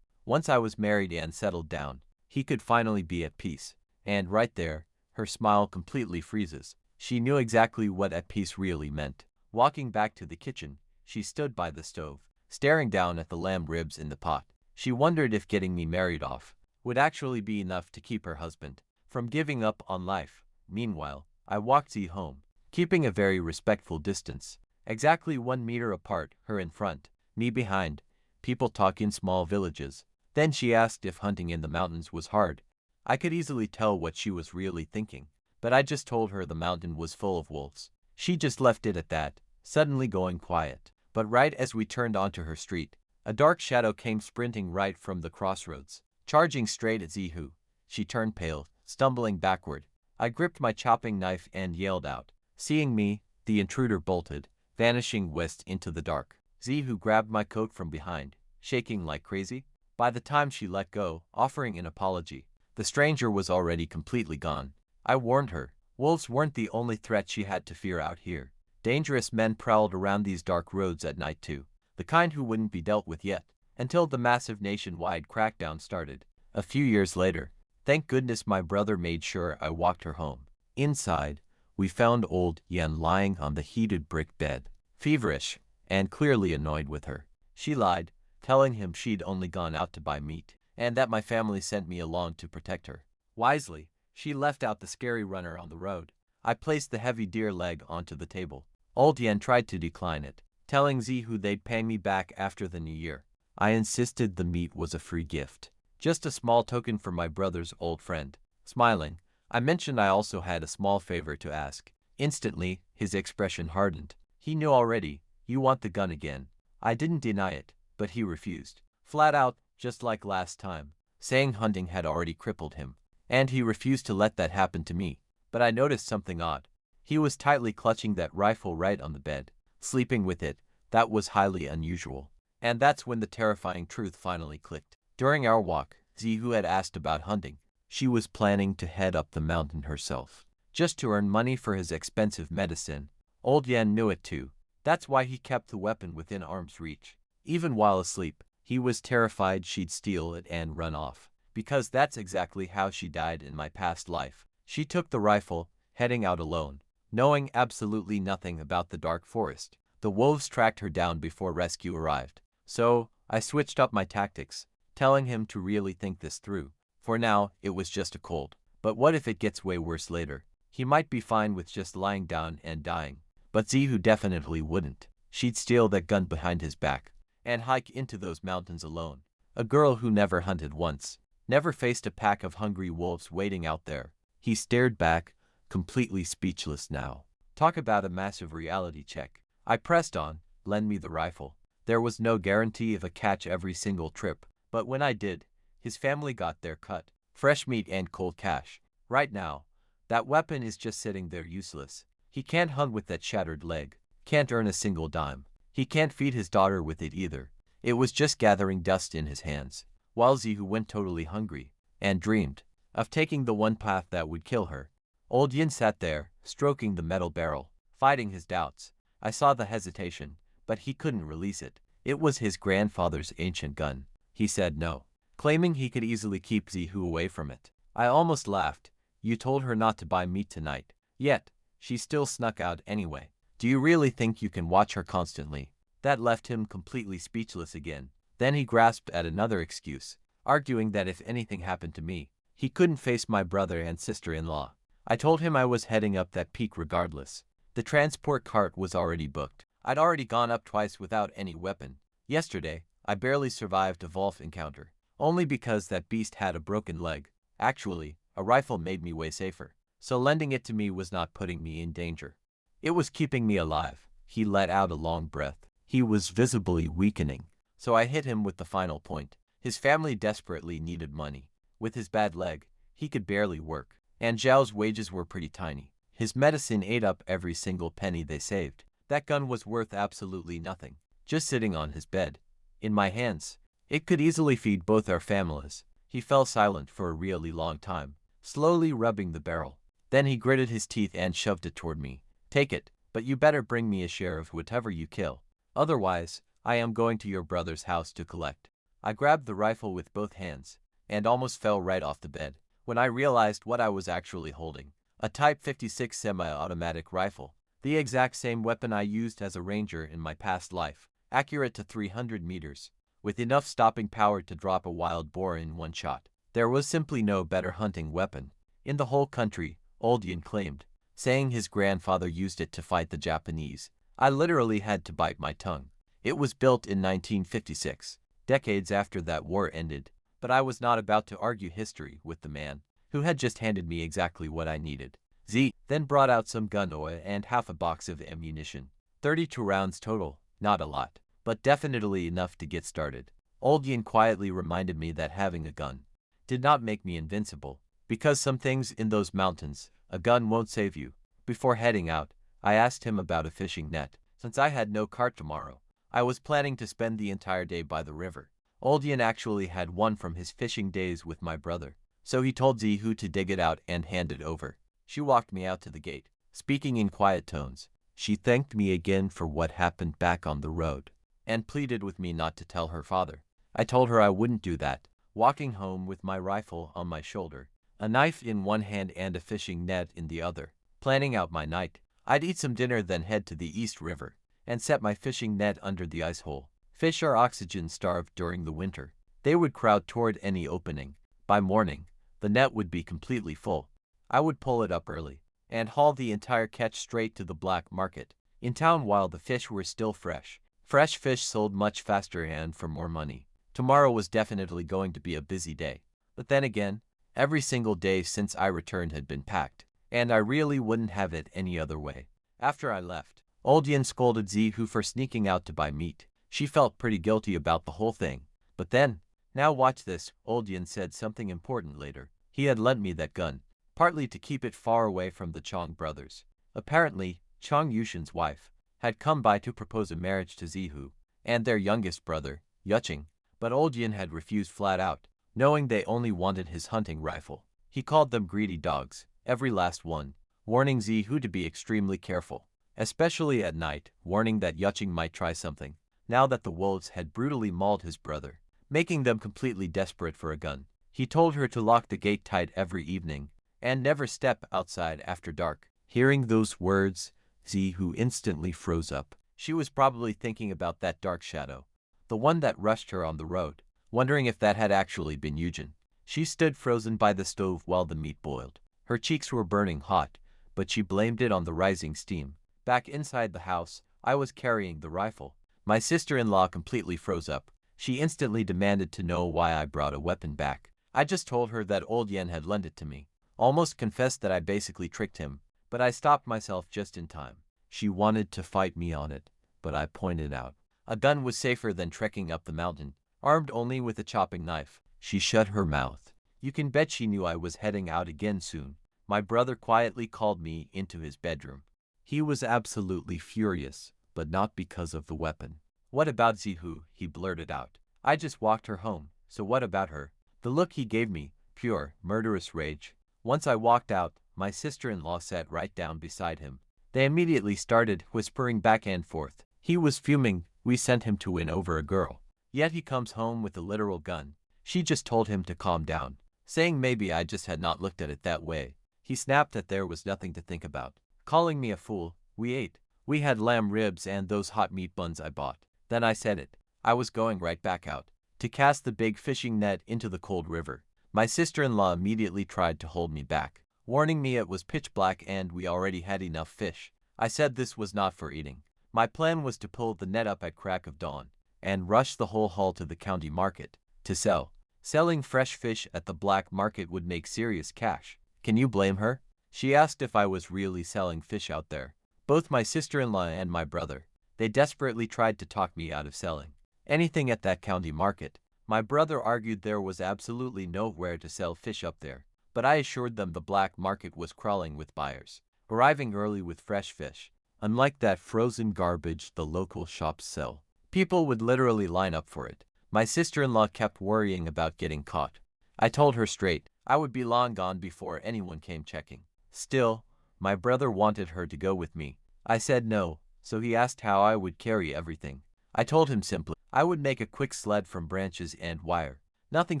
once I was married and settled down, he could finally be at peace. And right there, her smile completely freezes. She knew exactly what at peace really meant. Walking back to the kitchen, she stood by the stove, staring down at the lamb ribs in the pot. She wondered if getting me married off would actually be enough to keep her husband from giving up on life. Meanwhile, I walked Z home, keeping a very respectful distance, exactly 1 meter apart, her in front, me behind. People talk in small villages. Then she asked if hunting in the mountains was hard. I could easily tell what she was really thinking, but I just told her the mountain was full of wolves. She just left it at that, suddenly going quiet. But right as we turned onto her street, a dark shadow came sprinting right from the crossroads, charging straight at Zihu. She turned pale, stumbling backward. I gripped my chopping knife and yelled out. Seeing me, the intruder bolted, vanishing west into the dark. Zihu grabbed my coat from behind, shaking like crazy. By the time she let go, offering an apology, the stranger was already completely gone. I warned her, wolves weren't the only threat she had to fear out here. Dangerous men prowled around these dark roads at night too, the kind who wouldn't be dealt with yet, until the massive nationwide crackdown started. A few years later, thank goodness my brother made sure I walked her home. Inside, we found old Yen lying on the heated brick bed, feverish, and clearly annoyed with her. She lied, telling him she'd only gone out to buy meat, and that my family sent me along to protect her. Wisely, she left out the scary runner on the road. I placed the heavy deer leg onto the table. Old Yen tried to decline it, telling Zihu they'd pay me back after the new year. I insisted the meat was a free gift, just a small token for my brother's old friend. Smiling, I mentioned I also had a small favor to ask. Instantly, his expression hardened. He knew already. You want the gun again. I didn't deny it, but he refused. Flat out, just like last time, saying hunting had already crippled him. And he refused to let that happen to me. But I noticed something odd. He was tightly clutching that rifle right on the bed, sleeping with it. That was highly unusual. And that's when the terrifying truth finally clicked. During our walk, Zihu had asked about hunting. She was planning to head up the mountain herself, just to earn money for his expensive medicine. Old Yan knew it too. That's why he kept the weapon within arm's reach. Even while asleep, he was terrified she'd steal it and run off, because that's exactly how she died in my past life. She took the rifle, heading out alone, knowing absolutely nothing about the dark forest. The wolves tracked her down before rescue arrived. So, I switched up my tactics, telling him to really think this through. For now, it was just a cold. But what if it gets way worse later? He might be fine with just lying down and dying. But Zihu definitely wouldn't. She'd steal that gun behind his back and hike into those mountains alone. A girl who never hunted once, never faced a pack of hungry wolves waiting out there. He stared back, completely speechless now. Talk about a massive reality check. I pressed on. Lend me the rifle. There was no guarantee of a catch every single trip, but when I did, his family got their cut. Fresh meat and cold cash. Right now, that weapon is just sitting there useless. He can't hunt with that shattered leg, can't earn a single dime. He can't feed his daughter with it either. It was just gathering dust in his hands, while Zihu went totally hungry, and dreamed of taking the one path that would kill her. Old Yin sat there, stroking the metal barrel, fighting his doubts. I saw the hesitation, but he couldn't release it. It was his grandfather's ancient gun. He said no, claiming he could easily keep Zihu away from it. I almost laughed. You told her not to buy meat tonight. Yet, she still snuck out anyway. Do you really think you can watch her constantly? That left him completely speechless again. Then he grasped at another excuse, arguing that if anything happened to me, he couldn't face my brother and sister-in-law. I told him I was heading up that peak regardless. The transport cart was already booked. I'd already gone up twice without any weapon. Yesterday, I barely survived a wolf encounter, only because that beast had a broken leg. Actually, a rifle made me way safer, so lending it to me was not putting me in danger. It was keeping me alive. He let out a long breath. He was visibly weakening, so I hit him with the final point. His family desperately needed money. With his bad leg, he could barely work, and Zhao's wages were pretty tiny. His medicine ate up every single penny they saved. That gun was worth absolutely nothing, just sitting on his bed. In my hands, it could easily feed both our families. He fell silent for a really long time, slowly rubbing the barrel. Then he gritted his teeth and shoved it toward me. Take it, but you better bring me a share of whatever you kill. Otherwise, I am going to your brother's house to collect. I grabbed the rifle with both hands, and almost fell right off the bed, when I realized what I was actually holding. A Type 56 semi-automatic rifle, the exact same weapon I used as a ranger in my past life, accurate to 300 meters, with enough stopping power to drop a wild boar in one shot. There was simply no better hunting weapon in the whole country, Old Yin claimed, saying his grandfather used it to fight the Japanese. I literally had to bite my tongue. It was built in 1956, decades after that war ended, but I was not about to argue history with the man who had just handed me exactly what I needed. Z then brought out some gun oil and half a box of ammunition. 32 rounds total, not a lot, but definitely enough to get started. Old Yin quietly reminded me that having a gun did not make me invincible, because some things in those mountains, a gun won't save you. Before heading out, I asked him about a fishing net. Since I had no cart tomorrow, I was planning to spend the entire day by the river. Old Yin actually had one from his fishing days with my brother, so he told Zihu to dig it out and hand it over. She walked me out to the gate, speaking in quiet tones. She thanked me again for what happened back on the road, and pleaded with me not to tell her father. I told her I wouldn't do that, walking home with my rifle on my shoulder, a knife in one hand and a fishing net in the other, planning out my night. I'd eat some dinner then head to the East River, and set my fishing net under the ice hole. Fish are oxygen-starved during the winter. They would crowd toward any opening. By morning, the net would be completely full. I would pull it up early and haul the entire catch straight to the black market in town while the fish were still fresh. Fresh fish sold much faster and for more money. Tomorrow was definitely going to be a busy day. But then again, every single day since I returned had been packed, and I really wouldn't have it any other way. After I left, Old Yin scolded Zihu for sneaking out to buy meat. She felt pretty guilty about the whole thing. But then, now watch this, Old Yin said something important later. He had lent me that gun, partly to keep it far away from the Chong brothers. Apparently, Chong Yushin's wife had come by to propose a marriage to Zihu and their youngest brother, Yuching, but Old Yin had refused flat out, knowing they only wanted his hunting rifle. He called them greedy dogs, every last one, warning Zihu to be extremely careful, especially at night, warning that Yuching might try something, now that the wolves had brutally mauled his brother, making them completely desperate for a gun. He told her to lock the gate tight every evening and never step outside after dark. Hearing those words, Zihu instantly froze up. She was probably thinking about that dark shadow, the one that rushed her on the road, wondering if that had actually been Eugen. She stood frozen by the stove while the meat boiled. Her cheeks were burning hot, but she blamed it on the rising steam. Back inside the house, I was carrying the rifle. My sister-in-law completely froze up. She instantly demanded to know why I brought a weapon back. I just told her that Old Yen had lent it to me. Almost confessed that I basically tricked him, but I stopped myself just in time. She wanted to fight me on it, but I pointed out a gun was safer than trekking up the mountain, armed only with a chopping knife. She shut her mouth. You can bet she knew I was heading out again soon. My brother quietly called me into his bedroom. He was absolutely furious, but not because of the weapon. What about Zihu? He blurted out. I just walked her home, so what about her? The look he gave me, pure, murderous rage. Once I walked out, my sister-in-law sat right down beside him. They immediately started whispering back and forth. He was fuming. We sent him to win over a girl. Yet he comes home with a literal gun. She just told him to calm down, saying maybe I just had not looked at it that way. He snapped that there was nothing to think about, calling me a fool. We ate. We had lamb ribs and those hot meat buns I bought. Then I said it. I was going right back out to cast the big fishing net into the cold river. My sister-in-law immediately tried to hold me back, warning me it was pitch black and we already had enough fish. I said this was not for eating. My plan was to pull the net up at crack of dawn and rush the whole haul to the county market to sell. Selling fresh fish at the black market would make serious cash. Can you blame her? She asked if I was really selling fish out there. Both my sister-in-law and my brother, they desperately tried to talk me out of selling anything at that county market. My brother argued there was absolutely nowhere to sell fish up there, but I assured them the black market was crawling with buyers, arriving early with fresh fish. Unlike that frozen garbage the local shops sell, people would literally line up for it. My sister-in-law kept worrying about getting caught. I told her straight, I would be long gone before anyone came checking. Still, my brother wanted her to go with me. I said no, so he asked how I would carry everything. I told him simply, I would make a quick sled from branches and wire. Nothing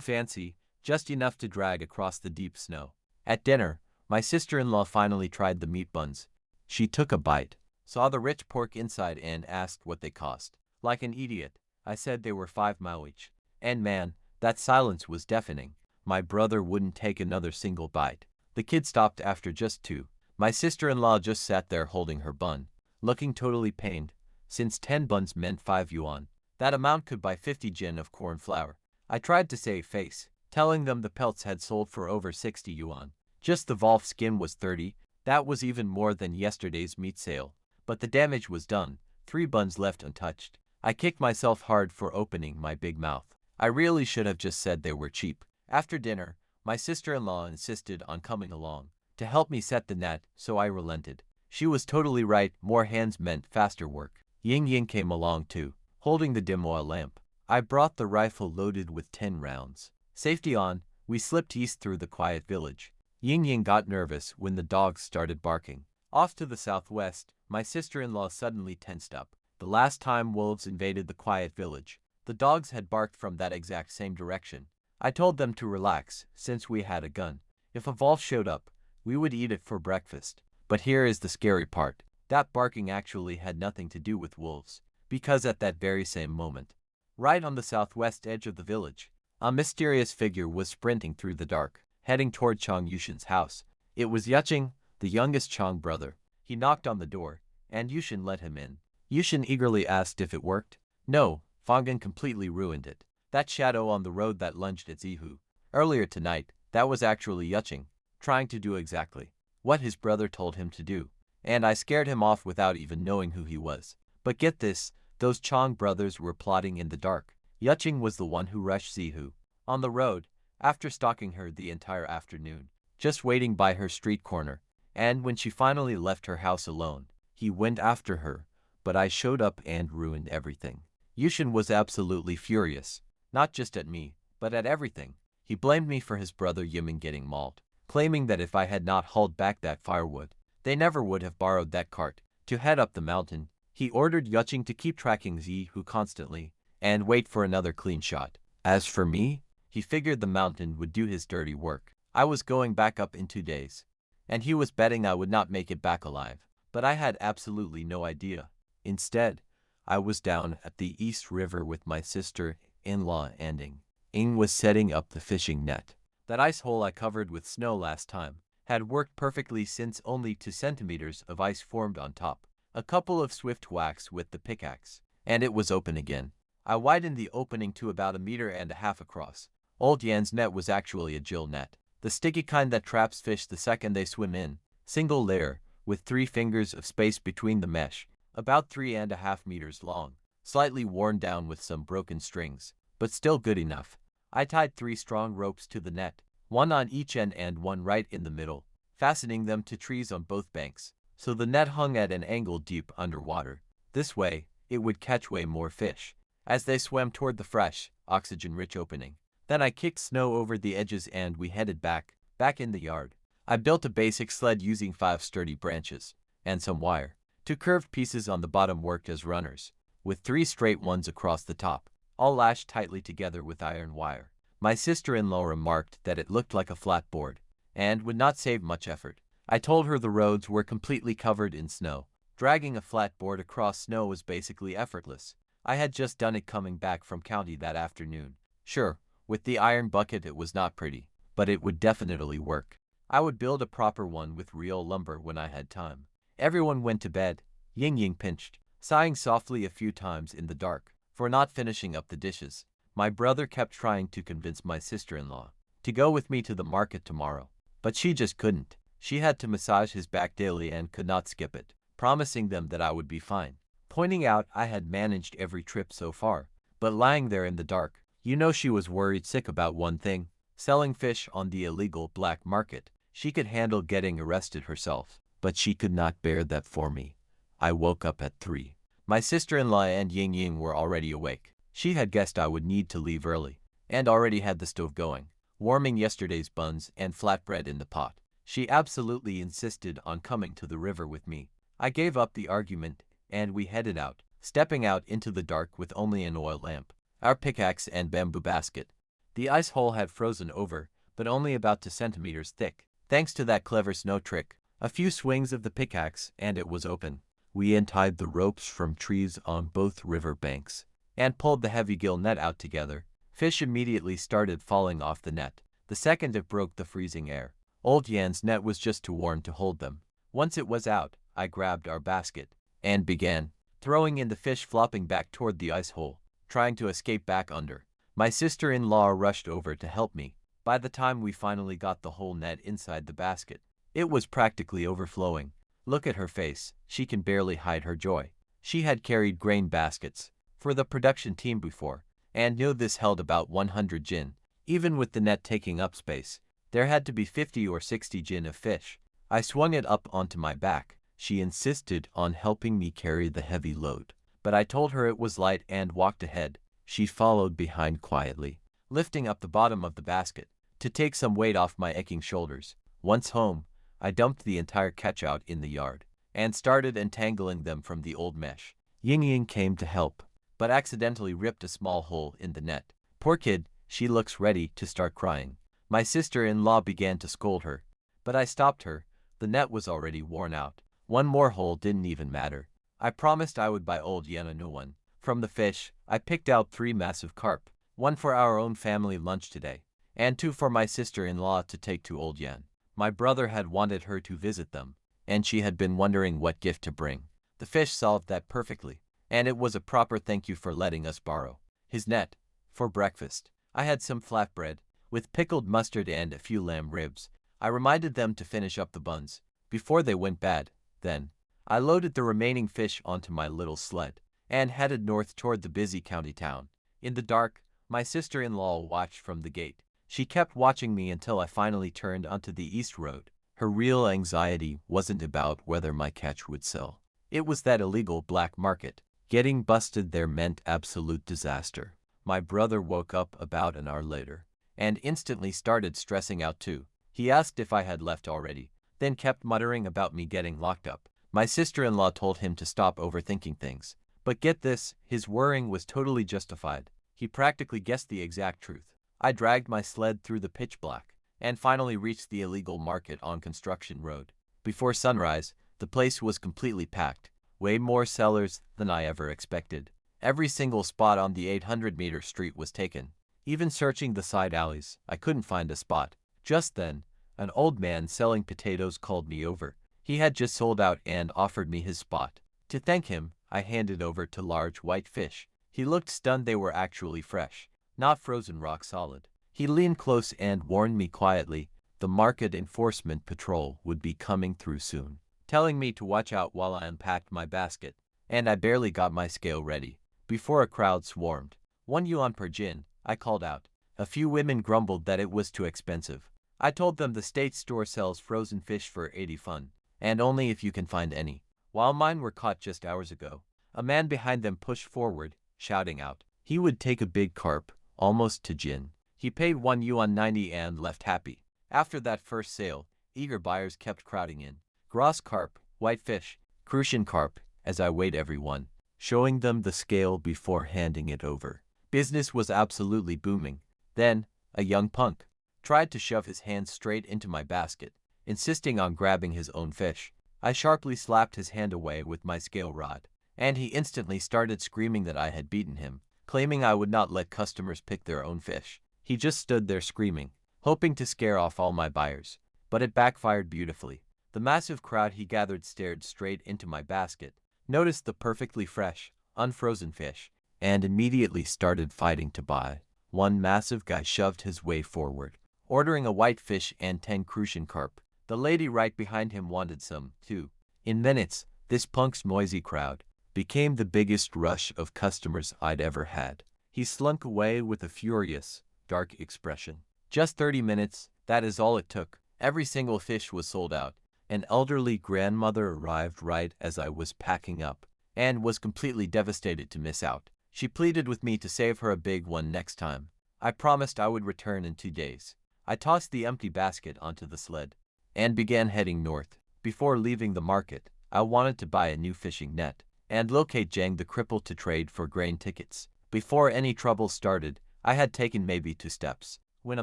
fancy, just enough to drag across the deep snow. At dinner, my sister-in-law finally tried the meat buns. She took a bite, saw the rich pork inside and asked what they cost. Like an idiot, I said they were 5 mao each. And man, that silence was deafening. My brother wouldn't take another single bite. The kid stopped after just 2. My sister-in-law just sat there holding her bun, looking totally pained, since 10 buns meant 5 yuan. That amount could buy 50 jin of corn flour. I tried to save face, telling them the pelts had sold for over 60 yuan. Just the wolf skin was 30. That was even more than yesterday's meat sale. But the damage was done. 3 buns left untouched. I kicked myself hard for opening my big mouth. I really should have just said they were cheap. After dinner, my sister-in-law insisted on coming along to help me set the net, so I relented. She was totally right. More hands meant faster work. Ying Ying came along too, holding the dim oil lamp. I brought the rifle loaded with 10 rounds. Safety on, we slipped east through the quiet village. Ying Ying got nervous when the dogs started barking. Off to the southwest, my sister-in-law suddenly tensed up. The last time wolves invaded the quiet village, the dogs had barked from that exact same direction. I told them to relax, since we had a gun. If a wolf showed up, we would eat it for breakfast. But here is the scary part. That barking actually had nothing to do with wolves, because at that very same moment, right on the southwest edge of the village, a mysterious figure was sprinting through the dark, heading toward Chang Yushin's house. It was Yuching, the youngest Chang brother. He knocked on the door, and Yushin let him in. Yushin eagerly asked if it worked. No, Fangan completely ruined it. That shadow on the road that lunged at Zihu earlier tonight, that was actually Yuching, trying to do exactly what his brother told him to do. And I scared him off without even knowing who he was. But get this, those Chang brothers were plotting in the dark. Yuching was the one who rushed Zihu on the road, after stalking her the entire afternoon, just waiting by her street corner, and when she finally left her house alone, he went after her, but I showed up and ruined everything. Yushin was absolutely furious, not just at me, but at everything. He blamed me for his brother Yiming getting mauled, claiming that if I had not hauled back that firewood, they never would have borrowed that cart to head up the mountain. He ordered Yuching to keep tracking Zihu constantly and wait for another clean shot. As for me, he figured the mountain would do his dirty work. I was going back up in 2 days, and he was betting I would not make it back alive. But I had absolutely no idea. Instead, I was down at the East River with my sister-in-law and Ing was setting up the fishing net. That ice hole I covered with snow last time had worked perfectly since only 2 centimeters of ice formed on top. A couple of swift whacks with the pickaxe, and it was open again. I widened the opening to about 1.5 meters across. Old Yan's net was actually a gill net, the sticky kind that traps fish the second they swim in. Single layer, with 3 fingers of space between the mesh, about 3.5 meters long, slightly worn down with some broken strings, but still good enough. I tied 3 strong ropes to the net, one on each end and one right in the middle, fastening them to trees on both banks, so the net hung at an angle deep underwater. This way, it would catch way more fish as they swam toward the fresh, oxygen-rich opening. Then I kicked snow over the edges and we headed back in the yard. I built a basic sled using 5 sturdy branches and some wire. 2 curved pieces on the bottom worked as runners, with 3 straight ones across the top, all lashed tightly together with iron wire. My sister-in-law remarked that it looked like a flat board and would not save much effort. I told her the roads were completely covered in snow. Dragging a flat board across snow was basically effortless. I had just done it coming back from county that afternoon. Sure, with the iron bucket it was not pretty, but it would definitely work. I would build a proper one with real lumber when I had time. Everyone went to bed. Ying pinched, sighing softly a few times in the dark for not finishing up the dishes. My brother kept trying to convince my sister-in-law to go with me to the market tomorrow, but she just couldn't. She had to massage his back daily and could not skip it, promising them that I would be fine, pointing out I had managed every trip so far. But lying there in the dark, you know, she was worried sick about one thing: selling fish on the illegal black market. She could handle getting arrested herself, but she could not bear that for me. I woke up at 3. My sister-in-law and Ying were already awake. She had guessed I would need to leave early, and already had the stove going, warming yesterday's buns and flatbread in the pot. She absolutely insisted on coming to the river with me. I gave up the argument, and we headed out, stepping out into the dark with only an oil lamp, our pickaxe and bamboo basket. The ice hole had frozen over, but only about 2 centimeters thick. Thanks to that clever snow trick, a few swings of the pickaxe and it was open. We untied the ropes from trees on both river banks and pulled the heavy gill net out together. Fish immediately started falling off the net the second it broke the freezing air. Old Yan's net was just too worn to hold them. Once it was out, I grabbed our basket and began throwing in the fish, flopping back toward the ice hole, trying to escape back under. My sister-in-law rushed over to help me. By the time we finally got the whole net inside the basket, it was practically overflowing. Look at her face, she can barely hide her joy. She had carried grain baskets for the production team before, and knew this held about 100 jin. Even with the net taking up space, there had to be 50 or 60 jin of fish. I swung it up onto my back. She insisted on helping me carry the heavy load, but I told her it was light and walked ahead. She followed behind quietly, lifting up the bottom of the basket to take some weight off my aching shoulders. Once home, I dumped the entire catch out in the yard and started untangling them from the old mesh. Ying came to help, but accidentally ripped a small hole in the net. Poor kid, she looks ready to start crying. My sister-in-law began to scold her, but I stopped her. The net was already worn out. One more hole didn't even matter. I promised I would buy old yen a new one. From the fish, I picked out 3 massive carp, one for our own family lunch today, and 2 for my sister-in-law to take to old yen. My brother had wanted her to visit them, and she had been wondering what gift to bring. The fish solved that perfectly, and it was a proper thank you for letting us borrow his net. For breakfast, I had some flatbread, with pickled mustard and a few lamb ribs. I reminded them to finish up the buns before they went bad. Then, I loaded the remaining fish onto my little sled and headed north toward the busy county town. In the dark, my sister-in-law watched from the gate. She kept watching me until I finally turned onto the east road. Her real anxiety wasn't about whether my catch would sell. It was that illegal black market. Getting busted there meant absolute disaster. My brother woke up about an hour later and instantly started stressing out too. He asked if I had left already, then kept muttering about me getting locked up. My sister-in-law told him to stop overthinking things. But get this, his worrying was totally justified. He practically guessed the exact truth. I dragged my sled through the pitch black and finally reached the illegal market on Construction Road. Before sunrise, the place was completely packed. Way more sellers than I ever expected. Every single spot on the 800-meter street was taken. Even searching the side alleys, I couldn't find a spot. Just then, an old man selling potatoes called me over. He had just sold out and offered me his spot. To thank him, I handed over 2 large white fish. He looked stunned. They were actually fresh, not frozen rock solid. He leaned close and warned me quietly the market enforcement patrol would be coming through soon, telling me to watch out while I unpacked my basket. And I barely got my scale ready before a crowd swarmed. 1 yuan per jin, I called out. A few women grumbled that it was too expensive. I told them the state store sells frozen fish for 80 fun, and only if you can find any. While mine were caught just hours ago, a man behind them pushed forward, shouting out he would take a big carp, almost to jin. He paid 1 yuan 90 and left happy. After that first sale, eager buyers kept crowding in. Gross carp, whitefish, crucian carp, as I weighed everyone, showing them the scale before handing it over. Business was absolutely booming. Then, a young punk tried to shove his hand straight into my basket, insisting on grabbing his own fish. I sharply slapped his hand away with my scale rod, and he instantly started screaming that I had beaten him, claiming I would not let customers pick their own fish. He just stood there screaming, hoping to scare off all my buyers, but it backfired beautifully. The massive crowd he gathered stared straight into my basket, noticed the perfectly fresh, unfrozen fish, and immediately started fighting to buy. One massive guy shoved his way forward, ordering a white fish and 10 crucian carp. The lady right behind him wanted some, too. In minutes, this punk's noisy crowd became the biggest rush of customers I'd ever had. He slunk away with a furious, dark expression. Just 30 minutes, that is all it took. Every single fish was sold out. An elderly grandmother arrived right as I was packing up, and was completely devastated to miss out. She pleaded with me to save her a big one next time. I promised I would return in 2 days. I tossed the empty basket onto the sled and began heading north. Before leaving the market, I wanted to buy a new fishing net and locate Jang the cripple to trade for grain tickets. Before any trouble started, I had taken maybe 2 steps when a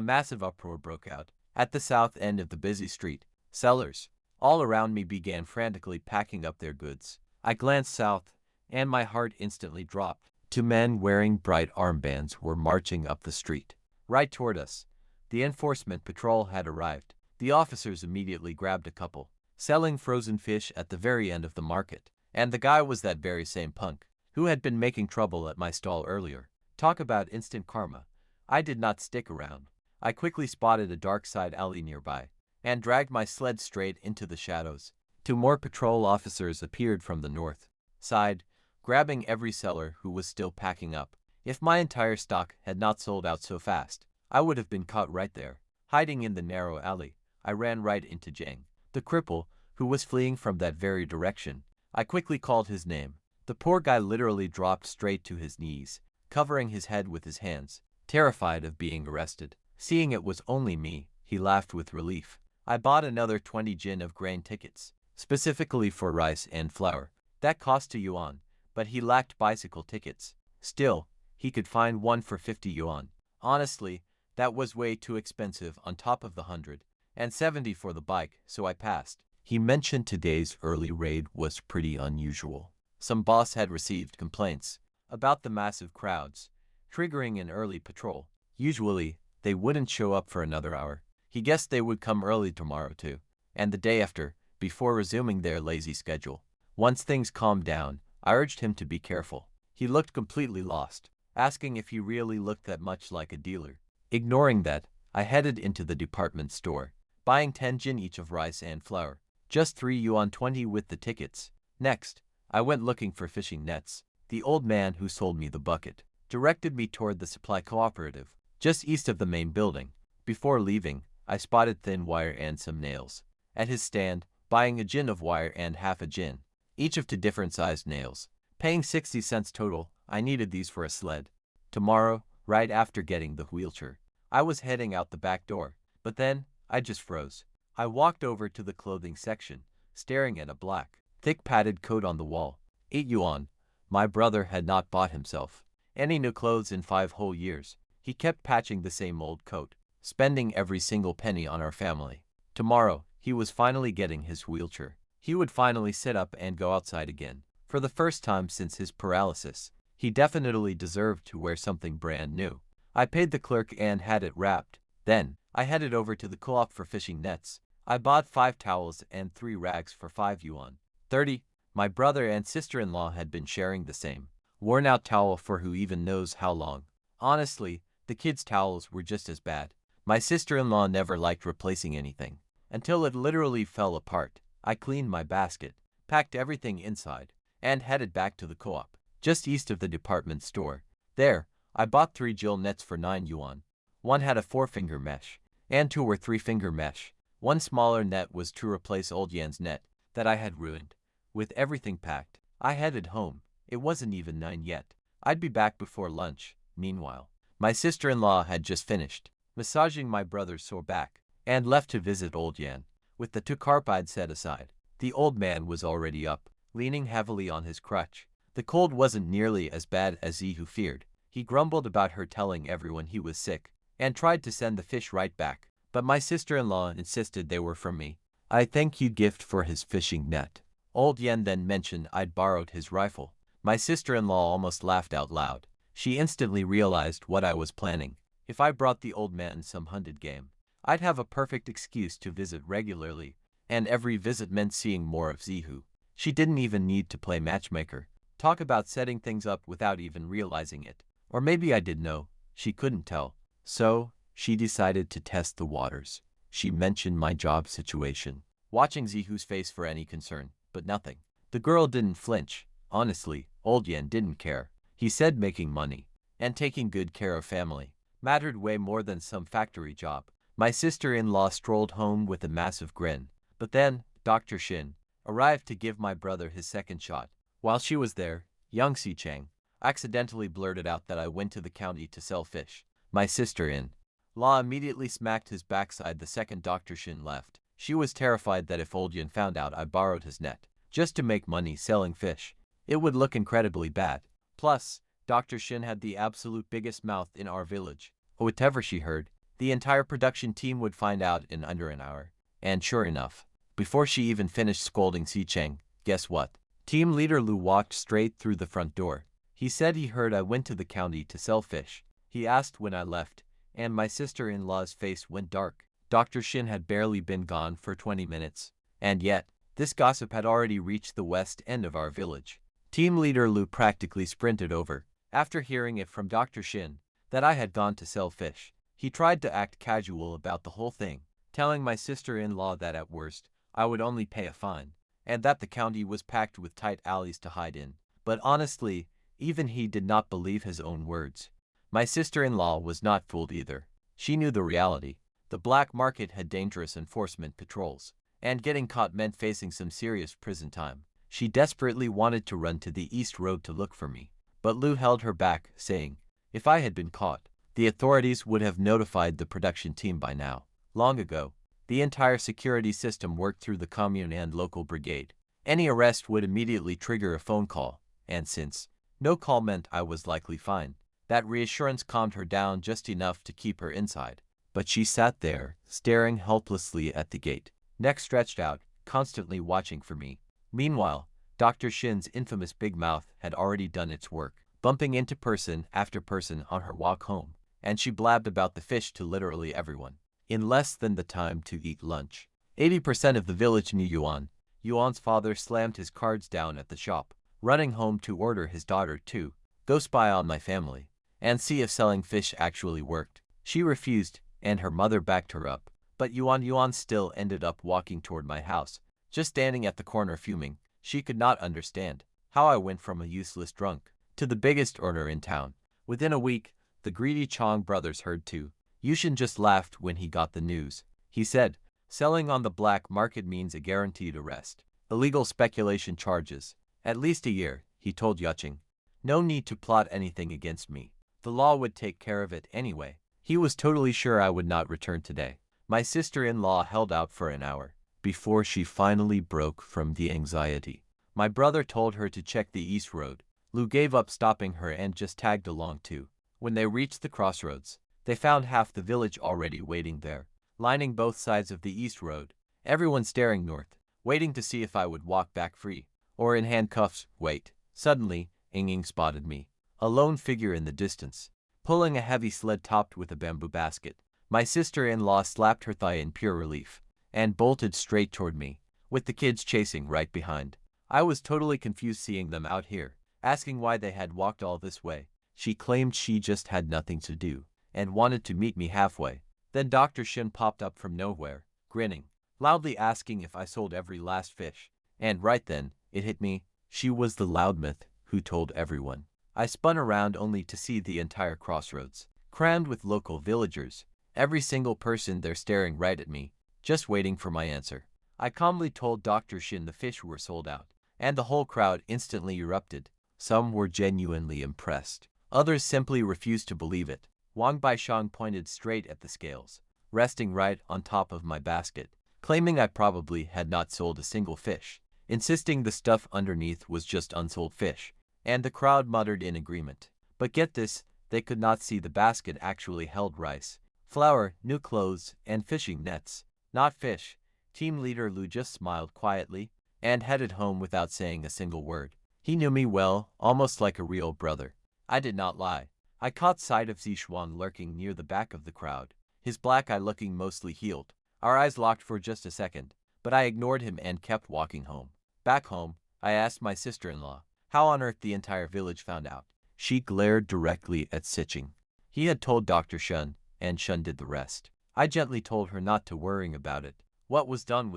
massive uproar broke out. At the south end of the busy street, sellers all around me began frantically packing up their goods. I glanced south, and my heart instantly dropped. 2 men wearing bright armbands were marching up the street, right toward us. The enforcement patrol had arrived. The officers immediately grabbed a couple, selling frozen fish at the very end of the market. And the guy was that very same punk, who had been making trouble at my stall earlier. Talk about instant karma. I did not stick around. I quickly spotted a dark side alley nearby, and dragged my sled straight into the shadows. 2 more patrol officers appeared from the north side, grabbing every seller who was still packing up. If my entire stock had not sold out so fast, I would have been caught right there. Hiding in the narrow alley, I ran right into Jang, the cripple, who was fleeing from that very direction. I quickly called his name. The poor guy literally dropped straight to his knees, covering his head with his hands, terrified of being arrested. Seeing it was only me, he laughed with relief. I bought another 20 jin of grain tickets, specifically for rice and flour. That cost 2 yuan, but he lacked bicycle tickets. Still, he could find one for 50 yuan. Honestly, that was way too expensive on top of the 170 for the bike, so I passed. He mentioned today's early raid was pretty unusual. Some boss had received complaints about the massive crowds, triggering an early patrol. Usually, they wouldn't show up for another hour. He guessed they would come early tomorrow too, and the day after, before resuming their lazy schedule. Once things calmed down, I urged him to be careful. He looked completely lost, asking if he really looked that much like a dealer. Ignoring that, I headed into the department store, buying 10 jin each of rice and flour. Just 3 yuan 20 with the tickets. Next, I went looking for fishing nets. The old man who sold me the bucket directed me toward the supply cooperative, just east of the main building. Before leaving, I spotted thin wire and some nails at his stand, buying a jin of wire and half a jin, each of 2 different sized nails. Paying 60 cents total, I needed these for a sled. Tomorrow, right after getting the wheelchair, I was heading out the back door, but then, I just froze. I walked over to the clothing section, staring at a black, thick padded coat on the wall. 8 yuan. My brother had not bought himself any new clothes in 5 whole years. He kept patching the same old coat, spending every single penny on our family. Tomorrow, he was finally getting his wheelchair. He would finally sit up and go outside again. For the first time since his paralysis, he definitely deserved to wear something brand new. I paid the clerk and had it wrapped. Then, I headed over to the co-op for fishing nets. I bought 5 towels and 3 rags for 5 yuan. 30. My brother and sister-in-law had been sharing the same worn-out towel for who even knows how long. Honestly, the kids' towels were just as bad. My sister-in-law never liked replacing anything, until it literally fell apart. I cleaned my basket, packed everything inside, and headed back to the co-op, just east of the department store. There, I bought 3 Jill nets for 9 yuan. One had a 4-finger mesh, and 2 were 3-finger mesh. One smaller net was to replace old Yan's net that I had ruined. With everything packed, I headed home. It wasn't even 9 yet. I'd be back before lunch. Meanwhile, my sister-in-law had just finished massaging my brother's sore back and left to visit old Yan. With the 2 carp I'd set aside, the old man was already up, leaning heavily on his crutch. The cold wasn't nearly as bad as Zihu feared. He grumbled about her telling everyone he was sick, and tried to send the fish right back, but my sister-in-law insisted they were from me. I thank you gift for his fishing net. Old Yan then mentioned I'd borrowed his rifle. My sister-in-law almost laughed out loud. She instantly realized what I was planning. If I brought the old man some hunted game, I'd have a perfect excuse to visit regularly, and every visit meant seeing more of Zihu. She didn't even need to play matchmaker. Talk about setting things up without even realizing it. Or maybe I did know. She couldn't tell. So, she decided to test the waters. She mentioned my job situation, watching Zihu's face for any concern, but nothing. The girl didn't flinch. Honestly, old Yan didn't care. He said making money and taking good care of family mattered way more than some factory job. My sister-in-law strolled home with a massive grin. But then, Dr. Shin arrived to give my brother his second shot. While she was there, young Si Chang accidentally blurted out that I went to the county to sell fish. My sister-in-law immediately smacked his backside the second Dr. Shin left. She was terrified that if old Yan found out I borrowed his net just to make money selling fish, it would look incredibly bad. Plus, Dr. Shin had the absolute biggest mouth in our village. Whatever she heard, the entire production team would find out in under an hour. And sure enough, before she even finished scolding Si Cheng, guess what? Team leader Lu walked straight through the front door. He said he heard I went to the county to sell fish. He asked when I left, and my sister-in-law's face went dark. Dr. Shin had barely been gone for 20 minutes. And yet, this gossip had already reached the west end of our village. Team leader Lu practically sprinted over, after hearing it from Dr. Shin, that I had gone to sell fish. He tried to act casual about the whole thing, telling my sister-in-law that at worst, I would only pay a fine, and that the county was packed with tight alleys to hide in. But honestly, even he did not believe his own words. My sister-in-law was not fooled either. She knew the reality. The black market had dangerous enforcement patrols, and getting caught meant facing some serious prison time. She desperately wanted to run to the east road to look for me, but Lu held her back, saying, if I had been caught, the authorities would have notified the production team by now. Long ago, the entire security system worked through the commune and local brigade. Any arrest would immediately trigger a phone call, and since no call meant I was likely fine, that reassurance calmed her down just enough to keep her inside. But she sat there, staring helplessly at the gate, neck stretched out, constantly watching for me. Meanwhile, Dr. Shin's infamous big mouth had already done its work, bumping into person after person on her walk home, and she blabbed about the fish to literally everyone. In less than the time to eat lunch, 80% of the village knew Yuan. Yuan's father slammed his cards down at the shop, running home to order his daughter to go spy on my family and see if selling fish actually worked. She refused, and her mother backed her up. But Yuan still ended up walking toward my house, just standing at the corner fuming. She could not understand how I went from a useless drunk to the biggest earner in town. Within a week, the greedy Chong brothers heard too. Yushin just laughed when he got the news. He said, selling on the black market means a guaranteed arrest. Illegal speculation charges. At least a year, he told Yuching. No need to plot anything against me. The law would take care of it anyway. He was totally sure I would not return today. My sister-in-law held out for an hour before she finally broke from the anxiety. My brother told her to check the east road. Lu gave up stopping her and just tagged along too. When they reached the crossroads, they found half the village already waiting there, lining both sides of the east road, everyone staring north, waiting to see if I would walk back free, or in handcuffs. Wait. Suddenly, Ying spotted me, a lone figure in the distance, pulling a heavy sled topped with a bamboo basket. My sister-in-law slapped her thigh in pure relief, and bolted straight toward me, with the kids chasing right behind. I was totally confused seeing them out here, asking why they had walked all this way. She claimed she just had nothing to do, and wanted to meet me halfway. Then Dr. Shin popped up from nowhere, grinning, loudly asking if I sold every last fish. And right then, it hit me, she was the loudmouth who told everyone. I spun around only to see the entire crossroads, crammed with local villagers, every single person there staring right at me, just waiting for my answer. I calmly told Dr. Shin the fish were sold out, and the whole crowd instantly erupted. Some were genuinely impressed. Others simply refused to believe it. Wang Baishang pointed straight at the scales, resting right on top of my basket, claiming I probably had not sold a single fish, insisting the stuff underneath was just unsold fish, and the crowd muttered in agreement. But get this, they could not see the basket actually held rice, flour, new clothes, and fishing nets, not fish. Team leader Lu just smiled quietly and headed home without saying a single word. He knew me well, almost like a real brother. I did not lie. I caught sight of Zishuang lurking near the back of the crowd, his black eye looking mostly healed. Our eyes locked for just a second, but I ignored him and kept walking home. Back home, I asked my sister-in-law how on earth the entire village found out. She glared directly at Siching. He had told Dr. Shun, and Shun did the rest. I gently told her not to worry about it. What was done,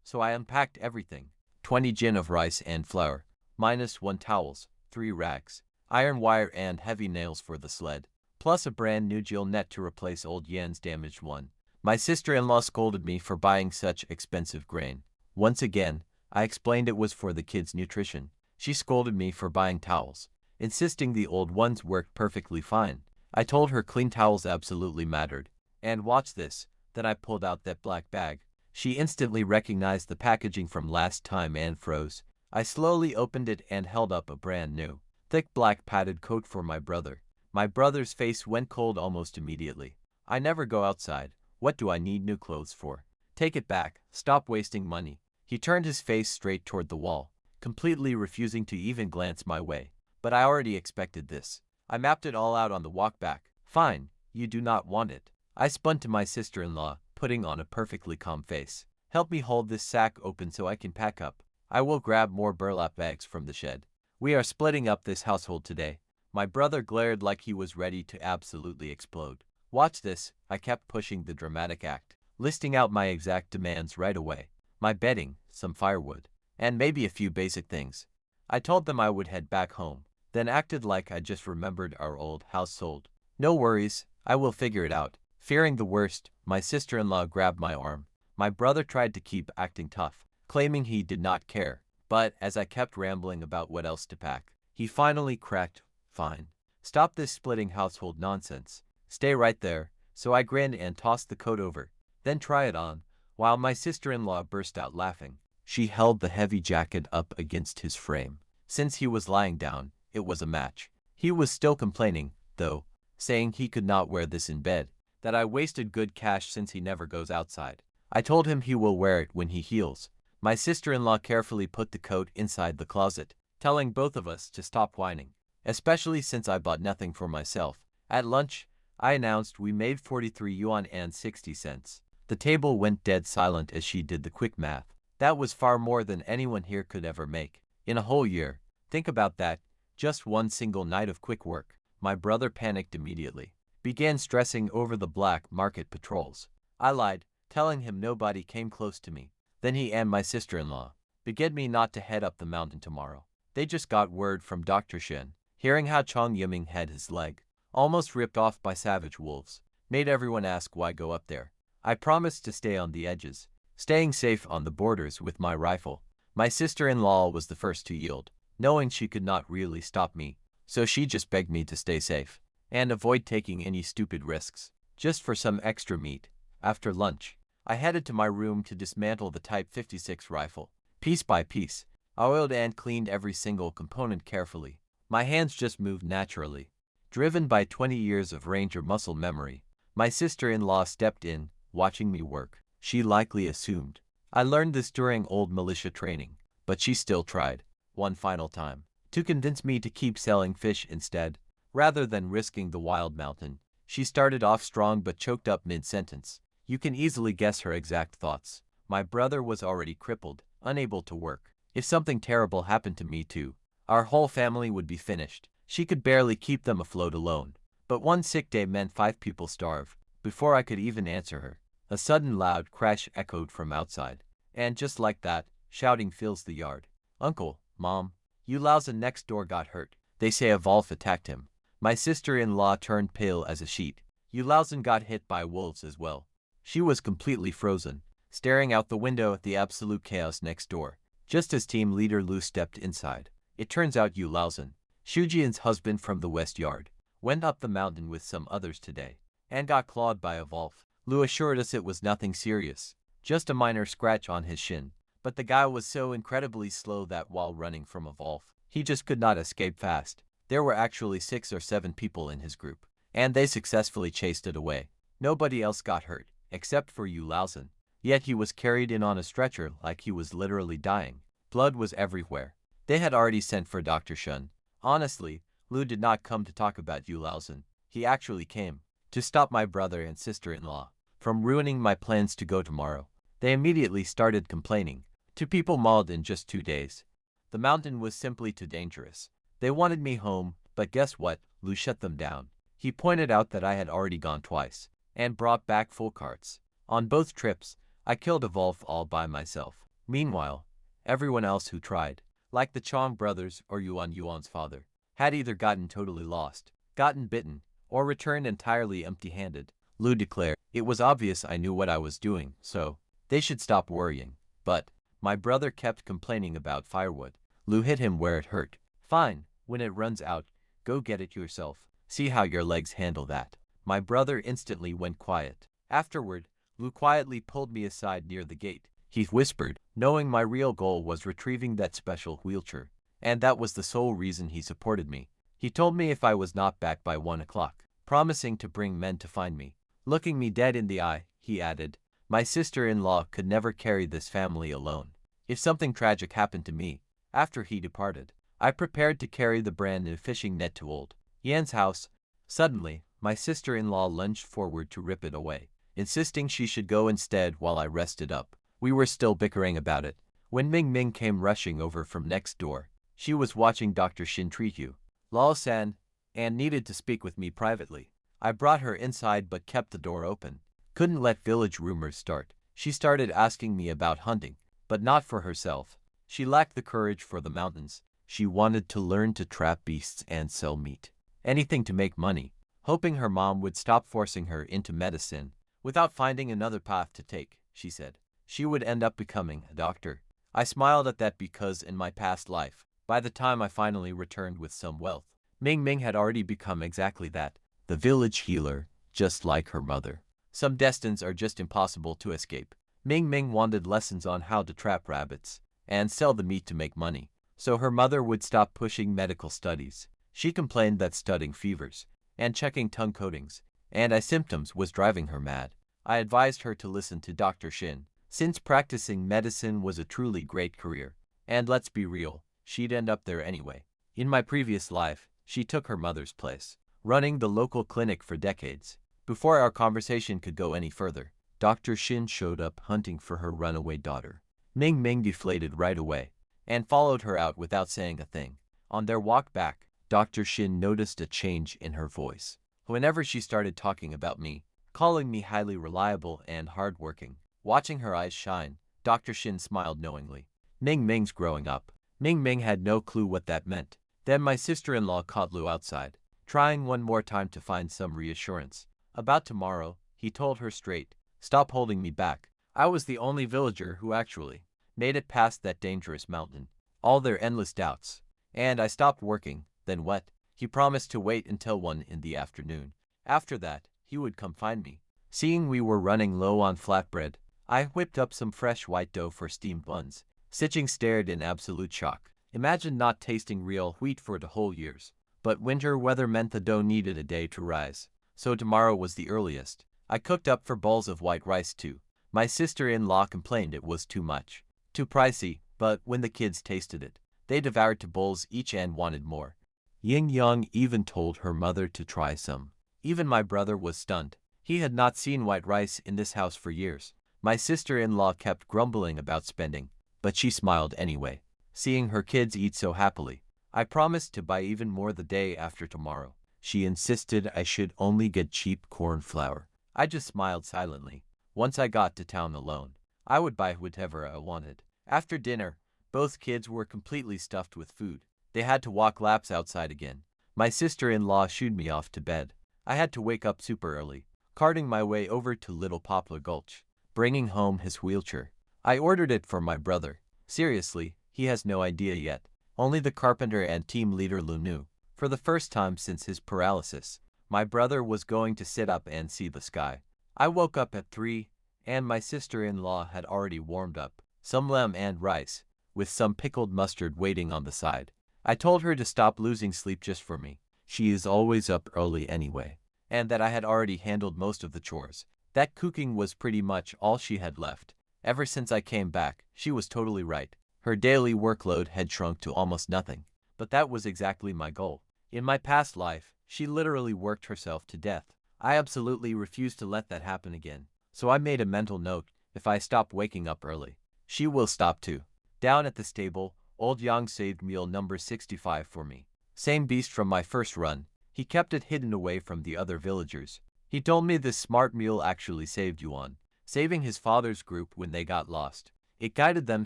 so I unpacked everything. 20 jin of rice and flour, -1 towels, 3 rags, iron wire and heavy nails for the sled, plus a brand new gill net to replace old Yan's damaged one. My sister-in-law scolded me for buying such expensive grain. Once again, I explained it was for the kids' nutrition. She scolded me for buying towels, insisting the old ones worked perfectly fine. I told her clean towels absolutely mattered. And watch this, then I pulled out that black bag. She instantly recognized the packaging from last time and froze. I slowly opened it and held up a brand new, thick black padded coat for my brother. My brother's face went cold almost immediately. I never go outside. What do I need new clothes for? Take it back. Stop wasting money. He turned his face straight toward the wall, completely refusing to even glance my way. But I already expected this. I mapped it all out on the walk back. Fine, you do not want it. I spun to my sister-in-law, putting on a perfectly calm face. Help me hold this sack open so I can pack up. I will grab more burlap bags from the shed. We are splitting up this household today. My brother glared like he was ready to absolutely explode. Watch this, I kept pushing the dramatic act, listing out my exact demands right away. My bedding, some firewood, and maybe a few basic things. I told them I would head back home, then acted like I just remembered our old house sold. No worries, I will figure it out. Fearing the worst, my sister-in-law grabbed my arm. My brother tried to keep acting tough, claiming he did not care. But as I kept rambling about what else to pack, he finally cracked, "Fine. Stop this splitting household nonsense. Stay right there." So I grinned and tossed the coat over, then try it on, while my sister-in-law burst out laughing. She held the heavy jacket up against his frame. Since he was lying down, it was a match. He was still complaining, though, saying he could not wear this in bed, that I wasted good cash since he never goes outside. I told him he will wear it when he heals, My sister-in-law carefully put the coat inside the closet, telling both of us to stop whining, especially since I bought nothing for myself. At lunch, I announced we made 43 yuan and 60 cents. The table went dead silent as she did the quick math. That was far more than anyone here could ever make. In a whole year. Think about that. Just one single night of quick work. My brother panicked immediately. Began stressing over the black market patrols. I lied, telling him nobody came close to me. Then he and my sister-in-law begged me not to head up the mountain tomorrow. They just got word from Dr. Shen. Hearing how Chong Yiming had his leg almost ripped off by savage wolves made everyone ask why go up there. I promised to stay on the edges, staying safe on the borders with my rifle. My sister-in-law was the first to yield, knowing she could not really stop me, so she just begged me to stay safe and avoid taking any stupid risks, just for some extra meat. After lunch, I headed to my room to dismantle the Type 56 rifle. Piece by piece, I oiled and cleaned every single component carefully. My hands just moved naturally. Driven by 20 years of Ranger muscle memory, my sister-in-law stepped in, watching me work. She likely assumed I learned this during old militia training, but she still tried, one final time, to convince me to keep selling fish instead, rather than risking the wild mountain. She started off strong but choked up mid-sentence. You can easily guess her exact thoughts. My brother was already crippled, unable to work. If something terrible happened to me too, our whole family would be finished. She could barely keep them afloat alone. But one sick day meant 5 people starved. Before I could even answer her, a sudden loud crash echoed from outside. And just like that, shouting fills the yard. Uncle, Mom, Yu Laozen next door got hurt. They say a wolf attacked him. My sister-in-law turned pale as a sheet. Yu Laozen got hit by wolves as well. She was completely frozen, staring out the window at the absolute chaos next door. Just as team leader Lu stepped inside, it turns out Yu Laozen, Shujian's husband from the West Yard, went up the mountain with some others today, and got clawed by a wolf. Lu assured us it was nothing serious, just a minor scratch on his shin, but the guy was so incredibly slow that while running from a wolf, he just could not escape fast. There were actually 6 or 7 people in his group, and they successfully chased it away. Nobody else got hurt, except for Yu Laozen, yet he was carried in on a stretcher like he was literally dying. Blood was everywhere. They had already sent for Dr. Shen. Honestly, Lu did not come to talk about Yu Laozen. He actually came to stop my brother and sister-in-law from ruining my plans to go tomorrow. They immediately started complaining. 2 people mauled in just 2 days. The mountain was simply too dangerous. They wanted me home, but guess what? Lu shut them down. He pointed out that I had already gone twice and brought back full carts. On both trips, I killed a wolf all by myself. Meanwhile, everyone else who tried, like the Chong brothers or Yuan's father, had either gotten totally lost, gotten bitten, or returned entirely empty-handed. Lu declared, it was obvious I knew what I was doing, so they should stop worrying. But my brother kept complaining about firewood. Lu hit him where it hurt. Fine, when it runs out, go get it yourself. See how your legs handle that. My brother instantly went quiet. Afterward, Lu quietly pulled me aside near the gate. He whispered, knowing my real goal was retrieving that special wheelchair, and that was the sole reason he supported me. He told me if I was not back by 1 o'clock, promising to bring men to find me. Looking me dead in the eye, he added, my sister-in-law could never carry this family alone. If something tragic happened to me, after he departed, I prepared to carry the brand new fishing net to old Yan's house. Suddenly, my sister-in-law lunged forward to rip it away, insisting she should go instead while I rested up. We were still bickering about it when Ming Ming came rushing over from next door. She was watching Dr. Shin treat you, Lao-san, and needed to speak with me privately. I brought her inside but kept the door open. Couldn't let village rumors start. She started asking me about hunting, but not for herself. She lacked the courage for the mountains. She wanted to learn to trap beasts and sell meat. Anything to make money, hoping her mom would stop forcing her into medicine without finding another path to take, she said. She would end up becoming a doctor. I smiled at that because in my past life, by the time I finally returned with some wealth, Ming Ming had already become exactly that, the village healer, just like her mother. Some destinies are just impossible to escape. Ming Ming wanted lessons on how to trap rabbits and sell the meat to make money, so her mother would stop pushing medical studies. She complained that studying fevers and checking tongue coatings and eye symptoms was driving her mad. I advised her to listen to Dr. Shin, since practicing medicine was a truly great career. And let's be real, she'd end up there anyway. In my previous life, she took her mother's place, running the local clinic for decades. Before our conversation could go any further, Dr. Shin showed up hunting for her runaway daughter. Ming Ming deflated right away and followed her out without saying a thing. On their walk back, Dr. Shin noticed a change in her voice. Whenever she started talking about me, calling me highly reliable and hardworking. Watching her eyes shine, Dr. Shin smiled knowingly. Ming Ming's growing up. Ming Ming had no clue what that meant. Then my sister-in-law caught Lu outside, trying one more time to find some reassurance. About tomorrow, he told her straight, "Stop holding me back." I was the only villager who actually made it past that dangerous mountain. All their endless doubts. And I stopped working. Then what? He promised to wait until 1 in the afternoon. After that, he would come find me. Seeing we were running low on flatbread, I whipped up some fresh white dough for steamed buns. Sitching stared in absolute shock. Imagine not tasting real wheat for the whole years. But winter weather meant the dough needed a day to rise. So tomorrow was the earliest. I cooked up 4 bowls of white rice too. My sister-in-law complained it was too much. Too pricey, but when the kids tasted it, they devoured 2 bowls each and wanted more. Ying Yang even told her mother to try some. Even my brother was stunned. He had not seen white rice in this house for years. My sister-in-law kept grumbling about spending, but she smiled anyway, seeing her kids eat so happily. I promised to buy even more the day after tomorrow. She insisted I should only get cheap corn flour. I just smiled silently. Once I got to town alone, I would buy whatever I wanted. After dinner, both kids were completely stuffed with food. They had to walk laps outside again. My sister-in-law shooed me off to bed. I had to wake up super early, carting my way over to Little Poplar Gulch, bringing home his wheelchair. I ordered it for my brother. Seriously, he has no idea yet. Only the carpenter and team leader Lu knew. For the first time since his paralysis, my brother was going to sit up and see the sky. I woke up at 3, and my sister-in-law had already warmed up some lamb and rice, with some pickled mustard waiting on the side. I told her to stop losing sleep just for me. She is always up early anyway. And that I had already handled most of the chores. That cooking was pretty much all she had left. Ever since I came back, she was totally right. Her daily workload had shrunk to almost nothing. But that was exactly my goal. In my past life, she literally worked herself to death. I absolutely refused to let that happen again. So I made a mental note, if I stop waking up early, she will stop too. Down at the stable, Old Yang saved meal number 65 for me. Same beast from my first run. He kept it hidden away from the other villagers. He told me this smart mule actually saved Yuan, saving his father's group when they got lost. It guided them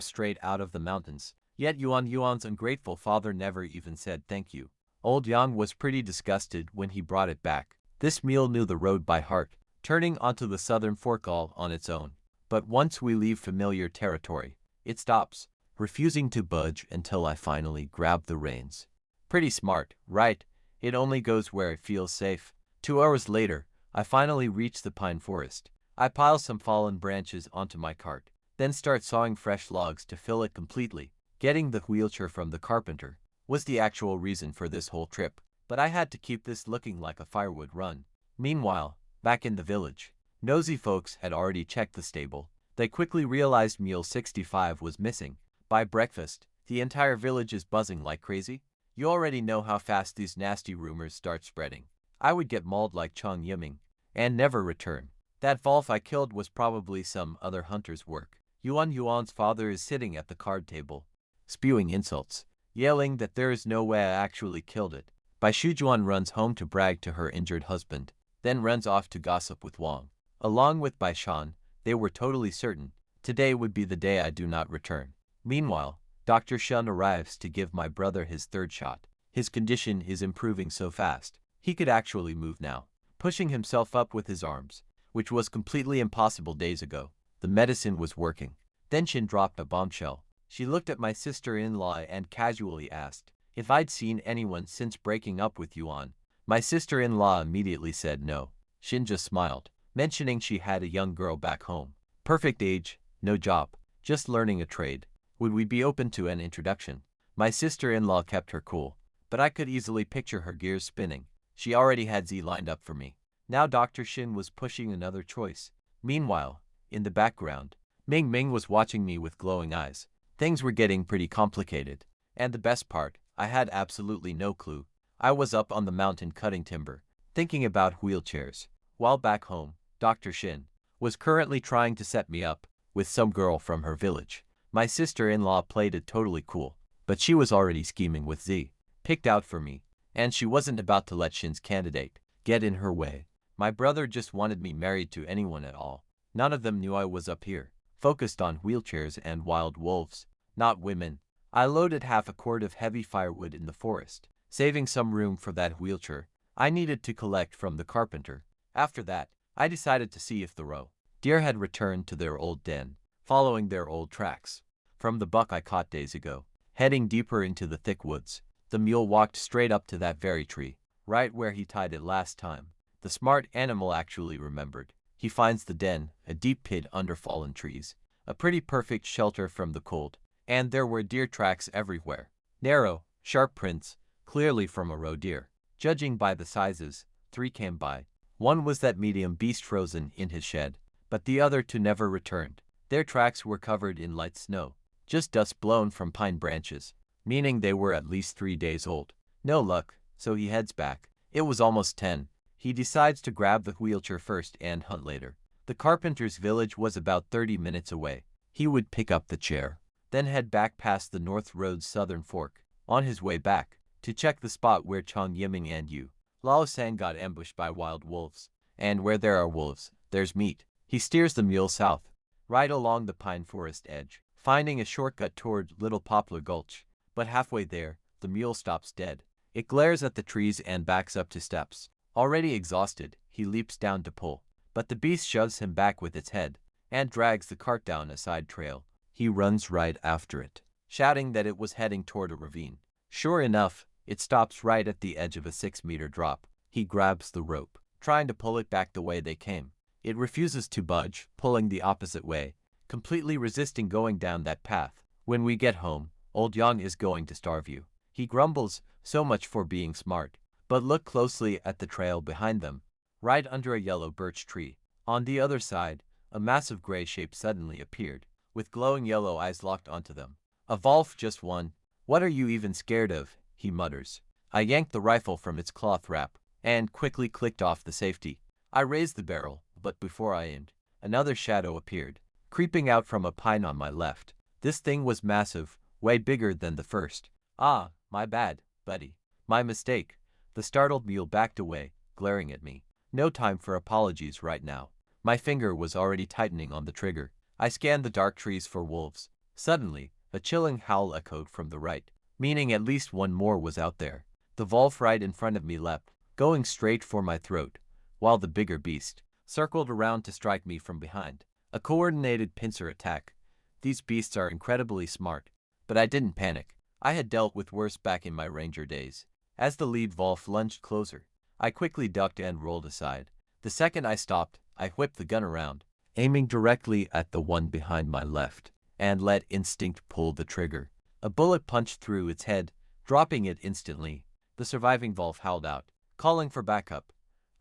straight out of the mountains. Yet Yuan's ungrateful father never even said thank you. Old Yang was pretty disgusted when he brought it back. This mule knew the road by heart, turning onto the southern fork all on its own. But once we leave familiar territory, it stops, refusing to budge until I finally grab the reins. Pretty smart, right? It only goes where it feels safe. 2 hours later, I finally reach the pine forest. I pile some fallen branches onto my cart, then start sawing fresh logs to fill it completely. Getting the wheelchair from the carpenter was the actual reason for this whole trip, but I had to keep this looking like a firewood run. Meanwhile, back in the village, nosy folks had already checked the stable. They quickly realized meal 65 was missing. By breakfast, the entire village is buzzing like crazy. You already know how fast these nasty rumors start spreading. I would get mauled like Chong Yiming and never return. That wolf I killed was probably some other hunter's work. Yuan's father is sitting at the card table, spewing insults, yelling that there is no way I actually killed it. Bai Shujuan runs home to brag to her injured husband, then runs off to gossip with Wang. Along with Bai Shan, they were totally certain today would be the day I do not return. Meanwhile, Dr. Shun arrives to give my brother his 3rd shot. His condition is improving so fast, he could actually move now, pushing himself up with his arms, which was completely impossible days ago. The medicine was working. Then Shin dropped a bombshell. She looked at my sister-in-law and casually asked if I'd seen anyone since breaking up with Yuan. My sister-in-law immediately said no. Shin just smiled, mentioning she had a young girl back home. Perfect age, no job, just learning a trade. Would we be open to an introduction? My sister-in-law kept her cool, but I could easily picture her gears spinning. She already had Z lined up for me. Now Dr. Shin was pushing another choice. Meanwhile, in the background, Ming Ming was watching me with glowing eyes. Things were getting pretty complicated. And the best part, I had absolutely no clue. I was up on the mountain cutting timber, thinking about wheelchairs, while back home, Dr. Shin was currently trying to set me up with some girl from her village. My sister-in-law played it totally cool, but she was already scheming with Z, picked out for me, and she wasn't about to let Shin's candidate get in her way. My brother just wanted me married to anyone at all. None of them knew I was up here, focused on wheelchairs and wild wolves, not women. I loaded half a cord of heavy firewood in the forest, saving some room for that wheelchair I needed to collect from the carpenter. After that, I decided to see if the roe deer had returned to their old den, following their old tracks from the buck I caught days ago. Heading deeper into the thick woods, the mule walked straight up to that very tree, right where he tied it last time. The smart animal actually remembered. He finds the den, a deep pit under fallen trees, a pretty perfect shelter from the cold, and there were deer tracks everywhere. Narrow, sharp prints, clearly from a roe deer. Judging by the sizes, 3 came by. One was that medium beast frozen in his shed, but the other two never returned. Their tracks were covered in light snow, just dust blown from pine branches, meaning they were at least 3 days old. No luck, so he heads back. It was almost 10. He decides to grab the wheelchair first and hunt later. The carpenter's village was about 30 minutes away. He would pick up the chair, then head back past the North Road's southern fork, on his way back, to check the spot where Chong Yiming and Yu Lao Sang got ambushed by wild wolves. And where there are wolves, there's meat. He steers the mule south, right along the pine forest edge, finding a shortcut toward Little Poplar Gulch. But halfway there, the mule stops dead. It glares at the trees and backs up to steps. Already exhausted, he leaps down to pull, but the beast shoves him back with its head and drags the cart down a side trail. He runs right after it, shouting that it was heading toward a ravine. Sure enough, it stops right at the edge of a 6-meter drop. He grabs the rope, trying to pull it back the way they came. It refuses to budge, pulling the opposite way, completely resisting going down that path. When we get home, old Yang is going to starve you. He grumbles, so much for being smart. But look closely at the trail behind them, right under a yellow birch tree. On the other side, a massive gray shape suddenly appeared, with glowing yellow eyes locked onto them. A wolf, just one. What are you even scared of? He mutters. I yanked the rifle from its cloth wrap, and quickly clicked off the safety. I raised the barrel, but before I aimed, another shadow appeared, creeping out from a pine on my left. This thing was massive, way bigger than the first. Ah, my bad, buddy. My mistake. The startled mule backed away, glaring at me. No time for apologies right now. My finger was already tightening on the trigger. I scanned the dark trees for wolves. Suddenly, a chilling howl echoed from the right, meaning at least one more was out there. The wolf right in front of me leapt, going straight for my throat, while the bigger beast circled around to strike me from behind. A coordinated pincer attack. These beasts are incredibly smart, but I didn't panic. I had dealt with worse back in my ranger days. As the lead wolf lunged closer, I quickly ducked and rolled aside. The second I stopped, I whipped the gun around, aiming directly at the one behind my left, and let instinct pull the trigger. A bullet punched through its head, dropping it instantly. The surviving wolf howled out, calling for backup.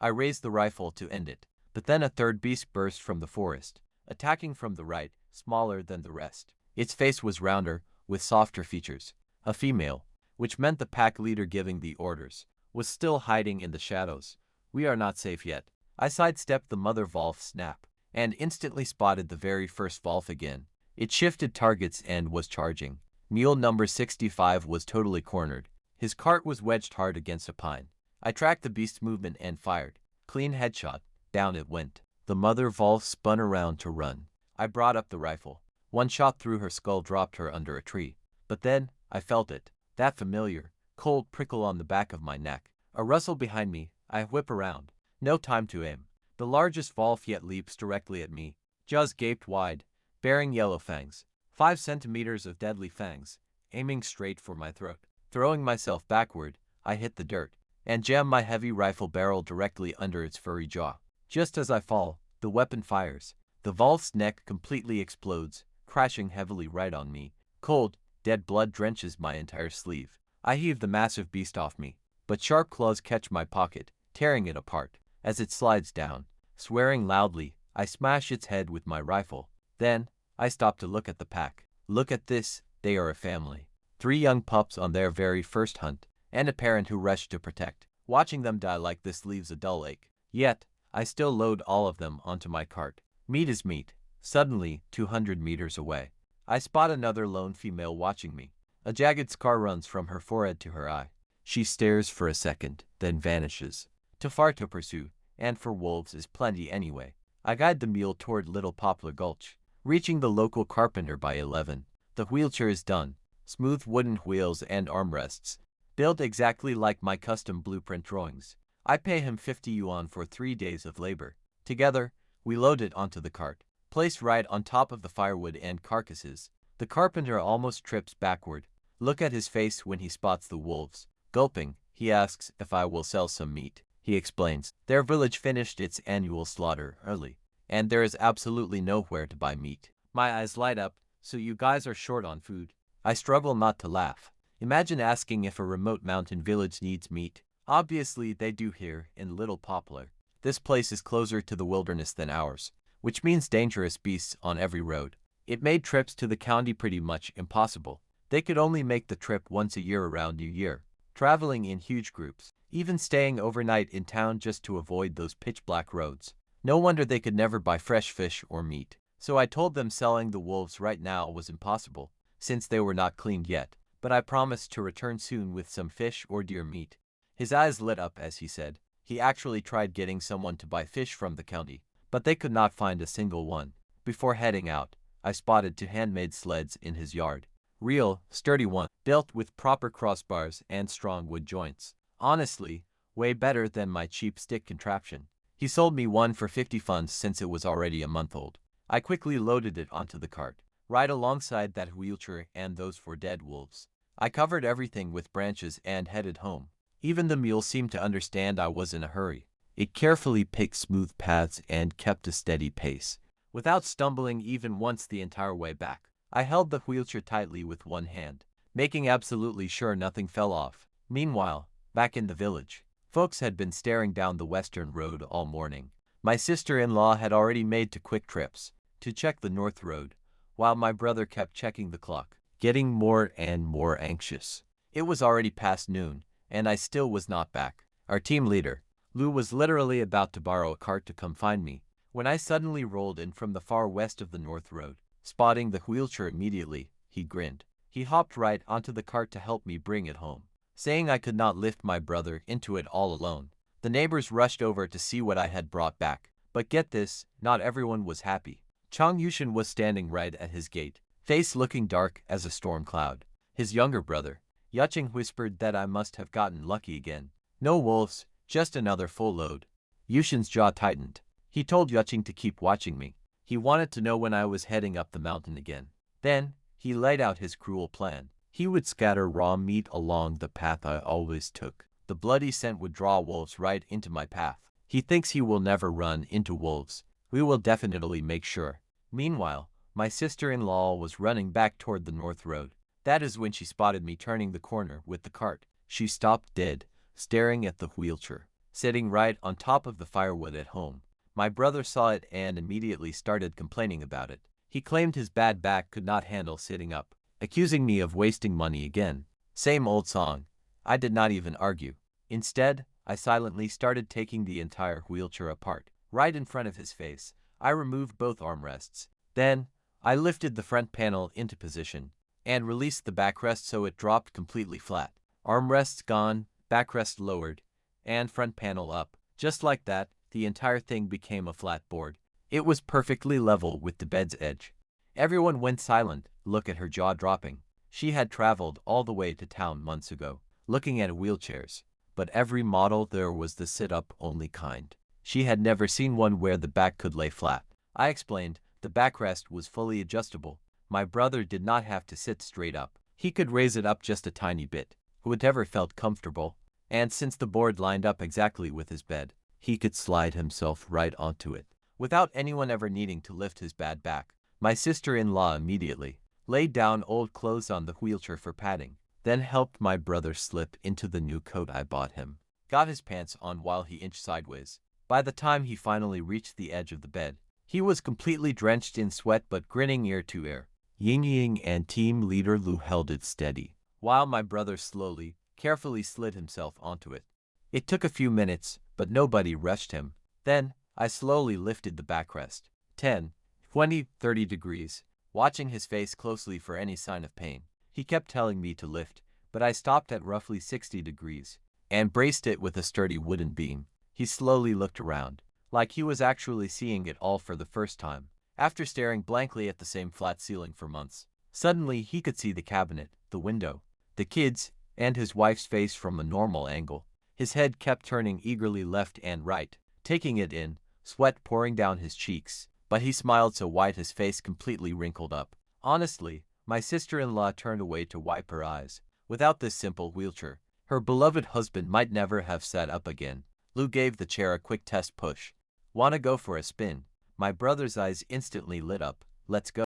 I raised the rifle to end it, but then a third beast burst from the forest, attacking from the right, smaller than the rest. Its face was rounder, with softer features. A female, which meant the pack leader giving the orders, was still hiding in the shadows. We are not safe yet. I sidestepped the mother wolf's snap, and instantly spotted the very first wolf again. It shifted targets and was charging. Mule number 65 was totally cornered. His cart was wedged hard against a pine. I tracked the beast's movement and fired. Clean headshot. Down it went. The mother wolf spun around to run. I brought up the rifle. One shot through her skull dropped her under a tree. But then, I felt it. That familiar, cold prickle on the back of my neck. A rustle behind me. I whip around. No time to aim. The largest wolf yet leaps directly at me. Jaws gaped wide, bearing yellow fangs. 5 centimeters of deadly fangs, aiming straight for my throat. Throwing myself backward, I hit the dirt, and jam my heavy rifle barrel directly under its furry jaw. Just as I fall, the weapon fires. The wolf's neck completely explodes, crashing heavily right on me. Cold, dead blood drenches my entire sleeve. I heave the massive beast off me, but sharp claws catch my pocket, tearing it apart. As it slides down, swearing loudly, I smash its head with my rifle. Then, I stopped to look at the pack. Look at this, they are a family. 3 young pups on their very first hunt, and a parent who rushed to protect. Watching them die like this leaves a dull ache. Yet, I still load all of them onto my cart. Meat is meat. Suddenly, 200 meters away, I spot another lone female watching me. A jagged scar runs from her forehead to her eye. She stares for a second, then vanishes. Too far to pursue, and for wolves is plenty anyway. I guide the mule toward Little Poplar Gulch, reaching the local carpenter by 11. The wheelchair is done. Smooth wooden wheels and armrests, built exactly like my custom blueprint drawings. I pay him 50 yuan for 3 days of labor. Together, we load it onto the cart, placed right on top of the firewood and carcasses. The carpenter almost trips backward. Look at his face when he spots the wolves. Gulping, he asks if I will sell some meat. He explains, their village finished its annual slaughter early, and there is absolutely nowhere to buy meat. My eyes light up, so you guys are short on food. I struggle not to laugh. Imagine asking if a remote mountain village needs meat. Obviously they do here in Little Poplar. This place is closer to the wilderness than ours, which means dangerous beasts on every road. It made trips to the county pretty much impossible. They could only make the trip once a year around New Year, traveling in huge groups, even staying overnight in town just to avoid those pitch-black roads. No wonder they could never buy fresh fish or meat. So I told them selling the wolves right now was impossible, since they were not cleaned yet, but I promised to return soon with some fish or deer meat. His eyes lit up as he said. He actually tried getting someone to buy fish from the county, but they could not find a single one. Before heading out, I spotted 2 handmade sleds in his yard. Real, sturdy one, built with proper crossbars and strong wood joints. Honestly, way better than my cheap stick contraption. He sold me one for 50 funds since it was already a month old. I quickly loaded it onto the cart, right alongside that wheelchair and those 4 dead wolves. I covered everything with branches and headed home. Even the mule seemed to understand I was in a hurry. It carefully picked smooth paths and kept a steady pace, without stumbling even once the entire way back. I held the wheelchair tightly with one hand, making absolutely sure nothing fell off. Meanwhile, back in the village, folks had been staring down the western road all morning. My sister-in-law had already made 2 quick trips to check the north road, while my brother kept checking the clock, getting more and more anxious. It was already past noon, and I still was not back. Our team leader, Lou, was literally about to borrow a cart to come find me, when I suddenly rolled in from the far west of the north road. Spotting the wheelchair immediately, he grinned. He hopped right onto the cart to help me bring it home, saying I could not lift my brother into it all alone. The neighbors rushed over to see what I had brought back. But get this, not everyone was happy. Chang Yushin was standing right at his gate, face looking dark as a storm cloud. His younger brother, Yaching, whispered that I must have gotten lucky again. No wolves, just another full load. Yushin's jaw tightened. He told Yaching to keep watching me. He wanted to know when I was heading up the mountain again. Then, he laid out his cruel plan. He would scatter raw meat along the path I always took. The bloody scent would draw wolves right into my path. He thinks he will never run into wolves. We will definitely make sure. Meanwhile, my sister-in-law was running back toward the north road. That is when she spotted me turning the corner with the cart. She stopped dead, staring at the wheelchair, sitting right on top of the firewood at home. My brother saw it and immediately started complaining about it. He claimed his bad back could not handle sitting up, accusing me of wasting money again. Same old song. I did not even argue. Instead, I silently started taking the entire wheelchair apart. Right in front of his face, I removed both armrests. Then, I lifted the front panel into position and released the backrest so it dropped completely flat. Armrests gone, backrest lowered, and front panel up. Just like that, the entire thing became a flat board. It was perfectly level with the bed's edge. Everyone went silent. Look at her jaw dropping. She had traveled all the way to town months ago, looking at wheelchairs, but every model there was the sit-up only kind. She had never seen one where the back could lay flat. I explained the backrest was fully adjustable. My brother did not have to sit straight up. He could raise it up just a tiny bit, whatever felt comfortable, and since the board lined up exactly with his bed, he could slide himself right onto it, without anyone ever needing to lift his bad back. My sister-in-law immediately laid down old clothes on the wheelchair for padding, then helped my brother slip into the new coat I bought him, got his pants on while he inched sideways. By the time he finally reached the edge of the bed, He was completely drenched in sweat but grinning ear to ear. Ying Ying and team leader Lu held it steady, while my brother slowly, carefully slid himself onto it. It took a few minutes, but nobody rushed him. Then, I slowly lifted the backrest. 10, 20, 30 degrees, watching his face closely for any sign of pain. He kept telling me to lift, but I stopped at roughly 60 degrees and braced it with a sturdy wooden beam. He slowly looked around, like he was actually seeing it all for the first time, after staring blankly at the same flat ceiling for months. Suddenly, he could see the cabinet, the window, the kids, and his wife's face from a normal angle. His head kept turning eagerly left and right, taking it in, sweat pouring down his cheeks, but he smiled so wide his face completely wrinkled up. Honestly, my sister-in-law turned away to wipe her eyes. Without this simple wheelchair, her beloved husband might never have sat up again. Lou gave the chair a quick test push. "Wanna go for a spin?" My brother's eyes instantly lit up. "Let's go."